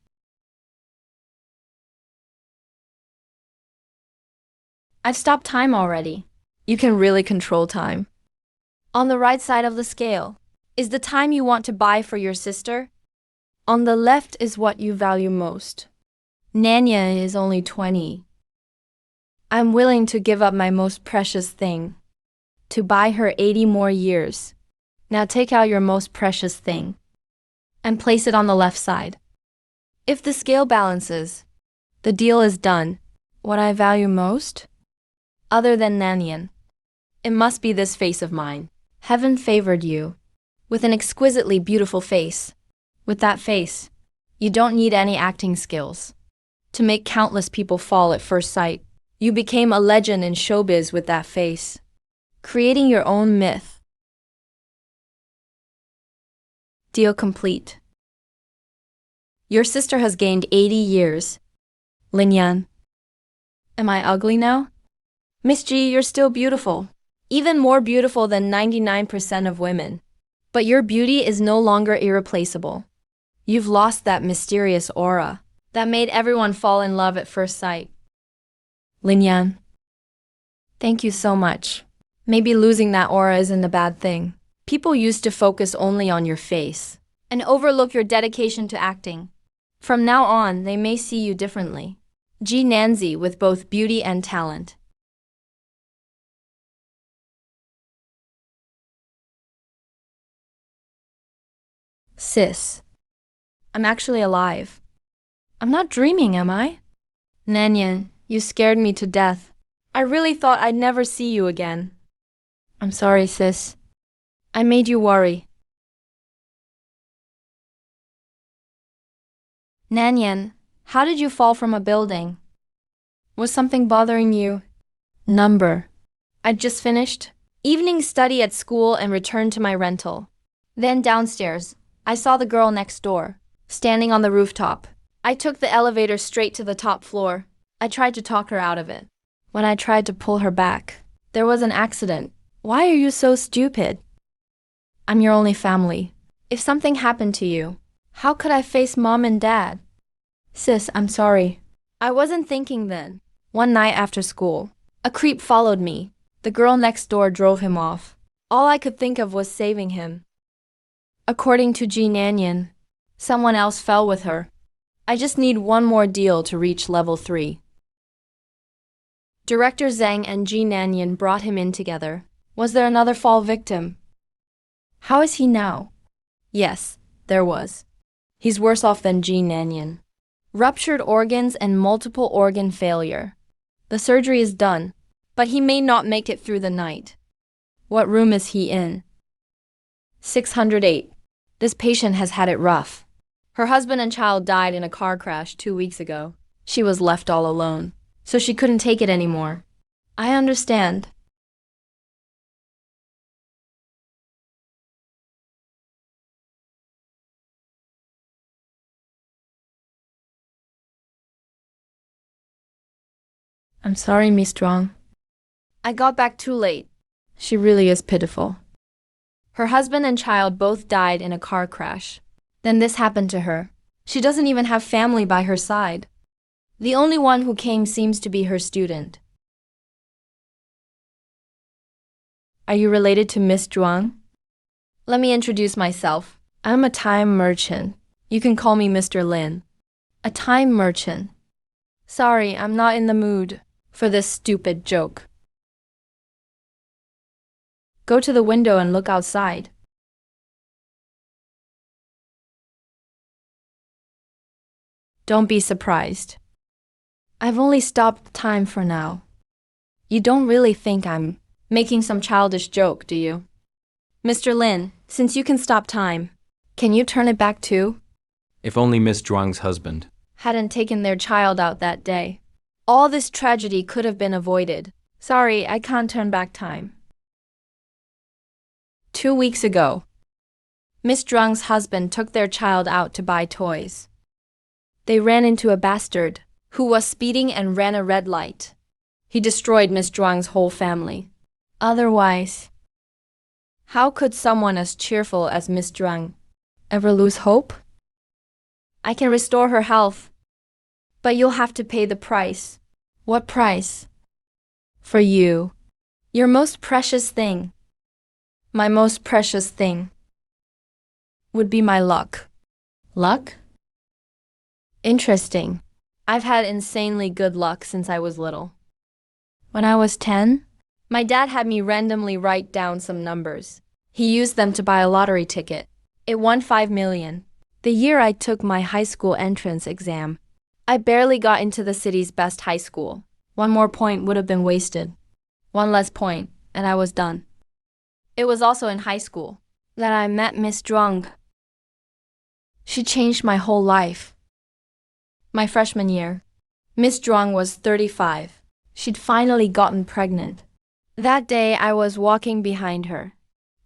I've stopped time already. You can really control time. On the right side of the scale is the time you want to buy for your sister. On the left is what you value most. Nanya is only 20. I'm willing to give up my most precious thing to buy her 80 more years. Now take out your most precious thing and place it on the left side. If the scale balances, the deal is done. What I value most? Other than Nanyan, it must be this face of mine. Heaven favored you with an exquisitely beautiful face. With that face, you don't need any acting skills to make countless people fall at first sight. You became a legend in showbiz with that face, creating your own myth. Deal complete. Your sister has gained 80 years. Linyan. Am I ugly now? Miss G, you're still beautiful. Even more beautiful than 99% of women. But your beauty is no longer irreplaceable. You've lost that mysterious aura that made everyone fall in love at first sight. Linyan. Thank you so much. Maybe losing that aura isn't a bad thing. People used to focus only on your face and overlook your dedication to acting. From now on, they may see you differently. Ji Nanzi with both beauty and talent. Sis, I'm actually alive. I'm not dreaming, am I? Nanyan, you scared me to death. I really thought I'd never see you again. I'm sorry, sis. I made you worry. Nanyan, how did you fall from a building? Was something bothering you? Number. I'd just finished evening study at school and returned to my rental. Then downstairs, I saw the girl next door, standing on the rooftop. I took the elevator straight to the top floor. I tried to talk her out of it. When I tried to pull her back, there was an accident. Why are you so stupid? I'm your only family. If something happened to you, how could I face mom and dad? Sis, I'm sorry. I wasn't thinking then. One night after school, A creep followed me. The girl next door drove him off. All I could think of was saving him. According to Ji Nanyan, someone else fell with her. I just need one more deal to reach level 3. Director Zhang and Ji Nanyan brought him in together. Was there another fall victim? How is he now? Yes, there was. He's worse off than Ji Nanyan. Ruptured organs and multiple organ failure. The surgery is done, but he may not make it through the night. What room is he in? 608. This patient has had it rough. Her husband and child died in a car crash 2 weeks ago. She was left all alone, so she couldn't take it anymore. I understand. I'm sorry, Miss Strong. I got back too late. She really is pitiful. Her husband and child both died in a car crash. Then this happened to her. She doesn't even have family by her side. The only one who came seems to be her student. Are you related to Miss Zhuang? Let me introduce myself. I'm a time merchant. You can call me Mr. Lin. A time merchant. Sorry, I'm not in the mood for this stupid joke. Go to the window and look outside. Don't be surprised. I've only stopped time for now. You don't really think I'm making some childish joke, do you? Mr. Lin, since you can stop time, can you turn it back too? If only Miss Zhuang's husband hadn't taken their child out that day. All this tragedy could have been avoided. Sorry, I can't turn back time. 2 weeks ago, Miss Zhuang's husband took their child out to buy toys. They ran into a bastard who was speeding and ran a red light. He destroyed Miss Zhuang's whole family. Otherwise, how could someone as cheerful as Miss Zhuang ever lose hope? I can restore her health, but you'll have to pay the price. What price? For you, your most precious thing. My most precious thing would be my luck. Luck? Interesting. I've had insanely good luck since I was little. When I was 10, my dad had me randomly write down some numbers. He used them to buy a lottery ticket. It won 5 million. The year I took my high school entrance exam, I barely got into the city's best high school. One more point would have been wasted. One less point, and I was done. It was also in high school that I met Miss Zhuang. She changed my whole life. My freshman year, Miss Zhuang was 35. She'd finally gotten pregnant. That day I was walking behind her,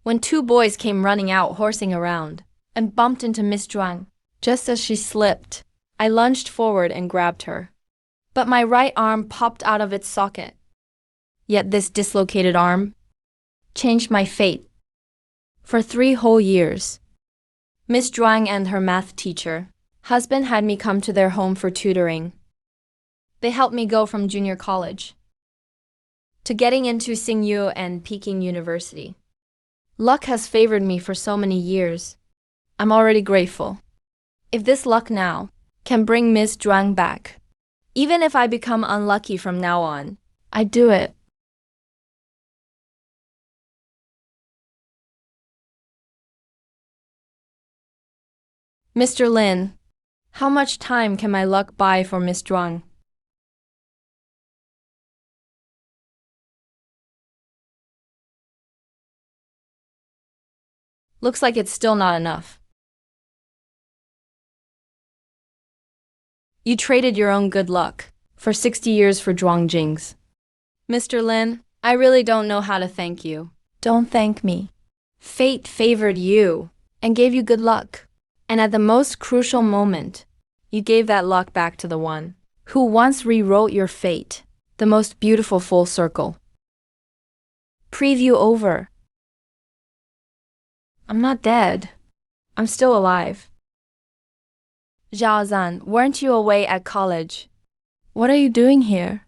when 2 boys came running out horsing around and bumped into Miss Zhuang. Just as she slipped, I lunged forward and grabbed her. But my right arm popped out of its socket. Yet this dislocated arm changed my fate. For 3 whole years, Miss Zhuang and her math teacher, husband had me come to their home for tutoring. They helped me go from junior college to getting into Tsinghua and Peking University. Luck has favored me for so many years. I'm already grateful. If this luck now can bring Miss Zhuang back, even if I become unlucky from now on, I'd do it. Mr. Lin, how much time can my luck buy for Miss Zhuang? Looks like it's still not enough. You traded your own good luck for 60 years for Zhuang Jing's. Mr. Lin, I really don't know how to thank you. Don't thank me. Fate favored you and gave you good luck. And at the most crucial moment, you gave that luck back to the one who once rewrote your fate. The most beautiful full circle. Preview over. I'm not dead. I'm still alive. Zhao Zan, weren't you away at college? What are you doing here?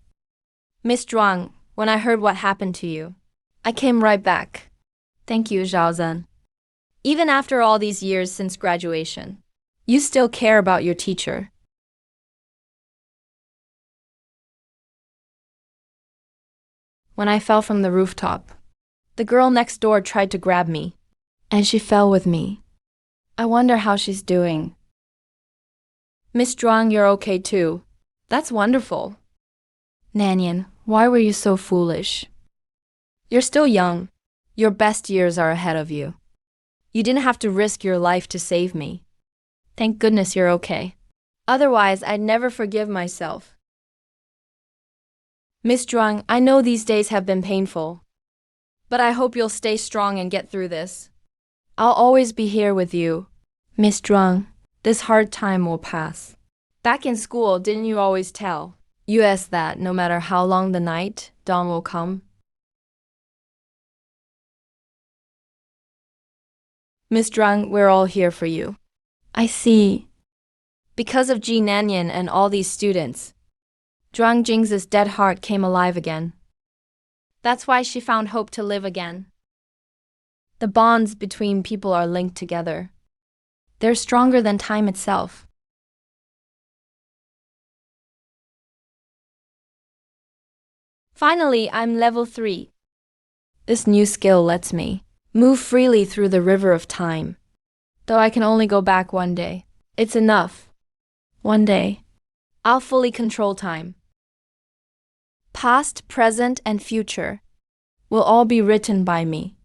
Miss Zhuang, when I heard what happened to you. I came right back. Thank you, Zhao Zhen. Even after all these years since graduation, you still care about your teacher. When I fell from the rooftop, the girl next door tried to grab me, and she fell with me. I wonder how she's doing. Miss Zhuang, you're okay too. That's wonderful. Nanyan, why were you so foolish? You're still young. Your best years are ahead of you. You didn't have to risk your life to save me. Thank goodness you're okay. Otherwise, I'd never forgive myself. Miss Zhuang, I know these days have been painful, but I hope you'll stay strong and get through this. I'll always be here with you. Miss Zhuang, this hard time will pass. Back in school, didn't you always tell us that no matter how long the night, dawn will come? Miss Zhuang, we're all here for you. I see. Because of Ji Nanyan and all these students, Zhuang Jing's dead heart came alive again. That's why she found hope to live again. The bonds between people are linked together. They're stronger than time itself. Finally, I'm level 3. This new skill lets me move freely through the river of time. Though I can only go back one day. It's enough. One day, I'll fully control time. Past, present, and future will all be written by me.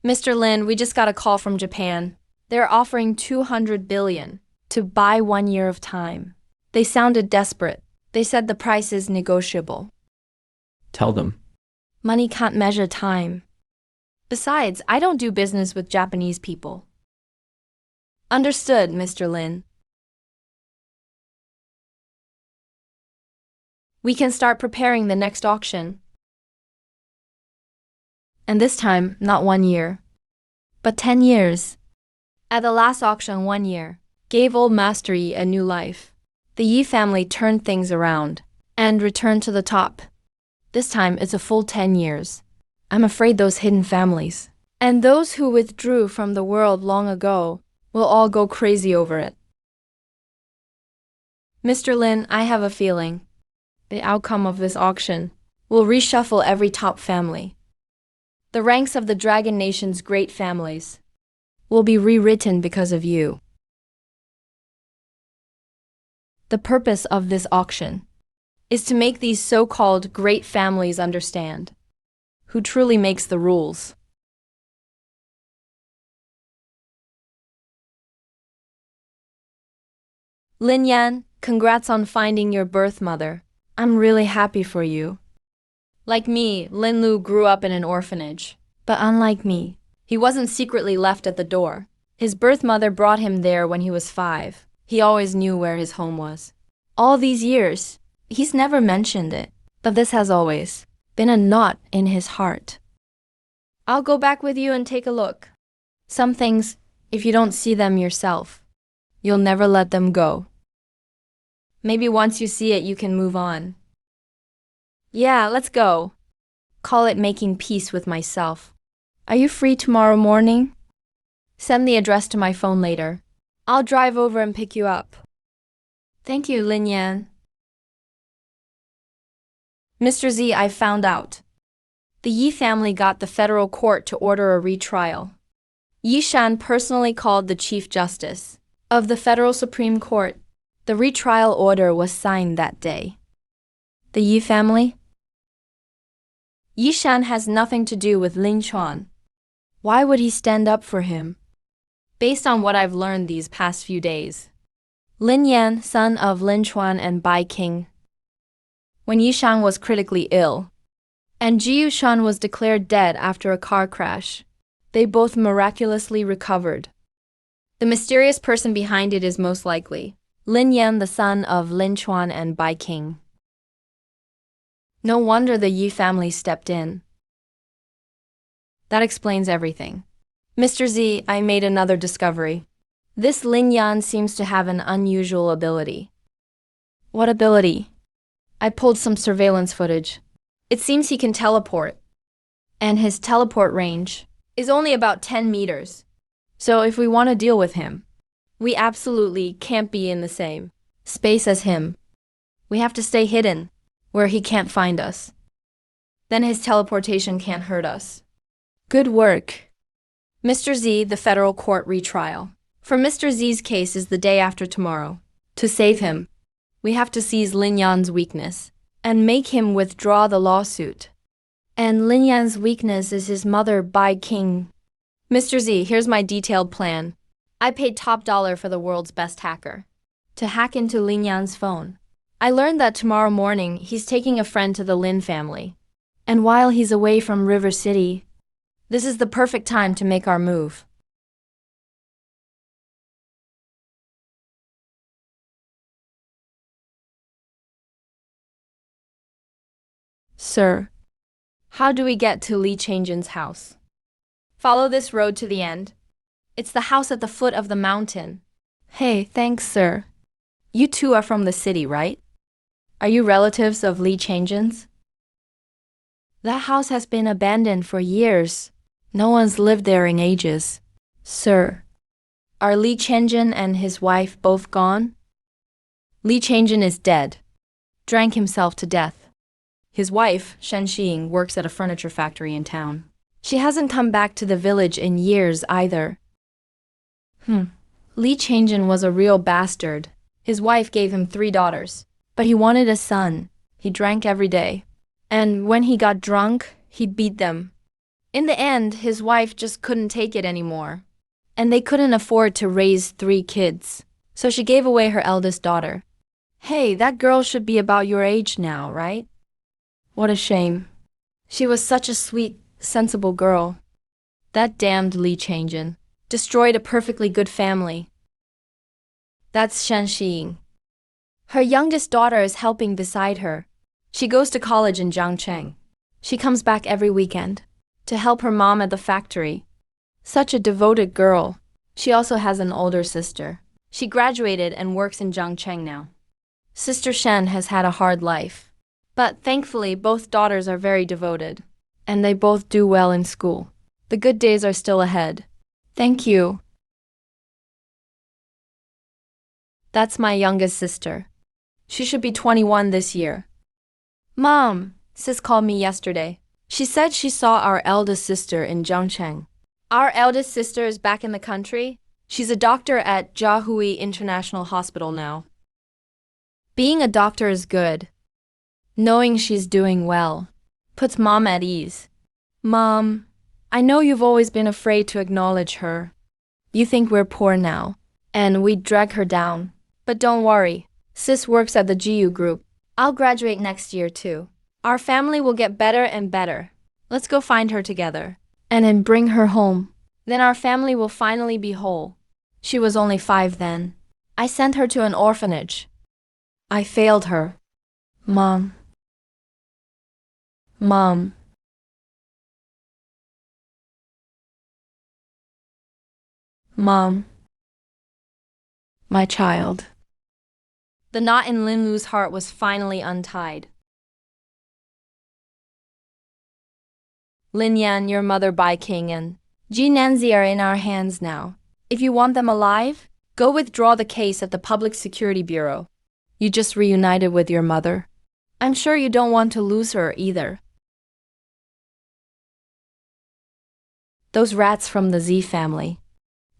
Mr. Lin, we just got a call from Japan. They're offering 200 billion to buy 1 year of time. They sounded desperate. They said the price is negotiable. Tell them. Money can't measure time. Besides, I don't do business with Japanese people. Understood, Mr. Lin. We can start preparing the next auction. And this time, not 1 year, but 10 years. At the last auction 1 year, gave old Master Yi a new life. The Yi family turned things around and returned to the top. This time it's a full 10 years. I'm afraid those hidden families and those who withdrew from the world long ago will all go crazy over it. Mr. Lin, I have a feeling the outcome of this auction will reshuffle every top family. The ranks of the Dragon Nation's great families will be rewritten because of you. The purpose of this auction is to make these so-called great families understand who truly makes the rules. Lin Yan, congrats on finding your birth mother. I'm really happy for you. Like me, Lin Lu grew up in an orphanage. But unlike me, he wasn't secretly left at the door. His birth mother brought him there when he was 5. He always knew where his home was. All these years, he's never mentioned it. But this has always been a knot in his heart. I'll go back with you and take a look. Some things, if you don't see them yourself, you'll never let them go. Maybe once you see it, you can move on. Yeah, let's go. Call it making peace with myself. Are you free tomorrow morning? Send the address to my phone later. I'll drive over and pick you up. Thank you, Lin Yan. Mr. Z, I found out. The Yi family got the federal court to order a retrial. Yi Shan personally called the Chief Justice of the Federal Supreme Court. The retrial order was signed that day. The Yi family? Yi Shan has nothing to do with Lin Chuan. Why would he stand up for him? Based on what I've learned these past few days, Lin Yan, son of Lin Chuan and Bai King, when Yi Shan was critically ill, and Ji Yushan was declared dead after a car crash, they both miraculously recovered. The mysterious person behind it is most likely Lin Yan, the son of Lin Chuan and Bai King. No wonder the Yi family stepped in. That explains everything. Mr. Z, I made another discovery. This Lin Yan seems to have an unusual ability. What ability? I pulled some surveillance footage. It seems he can teleport. And his teleport range is only about 10 meters. So if we want to deal with him, we absolutely can't be in the same space as him. We have to stay hidden, where he can't find us. Then his teleportation can't hurt us. Good work. Mr. Z, the federal court retrial. For Mr. Z's case is the day after tomorrow. To save him, we have to seize Lin Yan's weakness and make him withdraw the lawsuit. And Lin Yan's weakness is his mother Bai King. Mr. Z, here's my detailed plan. I paid top dollar for the world's best hacker to hack into Lin Yan's phone. I learned that tomorrow morning he's taking a friend to the Lin family. And while he's away from River City, this is the perfect time to make our move. Sir, how do we get to Li Changjin's house? Follow this road to the end. It's the house at the foot of the mountain. Hey, thanks, sir. You two are from the city, right? Are you relatives of Li Changjin's? That house has been abandoned for years. No one's lived there in ages. Sir, are Li Changjin and his wife both gone? Li Changjin is dead. Drank himself to death. His wife, Shen Xiying, works at a furniture factory in town. She hasn't come back to the village in years either. Li Changjin was a real bastard. His wife gave him 3 daughters, but he wanted a son. He drank every day. And when he got drunk, he'd beat them. In the end, his wife just couldn't take it anymore. And they couldn't afford to raise 3 kids. So she gave away her eldest daughter. Hey, that girl should be about your age now, right? What a shame. She was such a sweet, sensible girl. That damned Li Changjin destroyed a perfectly good family. That's Shen Xiying. Her youngest daughter is helping beside her. She goes to college in Jiangcheng. She comes back every weekend to help her mom at the factory. Such a devoted girl. She also has an older sister. She graduated and works in Jiangcheng now. Sister Shen has had a hard life. But thankfully, both daughters are very devoted. And they both do well in school. The good days are still ahead. Thank you. That's my youngest sister. She should be 21 this year. Mom, sis called me yesterday. She said she saw our eldest sister in Jiangcheng. Our eldest sister is back in the country. She's a doctor at Jiahui International Hospital now. Being a doctor is good. Knowing she's doing well puts Mom at ease. Mom, I know you've always been afraid to acknowledge her. You think we're poor now, and we'd drag her down. But don't worry, sis works at the GU group. I'll graduate next year too. Our family will get better and better. Let's go find her together. And then bring her home. Then our family will finally be whole. She was only 5 then. I sent her to an orphanage. I failed her. Mom. Mom. Mom. My child. The knot in Lin Lu's heart was finally untied. Lin Yan, your mother Bai King, and Ji Nanzi are in our hands now. If you want them alive, go withdraw the case at the Public Security Bureau. You just reunited with your mother. I'm sure you don't want to lose her either. Those rats from the Z family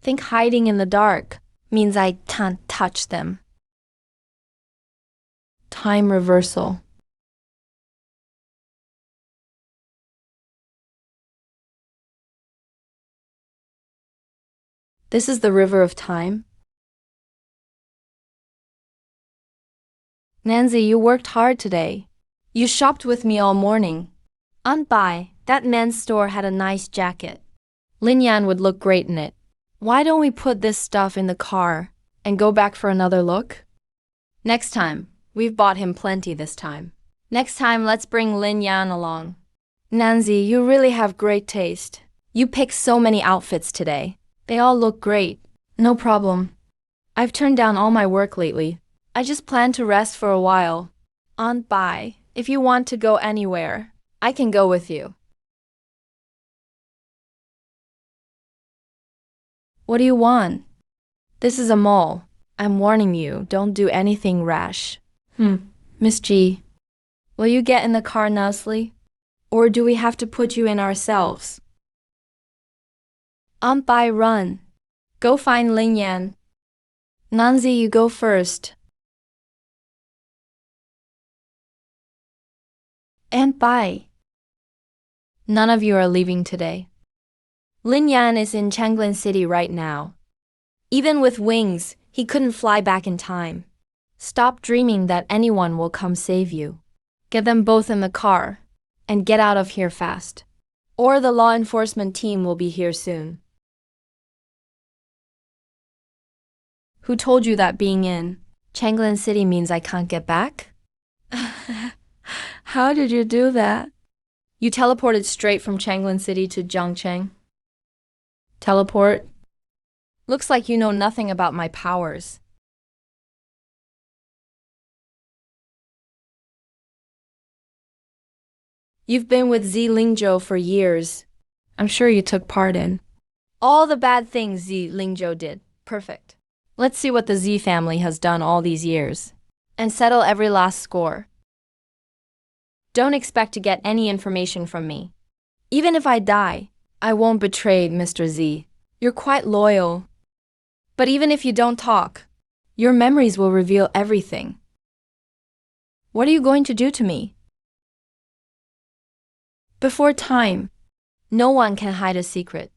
think hiding in the dark means I can't touch them. Time reversal. This is the river of time. Nanzi, you worked hard today. You shopped with me all morning. Aunt Bai, that men's store had a nice jacket. Lin Yan would look great in it. Why don't we put this stuff in the car and go back for another look? Next time. We've bought him plenty this time. Next time, let's bring Lin Yan along. Nancy, you really have great taste. You picked so many outfits today. They all look great. No problem. I've turned down all my work lately. I just plan to rest for a while. Aunt Bai, if you want to go anywhere, I can go with you. What do you want? This is a mall. I'm warning you, don't do anything rash. Miss G, will you get in the car nicely? Or do we have to put you in ourselves? Aunt Bai, run. Go find Lin Yan. Nanzi, you go first. Aunt Bai. None of you are leaving today. Lin Yan is in Changlin City right now. Even with wings, he couldn't fly back in time. Stop dreaming that anyone will come save you. Get them both in the car and get out of here fast. Or the law enforcement team will be here soon. Who told you that being in Changlin City means I can't get back? How did you do that? You teleported straight from Changlin City to Jiangcheng. Teleport? Looks like you know nothing about my powers. You've been with Zi Lingzhou for years. I'm sure you took part in all the bad things Zi Lingzhou did. Perfect. Let's see what the Zi family has done all these years and settle every last score. Don't expect to get any information from me. Even if I die, I won't betray Mr. Z. You're quite loyal. But even if you don't talk, your memories will reveal everything. What are you going to do to me? Before time, no one can hide a secret.